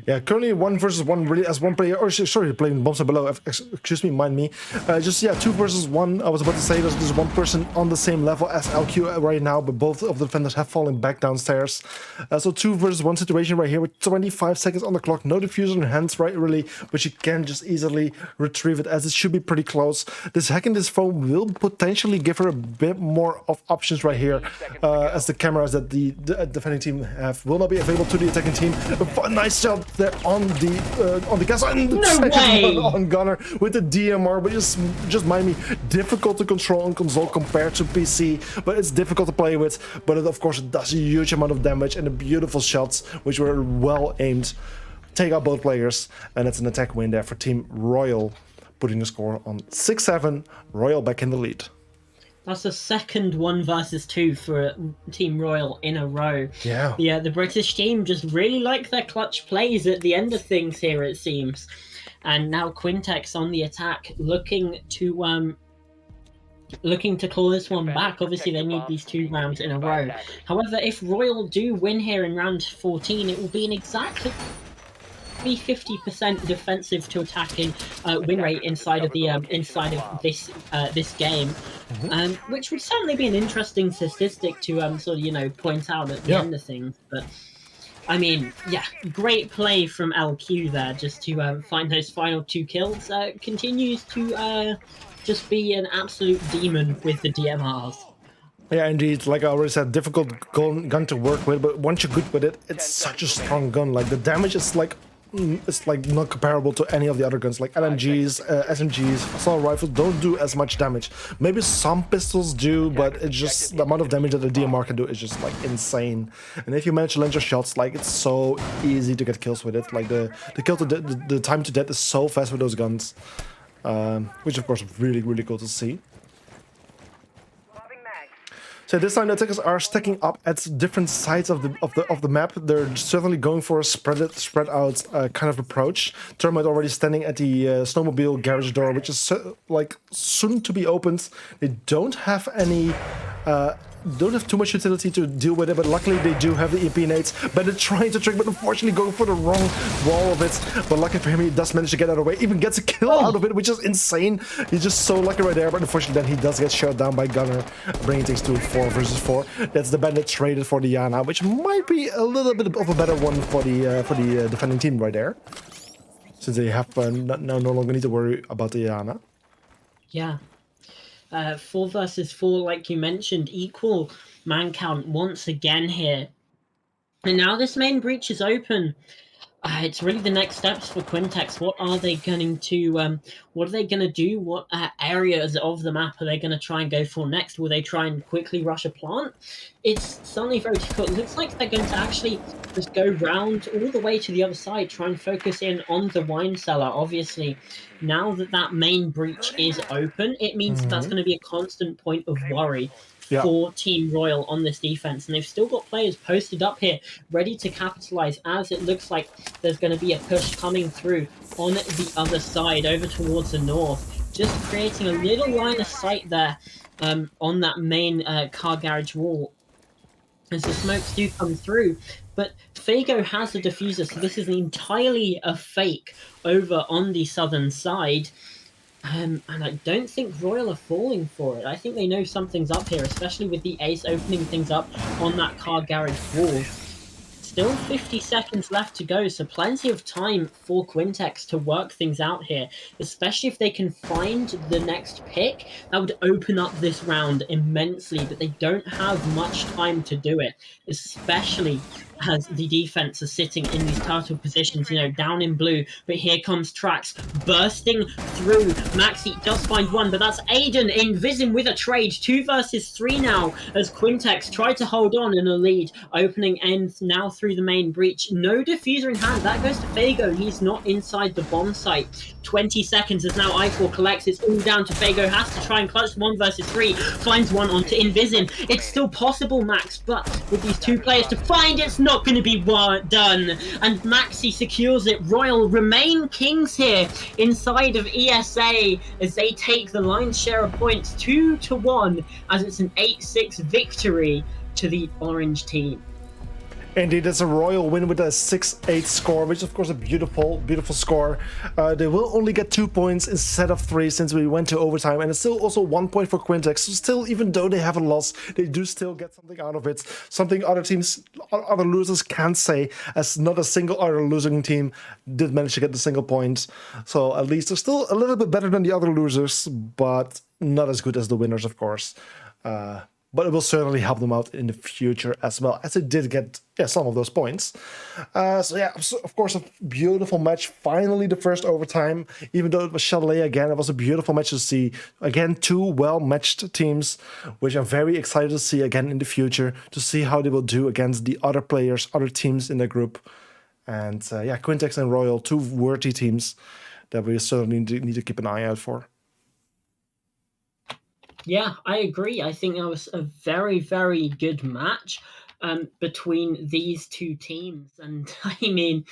Speaker 2: Yeah, currently 1 versus 1 really as one player, or sorry, playing bombs are below, excuse me, mind me. Just, yeah, 2 versus 1, I was about to say there's one person on the same level as LQ right now, but both of the defenders have fallen back downstairs. So 2 versus 1 situation right here with 25 seconds on the clock, no diffuser in hands, right, really, but you can just easily retrieve it as it should be pretty close. This hacking this foam will potentially give her a bit more of options right here, as the cameras that the defending team have will not be available to the attacking team. A nice shot there on the castle, and
Speaker 1: No way!
Speaker 2: on Gunner with the DMR, but just mind me, difficult to control on console compared to PC, but it's difficult to play with. But of course it does a huge amount of damage, and the beautiful shots which were well aimed take out both players, and it's an attack win there for Team Royal, putting the score on 6-7. Royal back in the lead.
Speaker 1: That's the second 1 versus 2 for Team Royal in a row.
Speaker 2: Yeah.
Speaker 1: Yeah, the British team just really like their clutch plays at the end of things here, it seems. And now Quintex on the attack, looking to claw this one back. Obviously, they need these 2 rounds in a row. However, if Royal do win here in round 14, it will be an exactly 50% defensive to attacking win rate inside of this game, which would certainly be an interesting statistic to sort of, you know, point out at the end of things. But I mean, yeah, great play from LQ there, just to find those final 2 kills. Continues to just be an absolute demon with the DMRs.
Speaker 2: Yeah, indeed. Like I already said, difficult gun to work with, but once you're good with it, it's such a strong gun. Like the damage is like not comparable to any of the other guns, like LMGs, SMGs, assault rifles don't do as much damage. Maybe some pistols do, but it's just the amount of damage that the DMR can do is just like insane. And if you manage to land your shots, like it's so easy to get kills with it. Like the kill to the time to death is so fast with those guns, which of course is really, really cool to see. So this time the attackers are stacking up at different sides of the map. They're certainly going for a spread out kind of approach. Termite already standing at the snowmobile garage door, which is like soon to be opened. They don't have any. Don't have too much utility to deal with it, but luckily they do have the EP nades. But they're trying to trick, but unfortunately going for the wrong wall of it. But lucky for him, he does manage to get out of the way. Even gets a kill out of it, which is insane. He's just so lucky right there. But unfortunately, then he does get shot down by Gunner, bringing things to 4 versus 4. That's the bandit traded for the Yana, which might be a little bit of a better one for the defending team right there, since they have no longer need to worry about the Yana.
Speaker 1: Yeah. 4 versus 4, like you mentioned, equal man count once again here. And now this main breach is open. It's really the next steps for Quintex. What are they going to do? What areas of the map are they going to try and go for next? Will they try and quickly rush a plant? It's suddenly very difficult. It looks like they're going to actually just go round all the way to the other side, try and focus in on the wine cellar. Obviously, now that main breach is open, it means that's going to be a constant point of worry for Team Royal on this defense, and they've still got players posted up here ready to capitalize, as it looks like there's going to be a push coming through on the other side over towards the north, just creating a little line of sight there on that main car garage wall as the smokes do come through. But Fago has a diffuser, so this is entirely a fake over on the southern side. And I don't think Royal are falling for it. I think they know something's up here, especially with the ace opening things up on that car garage wall. Still 50 seconds left to go, so plenty of time for Quintex to work things out here, especially if they can find the next pick. That would open up this round immensely, but they don't have much time to do it, especially as the defense is sitting in these turtle positions, you know, down in blue. But here comes Trax bursting through. Maxi does find one, but that's Aiden Invisim with a trade. 2 versus 3 now as Quintex try to hold on in a lead. Opening ends now through the main breach. No diffuser in hand. That goes to Fago. He's not inside the bomb site. 20 seconds as now I4 collects. It's all down to Fago. Has to try and clutch 1 versus 3. Finds one onto Invisim. It's still possible, Max, but with these 2 players to find, it's not going to be done. And Maxi secures it. Royal remain kings here inside of ESA as they take the lion's share of points 2-1, as it's an 8-6 victory to the orange team.
Speaker 2: Indeed, it's a royal win with a 6-8 score, which is of course a beautiful, beautiful score. They will only get 2 points instead of 3 since we went to overtime, and it's still also 1 point for Quintex. So still, even though they have a loss, they do still get something out of it. Something other teams, other losers can't say, as not a single other losing team did manage to get the single point. So at least they're still a little bit better than the other losers, but not as good as the winners, of course. But it will certainly help them out in the future as well, as it did get some of those points. So of course, a beautiful match. Finally, the first overtime. Even though it was Chalet again, it was a beautiful match to see. Again, 2 well-matched teams, which I'm very excited to see again in the future, to see how they will do against the other players, other teams in the group. And Quintex and Royal, 2 worthy teams that we certainly need to keep an eye out for.
Speaker 1: Yeah, I agree. I think that was a very, very good match between these 2 teams, and I mean,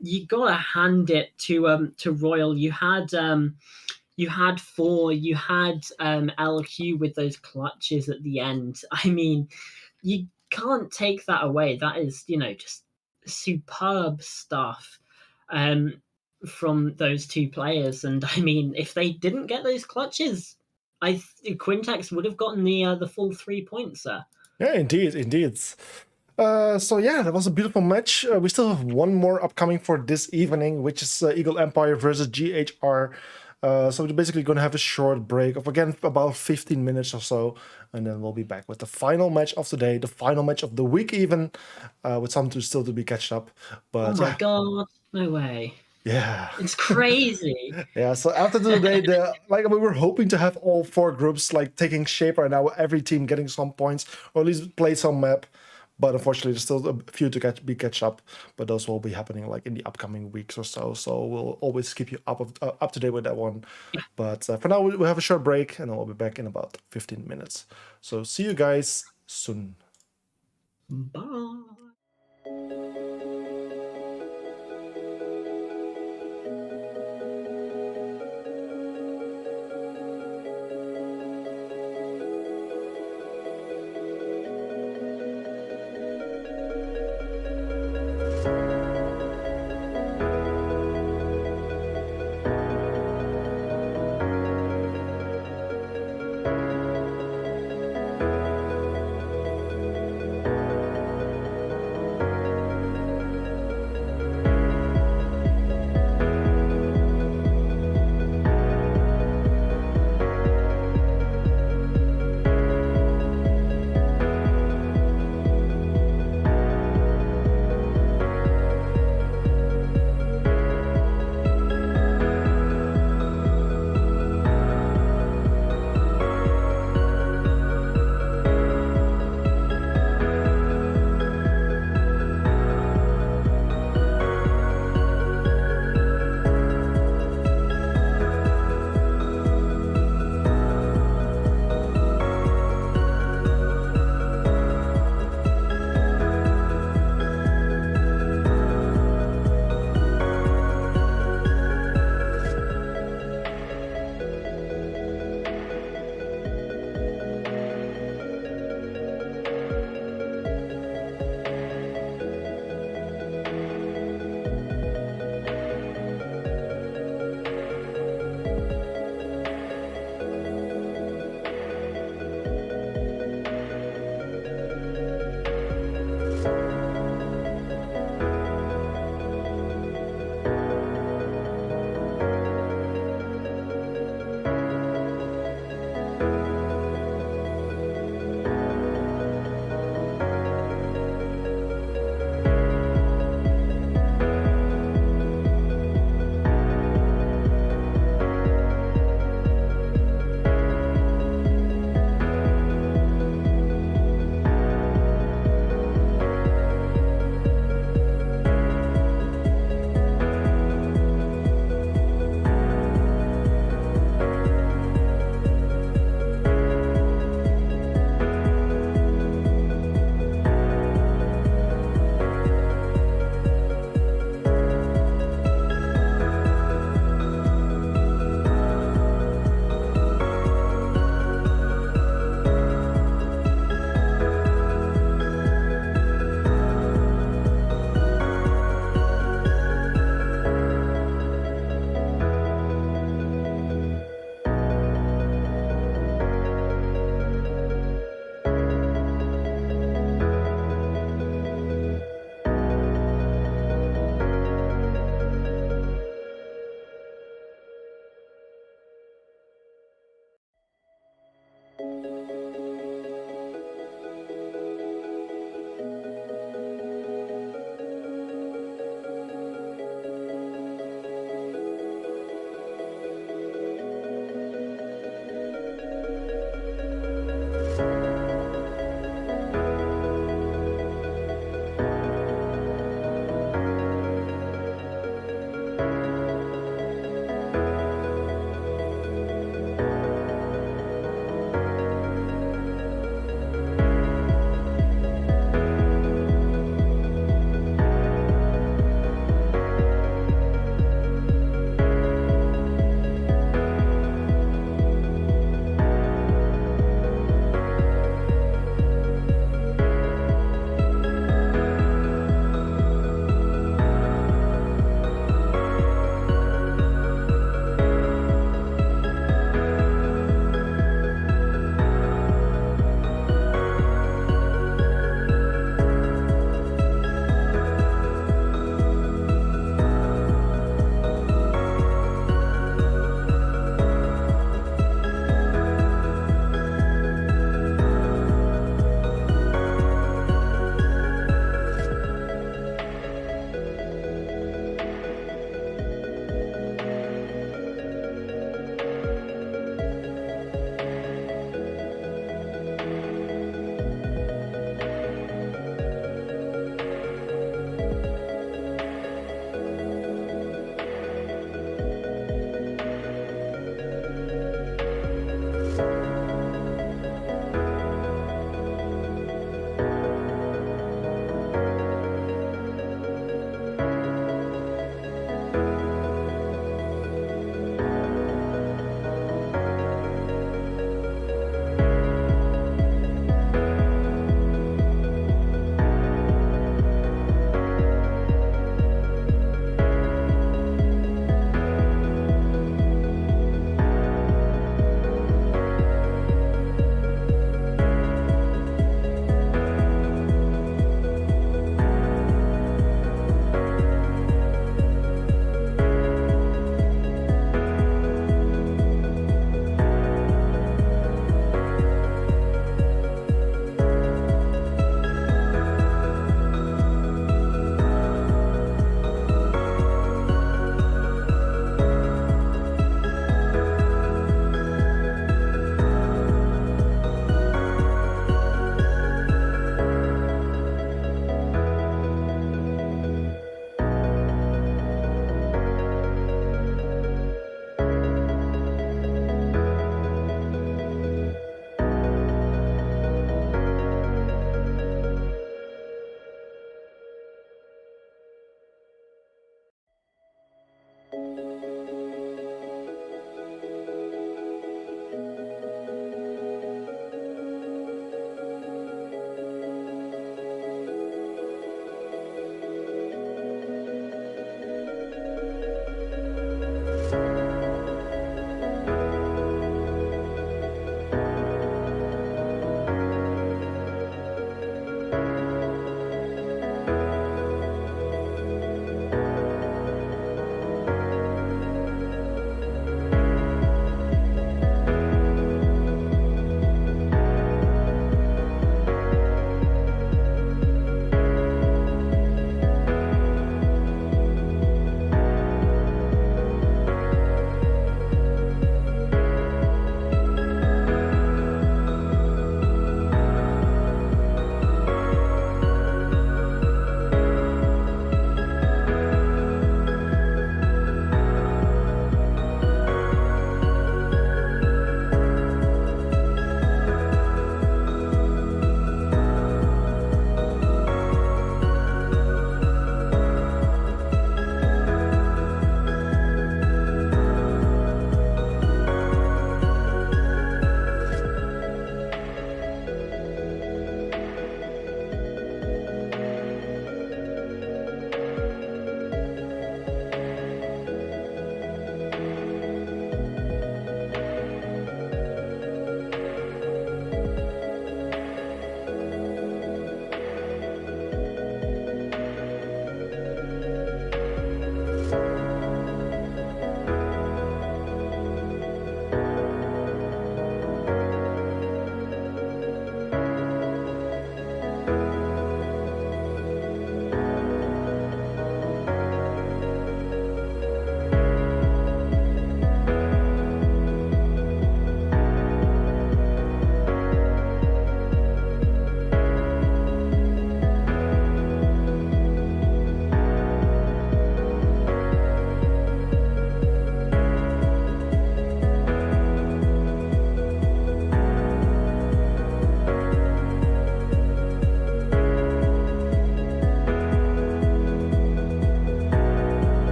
Speaker 1: you gotta hand it to Royal. You had 4, you had LQ with those clutches at the end. I mean, you can't take that away. That is, just superb stuff from those 2 players. And I mean, if they didn't get those clutches, Quintex would have gotten the full 3 points there.
Speaker 2: Yeah, indeed. That was a beautiful match. We still have one more upcoming for this evening, which is Eagle Empire versus GHR. So we're basically going to have a short break of, again, about 15 minutes or so, and then we'll be back with the final match of the day, the final match of the week even, with some still to be catched up. But
Speaker 1: oh my god, no way.
Speaker 2: Yeah.
Speaker 1: It's crazy.
Speaker 2: Yeah, so after today, we were hoping to have all 4 groups taking shape right now, every team getting some points, or at least play some map. But unfortunately, there's still a few to catch up. But those will be happening in the upcoming weeks or so. So we'll always keep you up to date with that one. Yeah. But for now, we'll have a short break, and then we'll be back in about 15 minutes. So see you guys soon.
Speaker 1: Bye.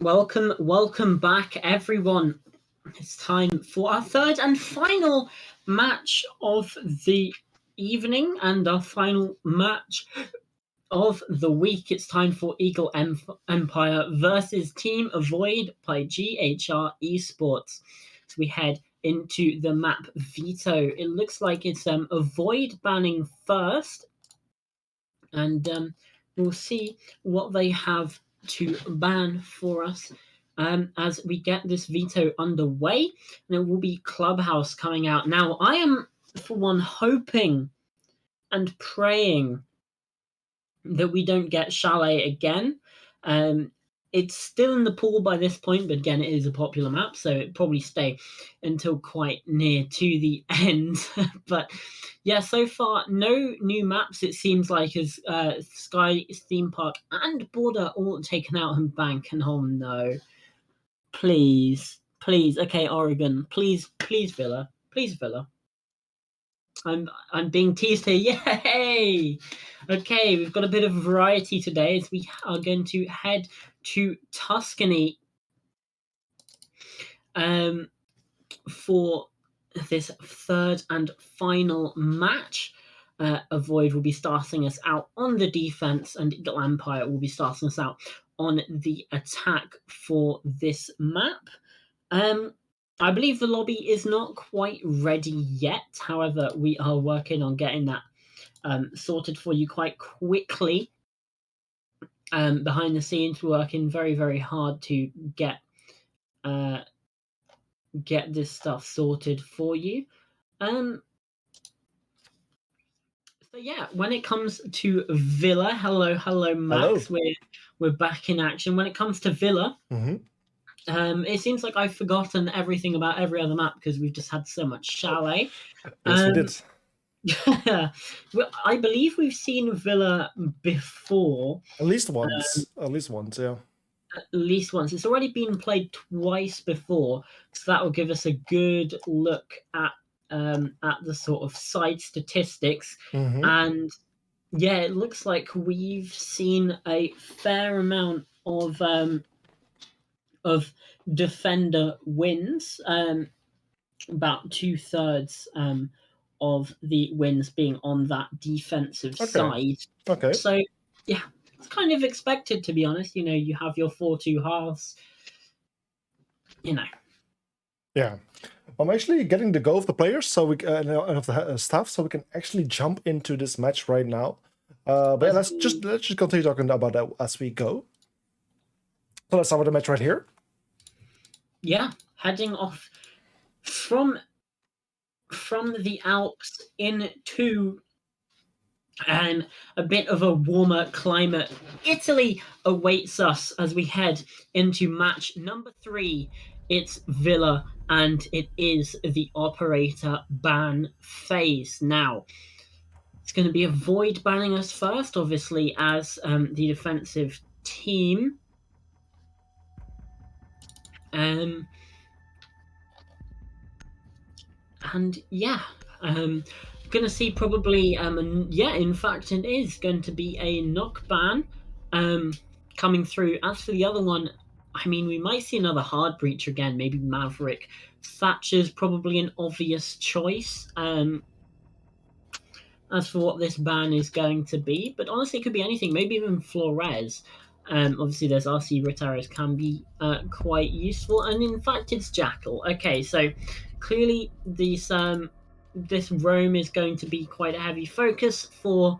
Speaker 1: Welcome back, everyone. It's time for our third and final match of the evening and our final match of the week. It's time for Eagle Empire versus Team Avoid by GHR Esports. So we head into the map Veto. It looks like it's Avoid banning first, and we'll see what they have to ban for us as we get this veto underway. And it will be Clubhouse coming out. Now, I am, for one, hoping and praying that we don't get Chalet again. It's still in the pool by this point, but again, it is a popular map, so it'll probably stay until quite near to the end. But yeah, so far, no new maps, it seems like, as Sky Theme Park and Border all taken out and bank. And oh no. Please. Okay, Oregon. Please, Villa. Please, Villa. I'm being teased here. Yay! Okay, we've got a bit of variety today as we are going to head to Tuscany for this third and final match. Avoid will be starting us out on the defense, and Eagle Empire will be starting us out on the attack for this map. I believe the lobby is not quite ready yet. However, we are working on getting that sorted for you quite quickly. Behind the scenes, we're working very, very hard to get this stuff sorted for you. So yeah, when it comes to Villa, hello, Max.
Speaker 2: Hello.
Speaker 1: We're back in action. When it comes to Villa, it seems like I've forgotten everything about every other map because we've just had so much Chalet.
Speaker 2: Yes, we did.
Speaker 1: Well, I believe we've seen Villa before.
Speaker 2: At least once. Yeah.
Speaker 1: At least once. It's already been played twice before, so that will give us a good look at the sort of side statistics. And yeah, it looks like we've seen a fair amount of defender wins. About 2/3 of the wins being on that defensive side.
Speaker 2: Okay.
Speaker 1: So yeah, it's kind of expected, to be honest. You know, you have your 4-2 halves. You know.
Speaker 2: Yeah. I'm actually getting the go of the players, so we of the staff, so we can actually jump into this match right now. But yeah, let's just continue talking about that as we go. So let's start with the match right here.
Speaker 1: Yeah, heading off from the Alps into a bit of a warmer climate. Italy awaits us as we head into match number 3. It's Villa, and it is the operator ban phase. Now, it's going to be Avoid banning us first, obviously, as the defensive team. And yeah, gonna see probably yeah, in fact it is going to be a knock ban coming through. As for the other one, I mean, we might see another hard breach again, maybe Maverick. Thatcher's probably an obvious choice as for what this ban is going to be, but honestly it could be anything, maybe even Flores. Obviously there's RC Retiros can be quite useful, and in fact it's Jackal. Okay, so clearly this roam is going to be quite a heavy focus for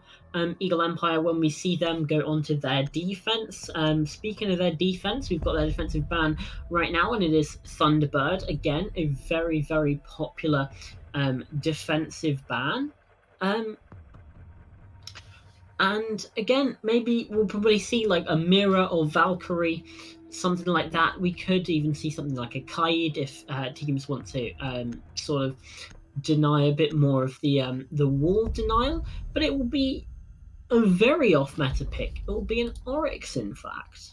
Speaker 1: Eagle Empire when we see them go onto their defense. Speaking of their defense, we've got their defensive ban right now, and it is Thunderbird. Again, a very, very popular defensive ban. And again, maybe we'll probably see like a Mirror or Valkyrie, something like that. We could even see something like a Kaid if teams want to sort of deny a bit more of the wall denial. But it will be a very off-meta pick. It will be an Oryx, in fact.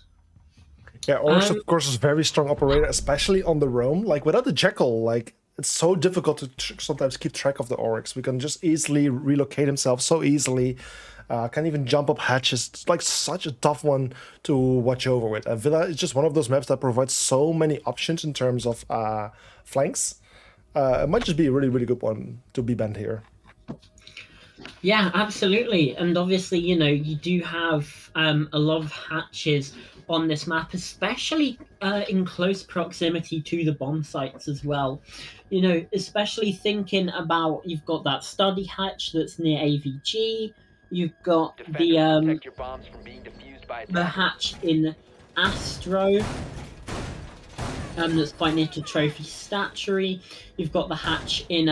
Speaker 2: Yeah, Oryx, of course, is a very strong operator, especially on the roam. Like, without the Jackal, like, it's so difficult to sometimes keep track of the Oryx. We can just easily relocate himself so easily. Can even jump up hatches. It's like such a tough one to watch over with. And Villa is just one of those maps that provides so many options in terms of flanks. It might just be a really, really good one to be banned here.
Speaker 1: Yeah, absolutely. And obviously, you do have a lot of hatches on this map, especially in close proximity to the bomb sites as well. Especially thinking about, you've got that study hatch that's near AVG. You've got
Speaker 4: Defenders, protect your bombs from being defused by
Speaker 1: the
Speaker 4: attackers.
Speaker 1: hatch in Astro. That's quite near to Trophy Statuary. You've got the hatch in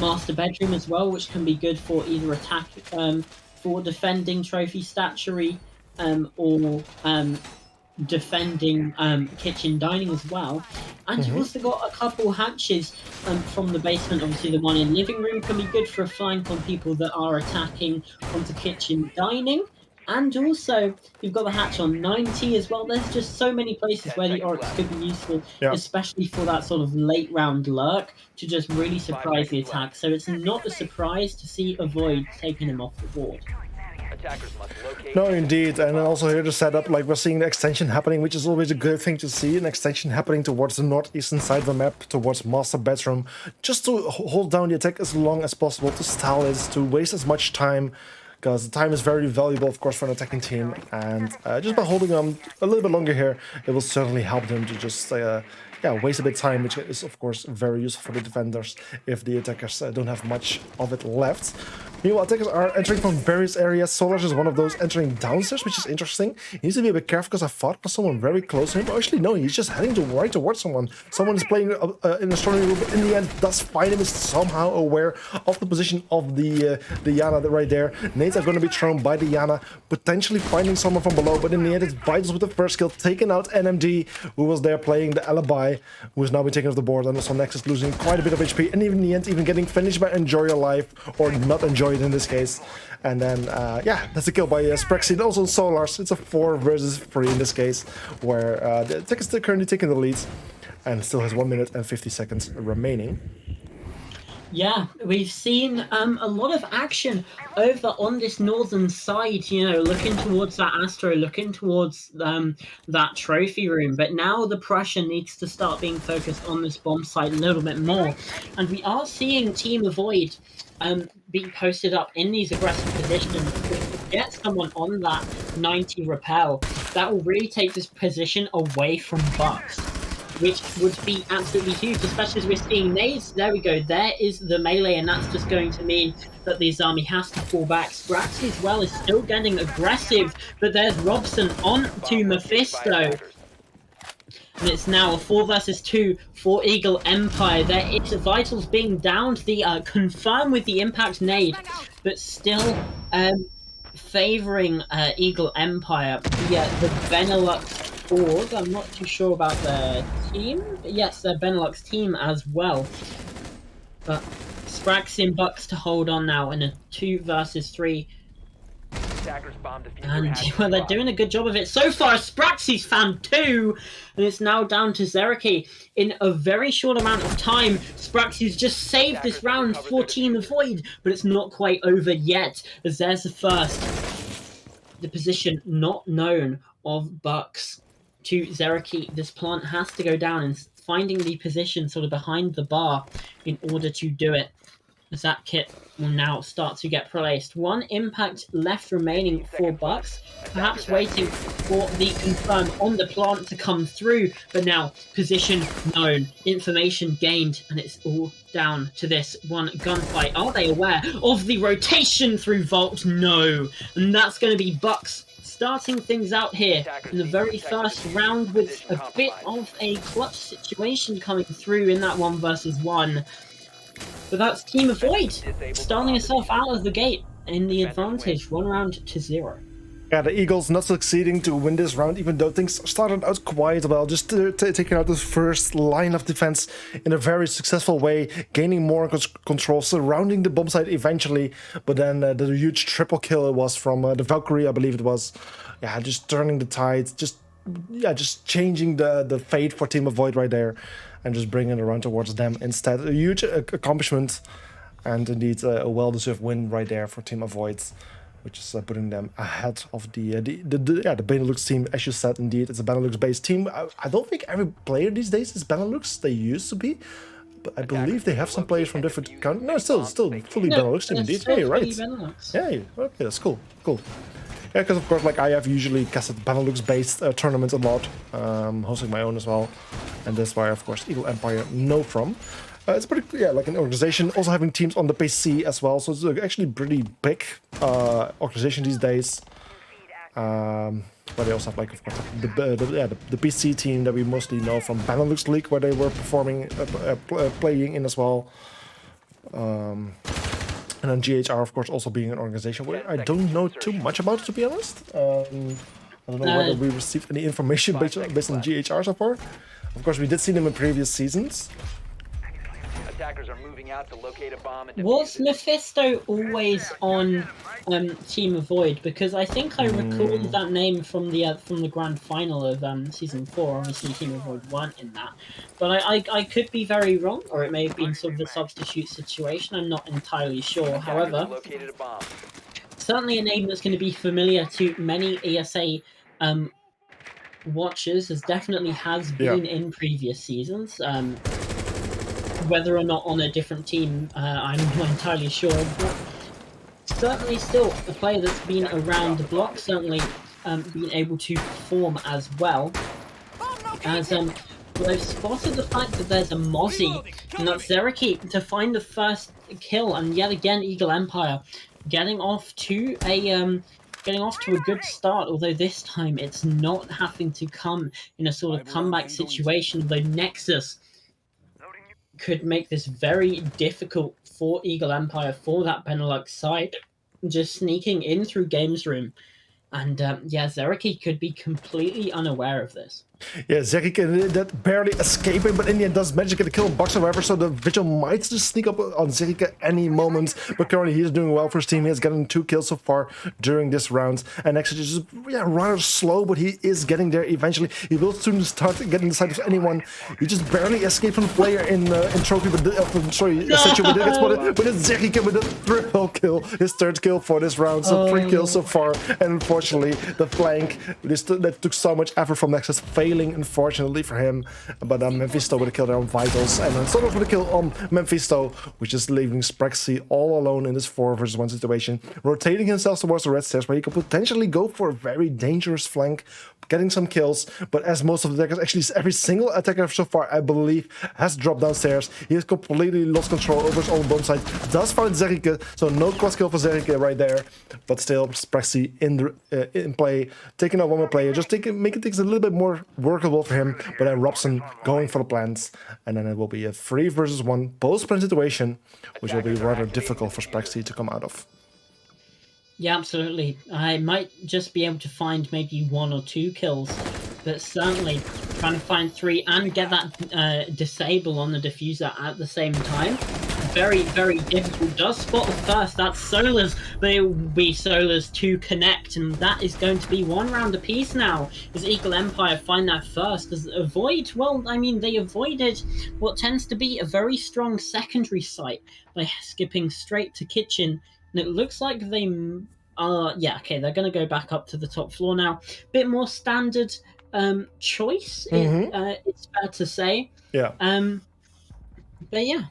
Speaker 1: Master Bedroom as well, which can be good for either attack for defending Trophy Statuary or defending kitchen dining as well. And you've also got a couple hatches from the basement. Obviously, the one in living room can be good for a flank on people that are attacking onto kitchen dining. And also, you've got the hatch on 90 as well. There's just so many places where the Oryx could be useful, especially for that sort of late round lurk to just really surprise the attack. So it's not a surprise to see a Void taking him off the board.
Speaker 4: Attackers must locate.
Speaker 2: No, indeed. And then also here the setup, like we're seeing the extension happening, which is always a good thing to see. An extension happening towards the northeastern side of the map, towards Master Bedroom, just to hold down the attack as long as possible, to stall this, to waste as much time. Because the time is very valuable, of course, for an attacking team, and just by holding on a little bit longer here, it will certainly help them to just waste a bit of time, which is, of course, very useful for the defenders if the attackers don't have much of it left. Meanwhile, attackers are entering from various areas. Solars is one of those entering downstairs, which is interesting. He needs to be a bit careful because I thought was someone very close to him. But actually, no, he's just heading right towards someone. Someone is playing in the astronomy room, but in the end does find him, is somehow aware of the position of the Yana right there. Nades are going to be thrown by the Yana, potentially finding someone from below, but in the end it's Vitals with the first kill, taking out NMD, who was there playing the alibi, who has now been taken off the board, and also Nexus losing quite a bit of HP, and even in the end even getting finished by Enjoy Your Life, or not Enjoy It in this case. And then that's a kill by Sprexy, also Solars. It's a 4 versus 3 in this case, where the attack is still currently taking the lead and still has 1 minute and 50 seconds remaining.
Speaker 1: Yeah, we've seen a lot of action over on this northern side, looking towards that Astro, looking towards that trophy room. But now the pressure needs to start being focused on this bomb site a little bit more. And we are seeing Team Avoid being posted up in these aggressive positions. If we get someone on that 90 repel, that will really take this position away from Bucks, which would be absolutely huge, especially as we're seeing nades. There we go. There is the melee, and that's just going to mean that the Zami has to fall back. Spraxy as well is still getting aggressive, but there's Robson on to Mephisto. And it's now a 4 versus 2 for Eagle Empire. There is Vitals being downed, the confirm with the impact nade, but still favoring Eagle Empire. The Benelux board. I'm not too sure about their team. But yes, their Benelux team as well. But Spraxy and Bucks to hold on now in a 2 versus 3. And well, they're doing a good job of it so far. Spraxy's found 2, and it's now down to Zeraki. In a very short amount of time, Spraxy's just saved this round for Team Avoid, but it's not quite over yet, as there's the first. The position not known of Bucks to Zeraki. This plant has to go down, and finding the position sort of behind the bar in order to do it. As that kit will now start to get placed. 1 impact left remaining for Bucks, perhaps waiting for the confirm on the plant to come through, but now position known, information gained, and it's all down to this one gunfight. Are they aware of the rotation through Vault? No, and that's going to be Bucks starting things out here in the very first round with a bit of a clutch situation coming through in that 1 versus 1. But that's Team Avoid starting itself out of the gate in the advantage, 1 round to 0.
Speaker 2: Yeah, the Eagles not succeeding to win this round, even though things started out quite well, just taking out the first line of defense in a very successful way, gaining more control, surrounding the bomb site eventually, but then the huge triple kill it was from the Valkyrie, I believe it was. Yeah, just turning the tide, just changing the fate for Team Avoid right there. and just bring it around towards them instead. A huge accomplishment, and indeed a well-deserved win right there for Team Avoids, which is putting them ahead of the Benelux team. As you said, indeed, it's a Benelux-based team. I don't think every player these days is Benelux. They used to be, but I believe they have some players from different countries. No, still fully Benelux team indeed.
Speaker 1: Still
Speaker 2: Hey, right.
Speaker 1: Benelux.
Speaker 2: Yeah, okay, that's cool. Yeah, because of course, like I have usually casted Benelux-based tournaments a lot, hosting my own as well, and that's why, of course, Eagle Empire know from. It's pretty, like an organization, also having teams on the PC as well, so it's actually pretty big organization these days. But they also have, like, of course, the PC team that we mostly know from Benelux League, where they were performing, playing in as well. And then GHR, of course, also being an organization where I don't know too much about it, to be honest. I don't know whether we received any information based on GHR so far. Of course, we did see them in previous seasons.
Speaker 4: Attackers are moving out to locate a bomb and
Speaker 1: Was Mephisto always on Team Avoid? Because I think I recall that name from the grand final of season 4. Obviously, Team Avoid weren't in that, but I could be very wrong, or it may have been sort of a substitute situation. I'm not entirely sure. However,
Speaker 4: located a bomb.
Speaker 1: certainly a name that's going to be familiar to many ESA watchers, as definitely has been in previous seasons. Whether or not on a different team, I'm not entirely sure. But certainly still a player that's been around the block, certainly been able to perform as well. As but I've spotted the fact that there's a Mozzie, and that's Zeriki, to find the first kill, and yet again Eagle Empire getting off to a good start, although this time it's not having to come in a sort of comeback situation, although Nexus could make this very difficult for Eagle Empire, for that Benelux side, just sneaking in through Games Room. And Zeriki could be completely unaware of this.
Speaker 2: Yeah, Zeriki that barely escaping, but in the end does manage to get a kill on Boxer, however, so the Vigil might just sneak up on Zeriki any moment, but currently he's doing well for his team. He has gotten 2 kills so far during this round, and actually just rather slow, but he is getting there eventually. He will soon start getting the sight of anyone. He just barely escaped from the player in Trophy, but Statue, but it's spotted, but it's Zeriki with a triple kill, his 3rd kill for this round, so 3 kills so far, and unfortunately the flank that took so much effort from Nexus failing, unfortunately for him, but Mephisto with a kill there on Vitals, and then Sonos with a kill on Mephisto, which is leaving Sprexy all alone in this 4 versus 1 situation, rotating himself towards the red stairs, where he could potentially go for a very dangerous flank, getting some kills, but as most of the attackers, actually every single attacker so far, I believe, has dropped downstairs. He has completely lost control over his own bomb site, does find Zerike, so no cross kill for Zerike right there, but still Sprexy in play, taking out one more player, just making things a little bit more workable for him, but then Robson going for the plants, and then it will be a 3 versus 1 post-plant situation, which will be rather difficult for Sprexy to come out of.
Speaker 1: Yeah, absolutely. I might just be able to find maybe 1 or 2 kills, but certainly trying to find 3 and get that disable on the diffuser at the same time. Very, very difficult. Does spot the first. That's Solar's, but it will be Solar's to connect, and that is going to be 1 round apiece now. As Eagle Empire find that first. As Avoid, well, I mean, they avoided what tends to be a very strong secondary site by skipping straight to kitchen. And it looks like they they're going to go back up to the top floor now. Bit more standard choice, it's fair to say.
Speaker 2: Yeah.
Speaker 1: But yeah.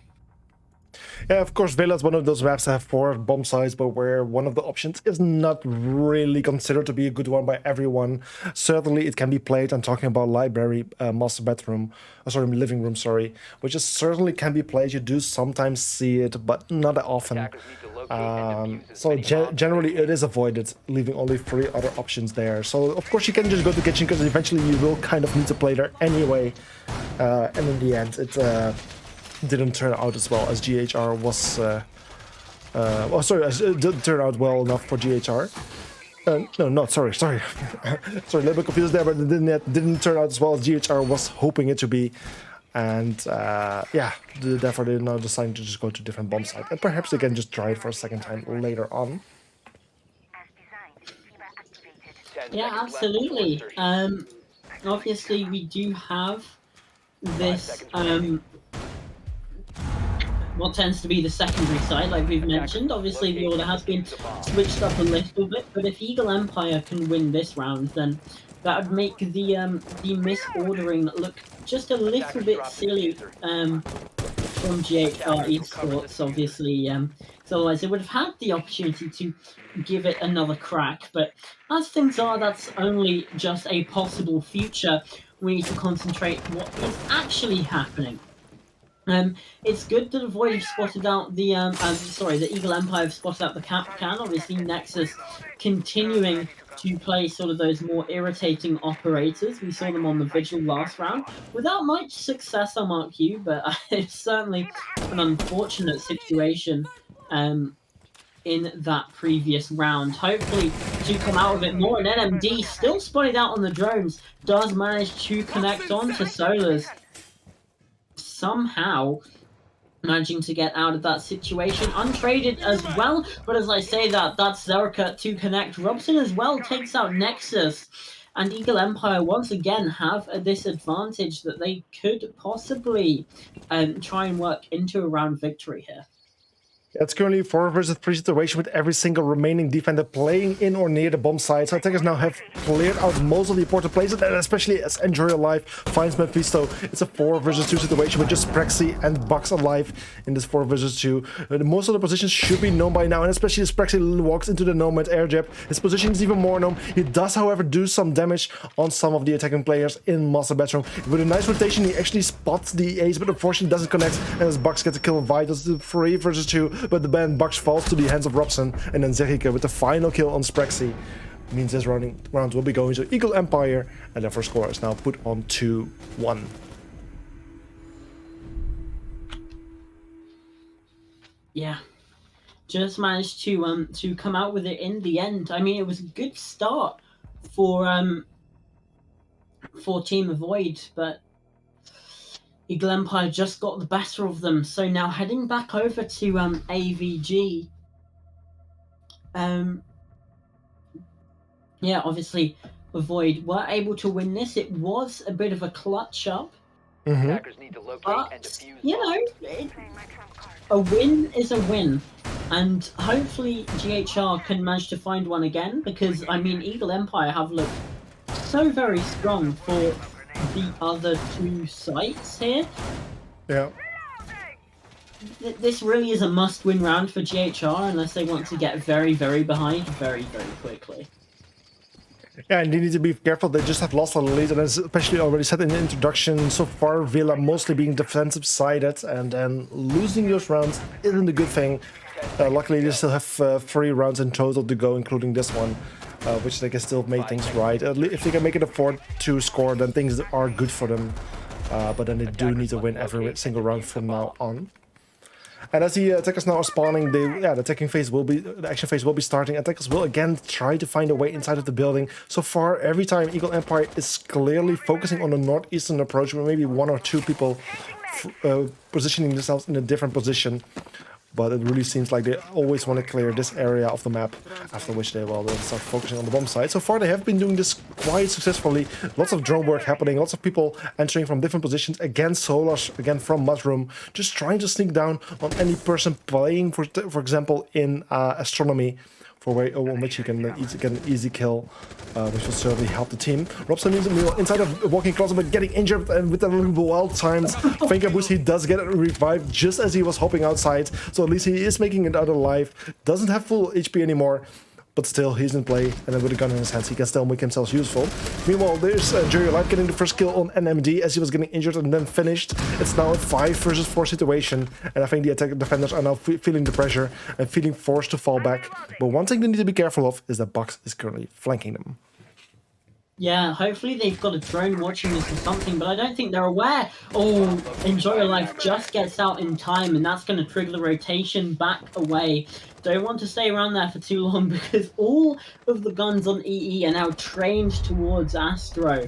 Speaker 2: Yeah, of course, Vela is one of those maps that have 4 bomb sites, but where one of the options is not really considered to be a good one by everyone. Certainly, it can be played. I'm talking about library, master bedroom, living room, which is certainly can be played. You do sometimes see it, but not that often. So generally, it is avoided, leaving only 3 other options there. So of course, you can just go to kitchen because eventually you will kind of need to play there anyway. And in the end, it didn't turn out as well as GHR was. It didn't turn out well enough for GHR. Sorry, sorry, a little bit confused there, but it didn't turn out as well as GHR was hoping it to be, and therefore they now decided to just go to a different bomb site, and perhaps they can just try it for a second time later on.
Speaker 1: Yeah, absolutely. Obviously, we do have this what tends to be the secondary side, like we've mentioned. Obviously, the order has been switched up a little bit, but if Eagle Empire can win this round, then that would make the misordering look just a little bit silly from GHR Esports, obviously. So otherwise, they would have had the opportunity to give it another crack. But as things are, that's only just a possible future. We need to concentrate what is actually happening. It's good that the Void have spotted out the the Eagle Empire have spotted out the Capcan. Obviously, Nexus continuing to play sort of those more irritating operators. We saw them on the Vigil last round without much success, I'll mark you, but it's certainly an unfortunate situation in that previous round. Hopefully to come out of it more, and NMD still spotted out on the drones, does manage to connect on to Solars. Somehow managing to get out of that situation untraded as well, but as I say that's Zerka to connect. Robson as well takes out Nexus, and Eagle Empire once again have a disadvantage that they could possibly try and work into a round victory here.
Speaker 2: It's currently a 4 versus 3 situation with every single remaining defender playing in or near the bomb site. So attackers now have cleared out most of the important places, and especially as Enjoy Your Life finds Mephisto. It's a 4 versus 2 situation with just Sprexy and Bucks alive in this 4 versus 2. Most of the positions should be known by now, and especially as Sprexy walks into the Nomad air jab, his position is even more known. He does, however, do some damage on some of the attacking players in Master Bedroom. With a nice rotation, he actually spots the ace, but unfortunately doesn't connect, and as Bucks gets a kill, Vitals 3 versus 2. But the band Bucks falls to the hands of Robson, and then Zerika with the final kill on Sprexy means this round will be going to Eagle Empire, and their first score is now put on 2-1.
Speaker 1: Yeah, just managed to come out with it in the end. I mean, it was a good start for Team Void, but Eagle Empire just got the better of them. So now heading back over to AVG. Yeah, obviously Void were able to win this. It was a bit of a clutch up.
Speaker 4: Attackers need to locate and
Speaker 1: But,
Speaker 4: defuse
Speaker 1: you know, a win is a win. And hopefully GHR can manage to find one again, because, I mean, Eagle Empire have looked so very strong for the other 2 sites here.
Speaker 2: Yeah.
Speaker 1: This really is a must-win round for GHR unless they want to get very, very behind very, very quickly.
Speaker 2: Yeah, and they need to be careful. They just have lost a lead, and as especially already said in the introduction, so far Villa mostly being defensive-sided, and then losing those rounds isn't a good thing. Luckily, they still have 3 rounds in total to go, including this one, which they can still make things right. If they can make it a 4-2 score, then things are good for them. But then they do need to win every single round from now on. And as the attackers now are spawning, the attacking phase will be, the action phase will be starting. Attackers will again try to find a way inside of the building. So far, every time Eagle Empire is clearly focusing on the northeastern approach, with maybe 1 or 2 people positioning themselves in a different position. But it really seems like they always want to clear this area of the map, after which they will start focusing on the bomb site. So far they have been doing this quite successfully. Lots of drone work happening, lots of people entering from different positions. Again, Solars, again from Mushroom, just trying to sneak down on any person playing, for example, in Astronomy, on which you can get an easy kill, which will certainly help the team. Robson is inside of walking closet, but getting injured, and with the wild times, Finger Boost, he does get revived just as he was hopping outside. So at least he is making it out alive. Doesn't have full HP anymore, but still he's in play, and then with a gun in his hands, he can still make himself useful. Meanwhile, there's Jerry Life getting the first kill on NMD as he was getting injured and then finished. It's now a 5 versus 4 situation, and I think the attack defenders are now feeling the pressure and feeling forced to fall back. But one thing they need to be careful of is that Bucks is currently flanking them.
Speaker 1: Yeah, hopefully they've got a drone watching this or something, but I don't think they're aware. Oh, Enjoy Your Life just gets out in time, and that's going to trigger the rotation back away. Don't want to stay around there for too long, because all of the guns on EE are now trained towards Astro.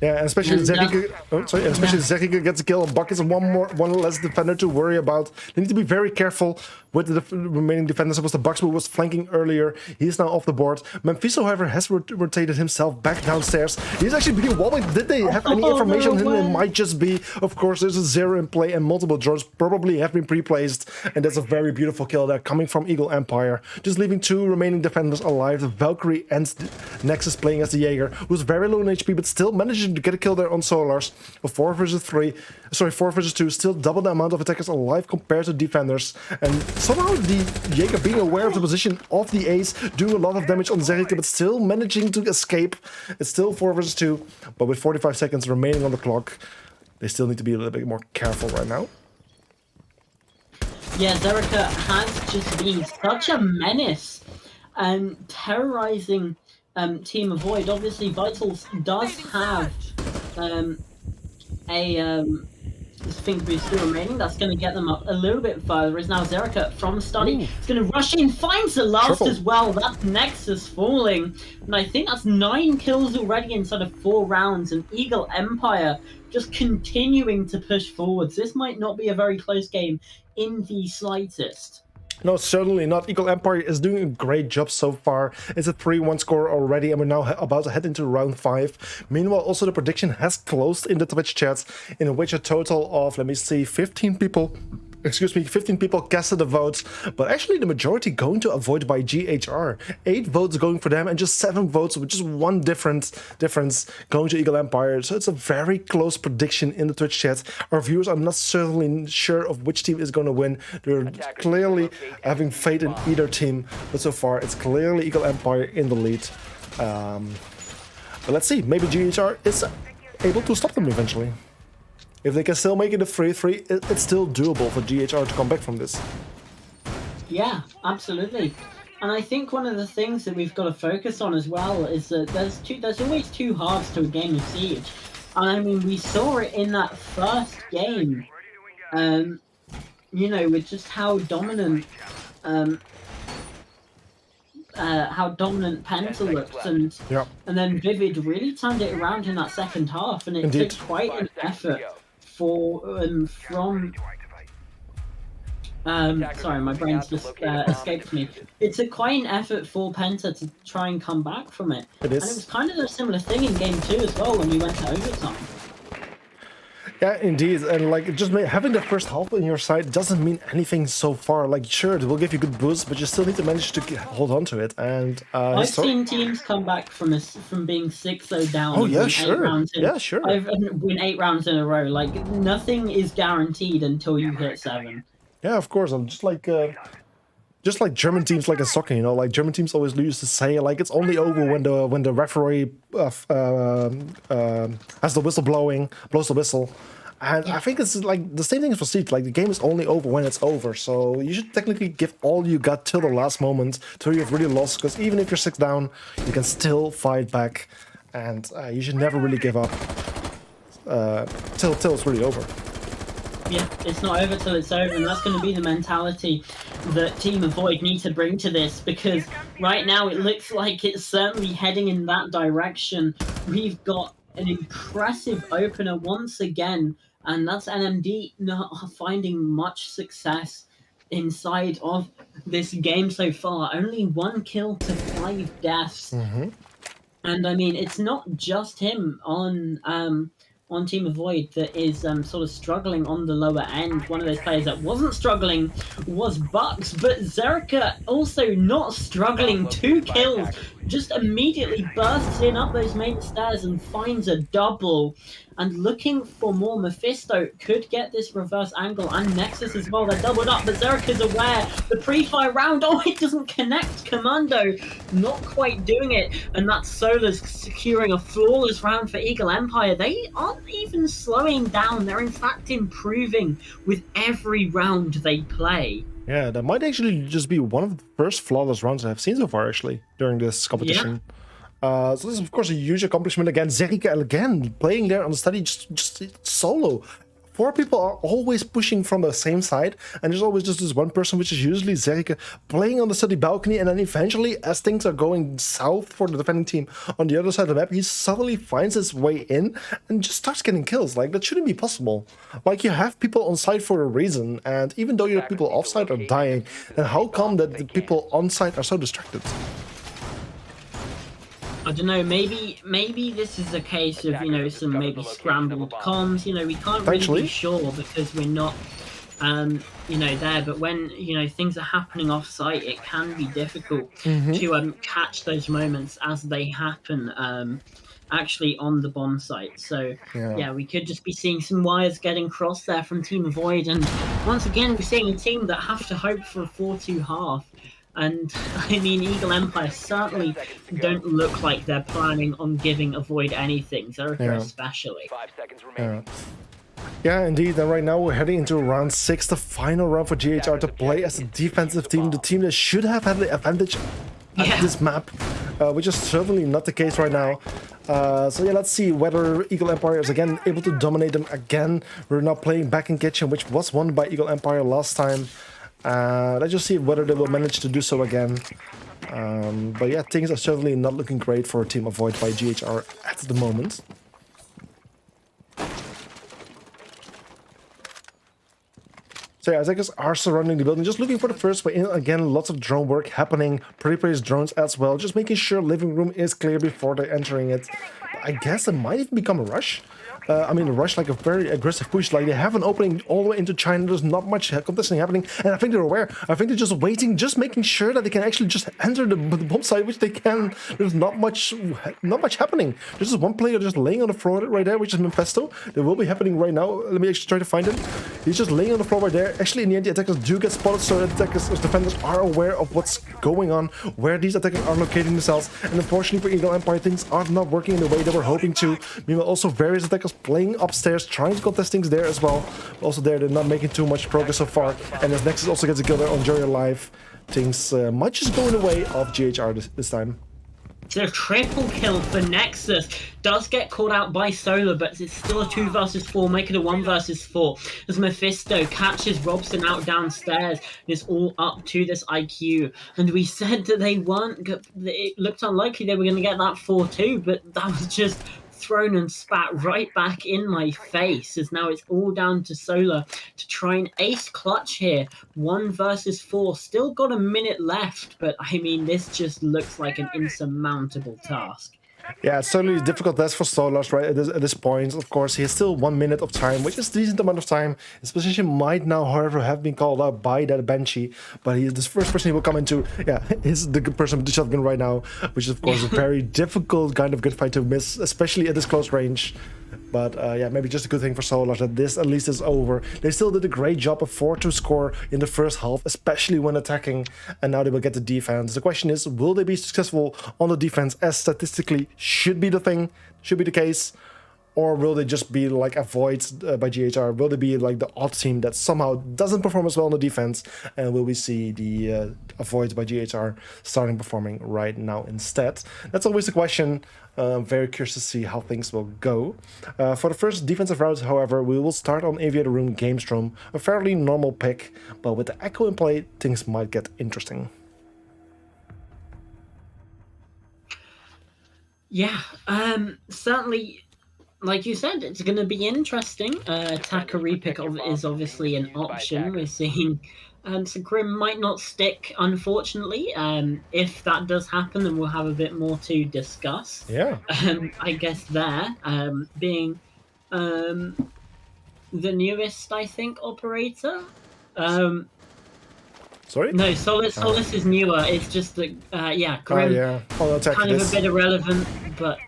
Speaker 2: Yeah, and especially Zerika gets a kill on Buckets, and one less defender to worry about. They need to be very careful with the remaining defenders. It was the Bucks who was flanking earlier. He's now off the board. Memphisto, however, has rotated himself back downstairs. He's actually being wallbanged. Did they have any information on him? It might just be, of course, there's a 0 in play and multiple drones probably have been pre-placed. And that's a very beautiful kill there coming from Eagle Empire. Just leaving 2 remaining defenders alive. The Valkyrie and Nexus playing as the Jaeger, who's very low in HP, but still managing to get a kill there on Solars. For 4 versus 2, still double the amount of attackers alive compared to defenders. And somehow the Jaeger being aware of the position of the Ace, doing a lot of damage on Zerika, but still managing to escape. It's still 4 versus 2, but with 45 seconds remaining on the clock, they still need to be a little bit more careful right now.
Speaker 1: Yeah, Zerika has just been such a menace, terrorizing Team Avoid. Obviously, Vitals does have a Think Boost still remaining. That's going to get them up a little bit further. Is now Zerika from Study. It's going to rush in, finds the last as well. That's Nexus falling. And I think that's 9 kills already inside of 4 rounds. And Eagle Empire just continuing to push forwards. This might not be a very close game in the slightest.
Speaker 2: No, certainly not. Eagle Empire is doing a great job so far. It's a 3-1 score already, and we're now about to head into round 5. Meanwhile, also the prediction has closed in the Twitch chats, in which a total of, let me see, 15 people casted the votes, but actually the majority going to Avoid by GHR. 8 votes going for them and just 7 votes with just 1 difference going to Eagle Empire. So it's a very close prediction in the Twitch chat. Our viewers are not certainly sure of which team is going to win. They're clearly having faith in either team, but so far it's clearly Eagle Empire in the lead. But let's see, maybe GHR is able to stop them eventually. If they can still make it a 3-3, it's still doable for GHR to come back from this.
Speaker 1: Yeah, absolutely. And I think one of the things that we've got to focus on as well is that there's always 2 halves to a game of Siege. And I mean, we saw it in that first game, you know, with just how dominant Penta looked, and then Vivid really turned it around in that second half, and it took quite an effort from sorry, my brain's just escaped me. It took quite an effort for Penta to try and come back from it. And it was kind of a similar thing in game 2 as well when we went to overtime.
Speaker 2: Yeah, indeed, and like just having the first half on your side doesn't mean anything so far. Like, sure, it will give you good boosts, but you still need to manage to hold on to it. And
Speaker 1: I've seen teams come back from being 6-0 down.
Speaker 2: Oh yeah, sure. Yeah, sure.
Speaker 1: I've win 8 rounds in a row. Like, nothing is guaranteed until you hit 7.
Speaker 2: Yeah, of course. I'm just like German teams, like in soccer, you know, like German teams always used to say, like, it's only over when the referee has the whistle blows the whistle. And I think it's like the same thing for Siege. Like, the game is only over when it's over, so you should technically give all you got till the last moment, till you've really lost. Because even if you're 6 down, you can still fight back, and you should never really give up till it's really over.
Speaker 1: Yeah, it's not over till it's over, and that's going to be the mentality that Team Avoid need to bring to this, because right now it looks like it's certainly heading in that direction. We've got an impressive opener once again, and that's NMD not finding much success inside of this game so far. Only 1 kill to 5 deaths. And I mean, it's not just him on Team Avoid that is sort of struggling on the lower end. One of those players that wasn't struggling was Bucks, but Zerika also not struggling. 2 kills, just immediately bursts in up those main stairs and finds a double. And looking for more, Mephisto could get this reverse angle, and Nexus as well. They're doubled up, but Zerika's aware. The pre-fire round, oh, it doesn't connect. Commando not quite doing it, and that's Solar's securing a flawless round for Eagle Empire. They aren't even slowing down. They're in fact improving with every round they play.
Speaker 2: Yeah, that might actually just be one of the first flawless rounds I've seen so far, actually, during this competition.
Speaker 1: Yeah.
Speaker 2: So this is, of course, a huge accomplishment again. Zerika again playing there on the study, just solo. 4 people are always pushing from the same side, and there's always just this one person, which is usually Zerike, playing on the city balcony, and then eventually, as things are going south for the defending team on the other side of the map, he suddenly finds his way in and just starts getting kills. Like, that shouldn't be possible. Like, you have people on site for a reason, and even though your people off site are dying, then how come that the people on site are so distracted?
Speaker 1: I don't know, maybe this is a case of, you know, some maybe scrambled comms, you know, we can't really be sure because we're not, you know, there, but when, you know, things are happening off site, it can be difficult to catch those moments as they happen, actually on the bomb site. So yeah, we could just be seeing some wires getting crossed there from Team Avoid, and once again we're seeing a team that have to hope for a 4-2 half. And I mean, Eagle Empire certainly don't look like they're planning on giving Avoid anything, Zerika especially.
Speaker 4: 5 seconds remaining.
Speaker 2: Yeah, indeed. And right now we're heading into round 6, the final round for GHR to play as a defensive team, the team that should have had the advantage at this map, which is certainly not the case right now. So yeah, let's see whether Eagle Empire is again able to dominate them again. We're now playing back in Kitchen, which was won by Eagle Empire last time. Let's just see whether they will manage to do so again. But yeah, things are certainly not looking great for Team Avoid by GHR at the moment. So yeah, attackers are surrounding the building, just looking for the first way in. Again, lots of drone work happening, pre-placed drones as well, just making sure living room is clear before they're entering it. I guess it might even become a rush. I mean, a rush, like a very aggressive push. Like, they have an opening all the way into China. There's not much contesting happening, and I think they're aware. I think they're just waiting, just making sure that they can actually just enter the bomb site, which they can. There's not much happening. There's just one player just laying on the floor right there, which is Mephisto. That will be happening right now. Let me actually try to find him. He's just laying on the floor right there. Actually, in the end, the attackers do get spotted, so the defenders are aware of what's going on, where these attackers are locating themselves. And unfortunately for Eagle Empire, things are not working in the way they were hoping to. Meanwhile, also various attackers playing upstairs, trying to contest things there as well. Also there, they're not making too much progress so far. And as Nexus also gets a kill there on Jory Alive, things might just go in the way of GHR this time.
Speaker 1: It's a triple kill for Nexus. Does get called out by Solar, but it's still a 2 versus 4, make it a 1 versus 4. As Mephisto catches Robson out downstairs, it's all up to this IQ. And we said that they weren't, it looked unlikely they were going to get that 4-2, but that was just thrown and spat right back in my face, as now it's all down to Solar to try and ace clutch here. 1 versus 4, still got a minute left, but I mean, this just looks like an insurmountable task.
Speaker 2: Yeah, it's certainly a difficult task for Solas, right, at this point. Of course, he has still 1 minute of time, which is a decent amount of time. His position might now, however, have been called out by that Banshee, but he's the first person he will come into, yeah, is the person with the shotgun right now, which is, of course, a very difficult kind of gunfight to miss, especially at this close range. But yeah, maybe just a good thing for Solar that this at least is over. They still did a great job of 4-2 score in the first half, especially when attacking, and now they will get the defense. The question is, will they be successful on the defense, as statistically should be the case, or will they just be like avoids by GHR? Will they be like the odd team that somehow doesn't perform as well on the defense, and will we see the avoids by GHR starting performing right now instead? That's always the question. I'm very curious to see how things will go. For the first defensive round, however, we will start on Aviator Room Gamestrom, a fairly normal pick, but with the Echo in play, things might get interesting.
Speaker 1: Yeah, certainly, like you said, it's going to be interesting. Attacker repick is obviously an option. We're seeing so Grim might not stick, unfortunately. If that does happen, then we'll have a bit more to discuss.
Speaker 2: Yeah.
Speaker 1: I guess there, being the newest, I think, operator.
Speaker 2: Sorry?
Speaker 1: No, Solus is newer. It's just that, yeah, Grim, kind of a bit irrelevant, but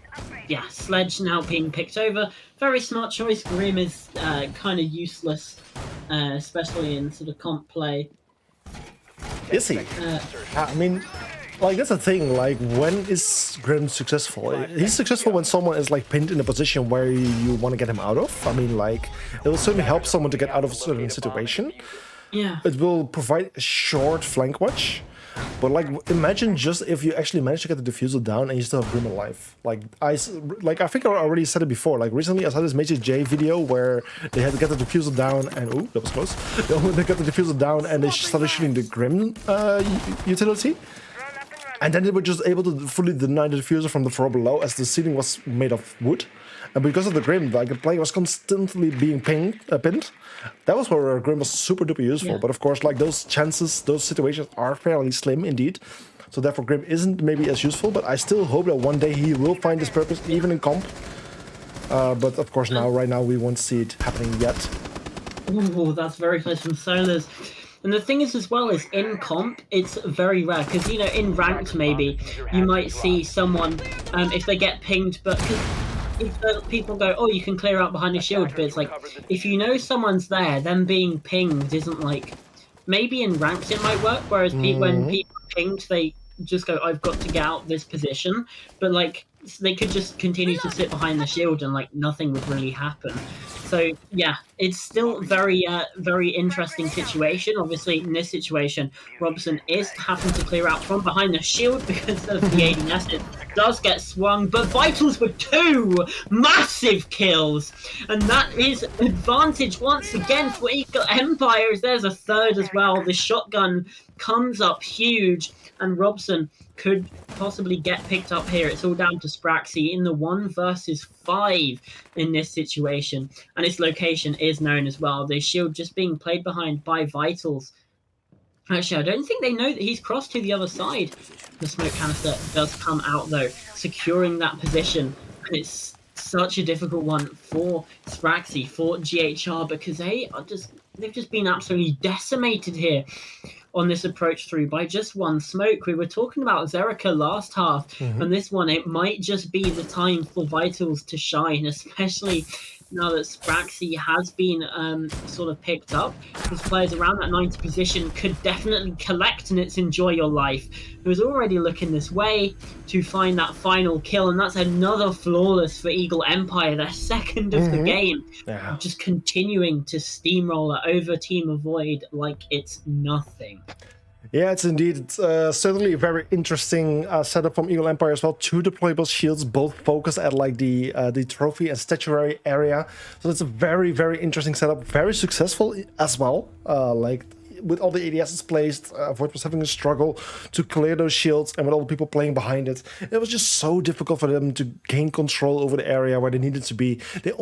Speaker 1: yeah, Sledge now being picked over. Very smart choice. Grim is kind of useless, especially in sort of comp play.
Speaker 2: Is he? I mean, like, that's the thing. Like, when is Grim successful? He's successful when someone is like pinned in a position where you want to get him out of. I mean, like, it will certainly help someone to get out of a certain situation.
Speaker 1: Yeah.
Speaker 2: It will provide a short flank watch. But like, imagine just if you actually manage to get the diffuser down and you still have Grim alive. Like I think I already said it before. Like recently, I saw this Major J video where they had to get the diffuser down, and oh, that was close. They got the diffuser down and they started shooting the Grim utility. And then they were just able to fully deny the diffuser from the floor below, as the ceiling was made of wood. And because of the Grim, like the player was constantly being pinned. That was where Grim was super duper useful.
Speaker 1: Yeah.
Speaker 2: But of course, like those chances, those situations are fairly slim indeed. So therefore Grim isn't maybe as useful, but I still hope that one day he will find his purpose, even in comp. But of course right now we won't see it happening yet.
Speaker 1: Oh, that's very close from Solas. And the thing is as well is in comp, it's very rare because, you know, in ranked maybe, you might see someone, if they get pinged, but if people go, oh, you can clear out behind a shield, but it's like, if you know someone's there, them being pinged isn't like, maybe in ranked it might work, whereas when people are pinged, they just go, I've got to get out this position, but like, they could just continue to sit behind the shield and like nothing would really happen. So yeah, it's still very interesting situation. Obviously, in this situation, Robson is having to clear out from behind the shield because of the ADS. It does get swung, but Vitals with 2 massive kills, and that is advantage once again for Eagle Empires. There's a third as well. The shotgun comes up huge, and Robson could possibly get picked up here. It's all down to Spraxy in the 1 versus 5 in this situation, and its location is known as well. The shield just being played behind by Vitals. Actually, I don't think they know that he's crossed to the other side. The smoke canister does come out though, securing that position, and it's such a difficult one for Spraxy, for GHR, because they've just been absolutely decimated here on this approach through by just 1 smoke. We were talking about Zerika last half, and this one, it might just be the time for Vitals to shine, especially now that Spraxy has been sort of picked up. His players around that 90 position could definitely collect, and it's Enjoy Your Life, who's already looking this way to find that final kill, and that's another flawless for Eagle Empire, their second of the game.
Speaker 2: Yeah.
Speaker 1: Just continuing to steamroller over Team Avoid like it's nothing.
Speaker 2: Yeah, it's indeed certainly a very interesting setup from Eagle Empire as well. 2 deployable shields, both focused at like the trophy and statuary area. So it's a very, very interesting setup. Very successful as well. Like with all the ADSs placed, Void was having a struggle to clear those shields, and with all the people playing behind it, it was just so difficult for them to gain control over the area where they needed to be. The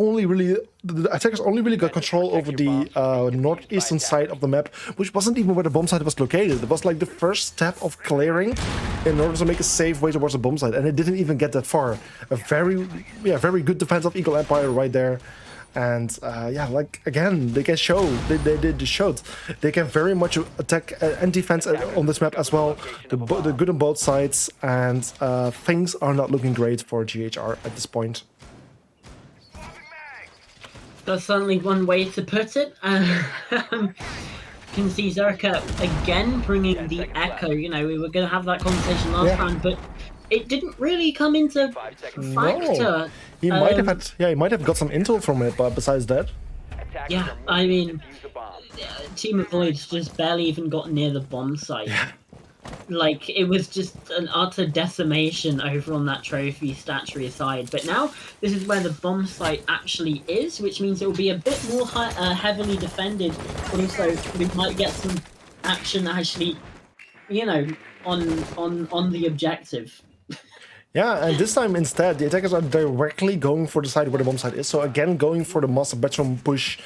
Speaker 2: attackers only really got control over the northeastern side of the map, which wasn't even where the bomb site was located. It was like the first step of clearing in order to make a safe way towards the bomb site, and it didn't even get that far. A very good defense of Eagle Empire right there. And yeah, like again, they can show, they showed they can very much attack and defense on this map as well. The good on both sides, and things are not looking great for GHR at this point.
Speaker 1: That's certainly one way to put it. You can see Zerika again bringing the echo. You know, we were going to have that conversation last round, but it didn't really come into factor.
Speaker 2: No. He might have had, he might have got some intel from it, but besides that,
Speaker 1: yeah, I mean, Team Avoid's just barely even got near the bomb site. Like, it was just an utter decimation over on that trophy statuary side. But now, this is where the bomb site actually is, which means it will be a bit more heavily defended, but also we might get some action actually, you know, on the objective.
Speaker 2: yeah, and this time instead, the attackers are directly going for the side where the bomb site is. So again, going for the master bedroom push,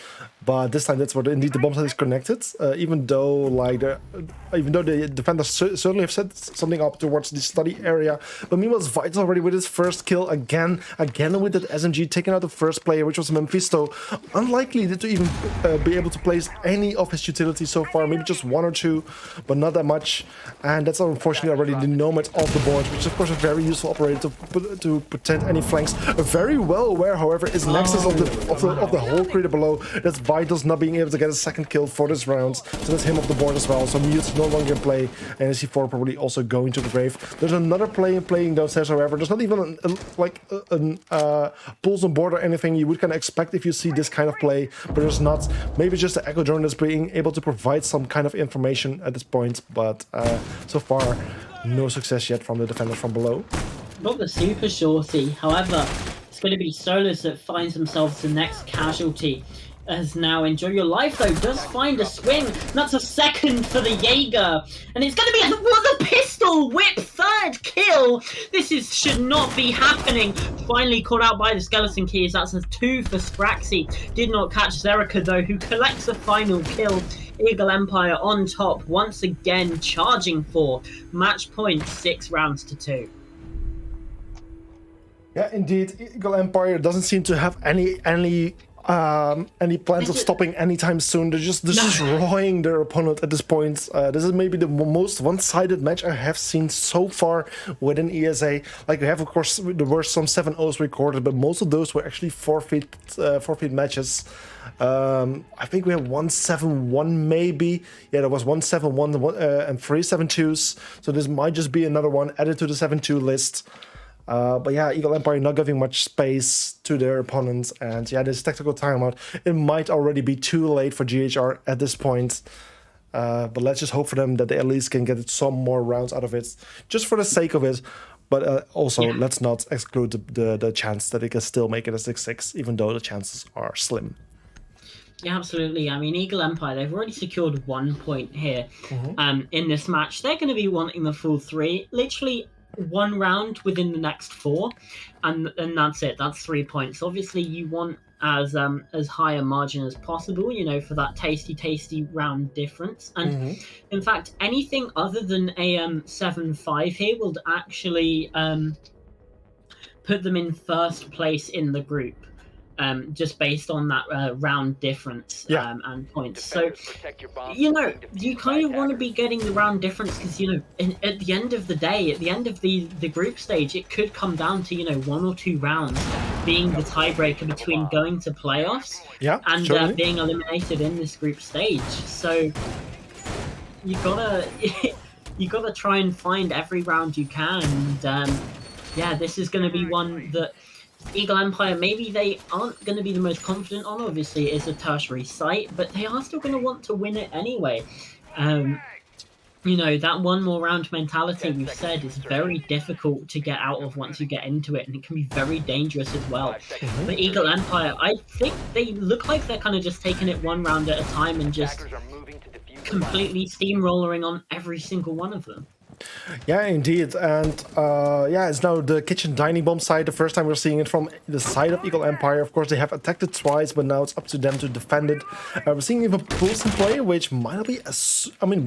Speaker 2: but this time that's where indeed the bomb site is connected. Even though the defenders certainly have set something up towards the study area, but meanwhile, Vital already with his first kill again with that SMG taking out the first player, which was Mephisto. Unlikely to even be able to place any of his utilities so far, maybe just 1 or 2, but not that much. And that's unfortunately already the Nomad off the board, which is of course a very useful operator to protect any flanks. Very well aware, however, is Nexus of the whole crater below. That's Vitals not being able to get a second kill for this round. So that's him off the board as well. So Mute's no longer in play, and C4 probably also going to the grave. There's another player playing downstairs, however. There's not even pulls on board or anything you would kind of expect if you see this kind of play, but there's not. Maybe just the Echo drone that's being able to provide some kind of information at this point, but so far no success yet from the defenders from below.
Speaker 1: Not the super shorty, however, it's going to be Solus that finds themselves the next casualty. As now Enjoy Your Life, though, does find a swing. That's a second for the Jaeger. And it's going to be the pistol whip, third kill. Should not be happening. Finally caught out by the Skeleton Keys. That's a 2 for Spraxy. Did not catch Zerika, though, who collects a final kill. Eagle Empire on top, once again charging for match point, 6 rounds to 2.
Speaker 2: Yeah, indeed. Eagle Empire doesn't seem to have any plans of stopping anytime soon. They're just destroying their opponent at this point. This is maybe the most one-sided match I have seen so far within ESA. Like, we have, of course, there were some 7-0s recorded, but most of those were actually forfeit matches. I think we have 1-7-1 maybe. Yeah, there was 1-7-1 and 3 7-2s. So this might just be another one added to the 7-2 list. But yeah, Eagle Empire not giving much space to their opponents, and yeah, this tactical timeout, it might already be too late for GHR at this point. But let's just hope for them that they at least can get some more rounds out of it, just for the sake of it. But also, let's not exclude the chance that they can still make it a 6-6, even though the chances are slim.
Speaker 1: Yeah, absolutely. I mean, Eagle Empire, they've already secured 1 point here in this match. They're going to be wanting the full 3. Literally 1 round within the next 4, and that's it. That's 3 points. Obviously, you want as high a margin as possible, you know, for that tasty round difference. And in fact, anything other than a 7-5 here will actually put them in first place in the group. Just based on that round difference and points. So, you know, you kind of want to be getting the round difference because, you know, at the end of the day, at the end of the group stage, it could come down to, you know, 1 or 2 rounds being the tiebreaker between going to playoffs and being eliminated in this group stage. So you gotta try and find every round you can. And yeah, this is going to be one that Eagle Empire, maybe they aren't going to be the most confident on. Obviously, it's a tertiary site, but they are still going to want to win it anyway. You know, that 1 more round mentality we've said is very difficult to get out of once you get into it, and it can be very dangerous as well. But Eagle Empire, I think they look like they're kind of just taking it 1 round at a time and just completely steamrolling on every single one of them.
Speaker 2: Yeah, indeed. And yeah, it's now the kitchen dining bomb side. The first time we're seeing it from the side of Eagle Empire. Of course, they have attacked it twice, but now it's up to them to defend it. We're seeing even pulse in play, which might not be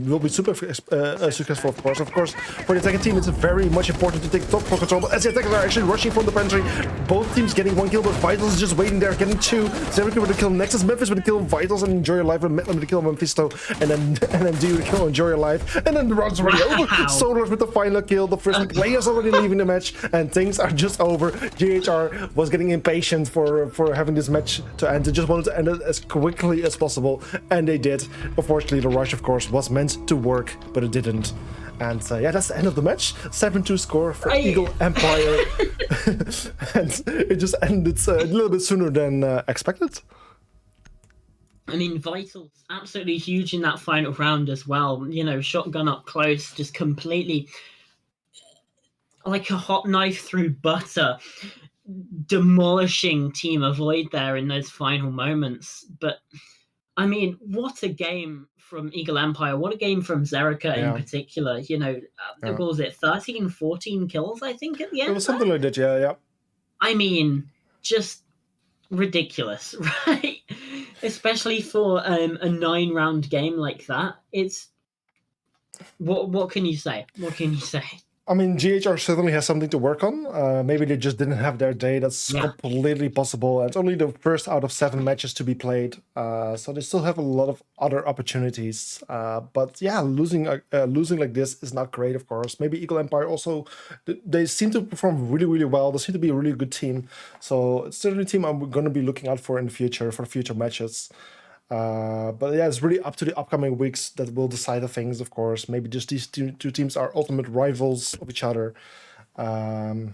Speaker 2: will be super successful, of course. Of course, for the attacking team, it's very much important to take top for control. But as the attackers are actually rushing from the pantry, both teams getting 1 kill, but Vitals is just waiting there, getting 2. Zerika with the kill Nexus, Memphis with the kill Vitals, and Enjoy Your Life with the kill Mephisto, and then do the kill Enjoy Your Life, and then the round's already over. Solars with the final kill, the first players already leaving the match, and things are just over. GHR was getting impatient for having this match to end. They just wanted to end it as quickly as possible, and they did. Unfortunately, the rush, of course, was meant to work, but it didn't. And yeah, that's the end of the match. 7-2 score for Eagle Empire. And it just ended a little bit sooner than expected.
Speaker 1: I mean, Vitals absolutely huge in that final round as well. You know, shotgun up close, just completely like a hot knife through butter, demolishing Team Avoid there in those final moments. But I mean, what a game from Eagle Empire. What a game from Zerika in particular. You know, what was it, 13, 14 kills, I think, at the end?
Speaker 2: It was something like that, yeah. I
Speaker 1: mean, just ridiculous, right? Especially for a 9-round game like that. It's what can you say? What can you say?
Speaker 2: I mean, GHR certainly has something to work on. Maybe they just didn't have their day. That's completely possible. And it's only the first out of 7 matches to be played. So they still have a lot of other opportunities. But yeah, losing like this is not great, of course. Maybe Eagle Empire also, they seem to perform really, really well. They seem to be a really good team. So it's certainly a team I'm going to be looking out for in the future, for future matches. But yeah, it's really up to the upcoming weeks that will decide the things, of course. Maybe just these two teams are ultimate rivals of each other.
Speaker 1: I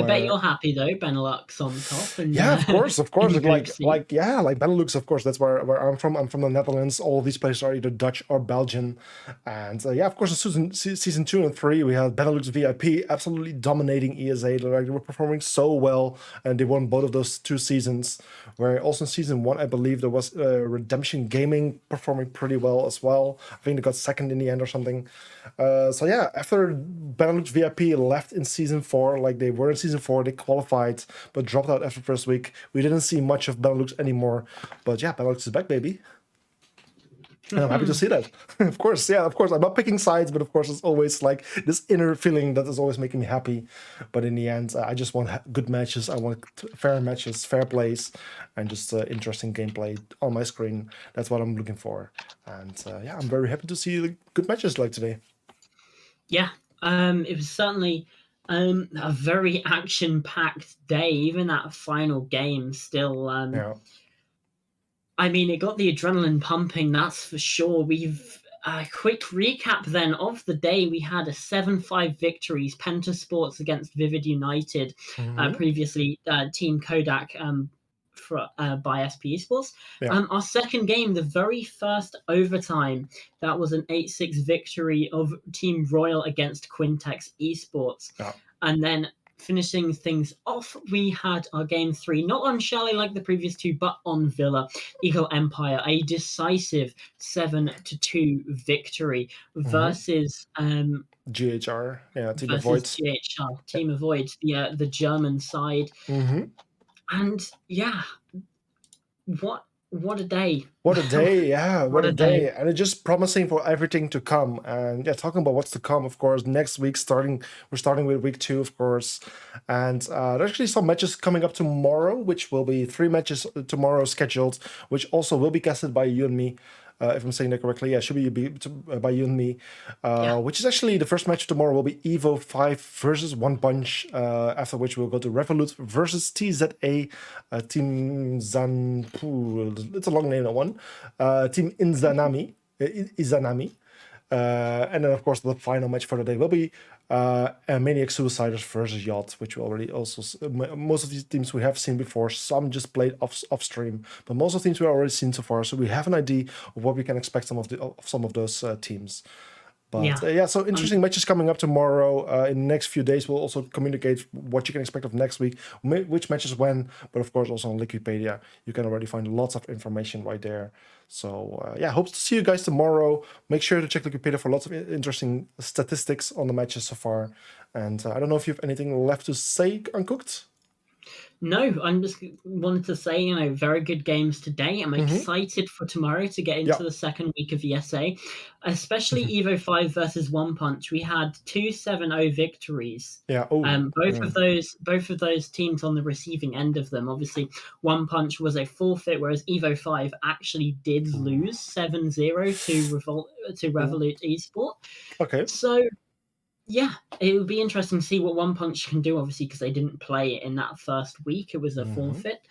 Speaker 1: bet you're happy though, Benelux on top, and
Speaker 2: Yeah, of course, of course.
Speaker 1: in Group C.
Speaker 2: Like Benelux, of course. That's where I'm from. I'm from the Netherlands. All of these places are either Dutch or Belgian, and yeah, of course, in season 2 and 3, we had Benelux VIP absolutely dominating ESA. Like they were performing so well, and they won both of those 2 seasons. Where also in season 1, I believe there was Redemption Gaming performing pretty well as well. I think they got second in the end or something. So yeah, after Benelux VIP left in season 4, like they were in season 4, they qualified but dropped out after the first week. We didn't see much of Benelux anymore, but yeah, Benelux is back, baby. And I'm happy to see that. Of course, yeah, of course. I'm not picking sides, but of course, it's always like this inner feeling that is always making me happy. But in the end, I just want good matches. I want fair matches, fair plays, and just interesting gameplay on my screen. That's what I'm looking for. And yeah, I'm very happy to see the good matches like today.
Speaker 1: Yeah, it was certainly a very action-packed day. Even that final game still.
Speaker 2: Yeah.
Speaker 1: I mean, it got the adrenaline pumping, that's for sure. We've a quick recap then of the day. We had a 7-5 victories, Penta Sports against Vivid United, previously Team Kodak by SP Esports.
Speaker 2: Yeah.
Speaker 1: Our second game, the very first overtime, that was an 8-6 victory of Team Royal against Quintex Esports.
Speaker 2: Yeah.
Speaker 1: And then finishing things off, we had our game 3, not on Chalet like the previous 2, but on Villa, Eagle Empire, a decisive 7-2 victory versus
Speaker 2: GHR, yeah, Team of
Speaker 1: versus
Speaker 2: Voids.
Speaker 1: GHR, Team of Voids, the German side. And yeah, what a day.
Speaker 2: What a day, yeah, what a day. And it's just promising for everything to come. And yeah, talking about what's to come, of course, next week we're starting with week 2, of course. And there's actually some matches coming up tomorrow, which will be 3 matches tomorrow scheduled, which also will be casted by you and me. If I'm saying that correctly, yeah, should be by you and me. Which is actually the first match tomorrow will be Evo 5 versus One Punch. After which we'll go to Revolut versus TZA, Team Zan. It's a long name, that one. Team Izanami. And then, of course, the final match for the day will be Maniac Suiciders versus Yacht, which we already also... most of these teams we have seen before. Some just played off stream, but most of the teams we've already seen so far. So we have an idea of what we can expect some of those teams. But yeah, so interesting matches coming up tomorrow. In the next few days, we'll also communicate what you can expect of next week, which matches when. But of course, also on Wikipedia, you can already find lots of information right there. So yeah, hope to see you guys tomorrow. Make sure to check Wikipedia for lots of interesting statistics on the matches so far. And I don't know if you have anything left to say, Uncooked?
Speaker 1: No, I'm just wanted to say, very good games today. I'm excited for tomorrow to get into the second week of ESA, especially Evo 5 versus One Punch. We had 2 7-0 victories.
Speaker 2: Yeah.
Speaker 1: Both of those teams on the receiving end of them. Obviously, One Punch was a forfeit, whereas Evo 5 actually did lose 7-0 to Revolut Esport.
Speaker 2: Okay.
Speaker 1: So yeah, it would be interesting to see what One Punch can do, obviously, because they didn't play it in that first week. It was a forfeit.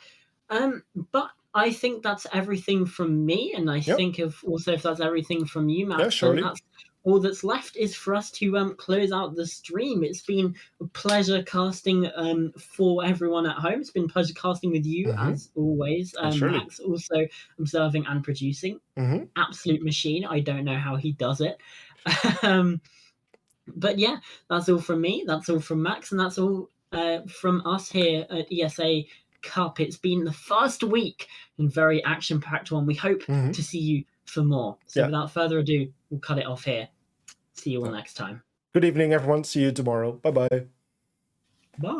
Speaker 1: But I think that's everything from me, and I think if that's everything from you, Matt,
Speaker 2: surely.
Speaker 1: that's all that's left is for us to close out the stream. It's been a pleasure casting for everyone at home. It's been a pleasure casting with you, as always. Max also observing and producing. Absolute machine. I don't know how he does it. But yeah, that's all from me. That's all from Max, and that's all from us here at ESA Cup. It's been the first week and very action-packed one. We hope to see you for more. So without further ado, we'll cut it off here. See you all next time.
Speaker 2: Good evening, everyone. See you tomorrow. Bye-bye.
Speaker 1: Bye.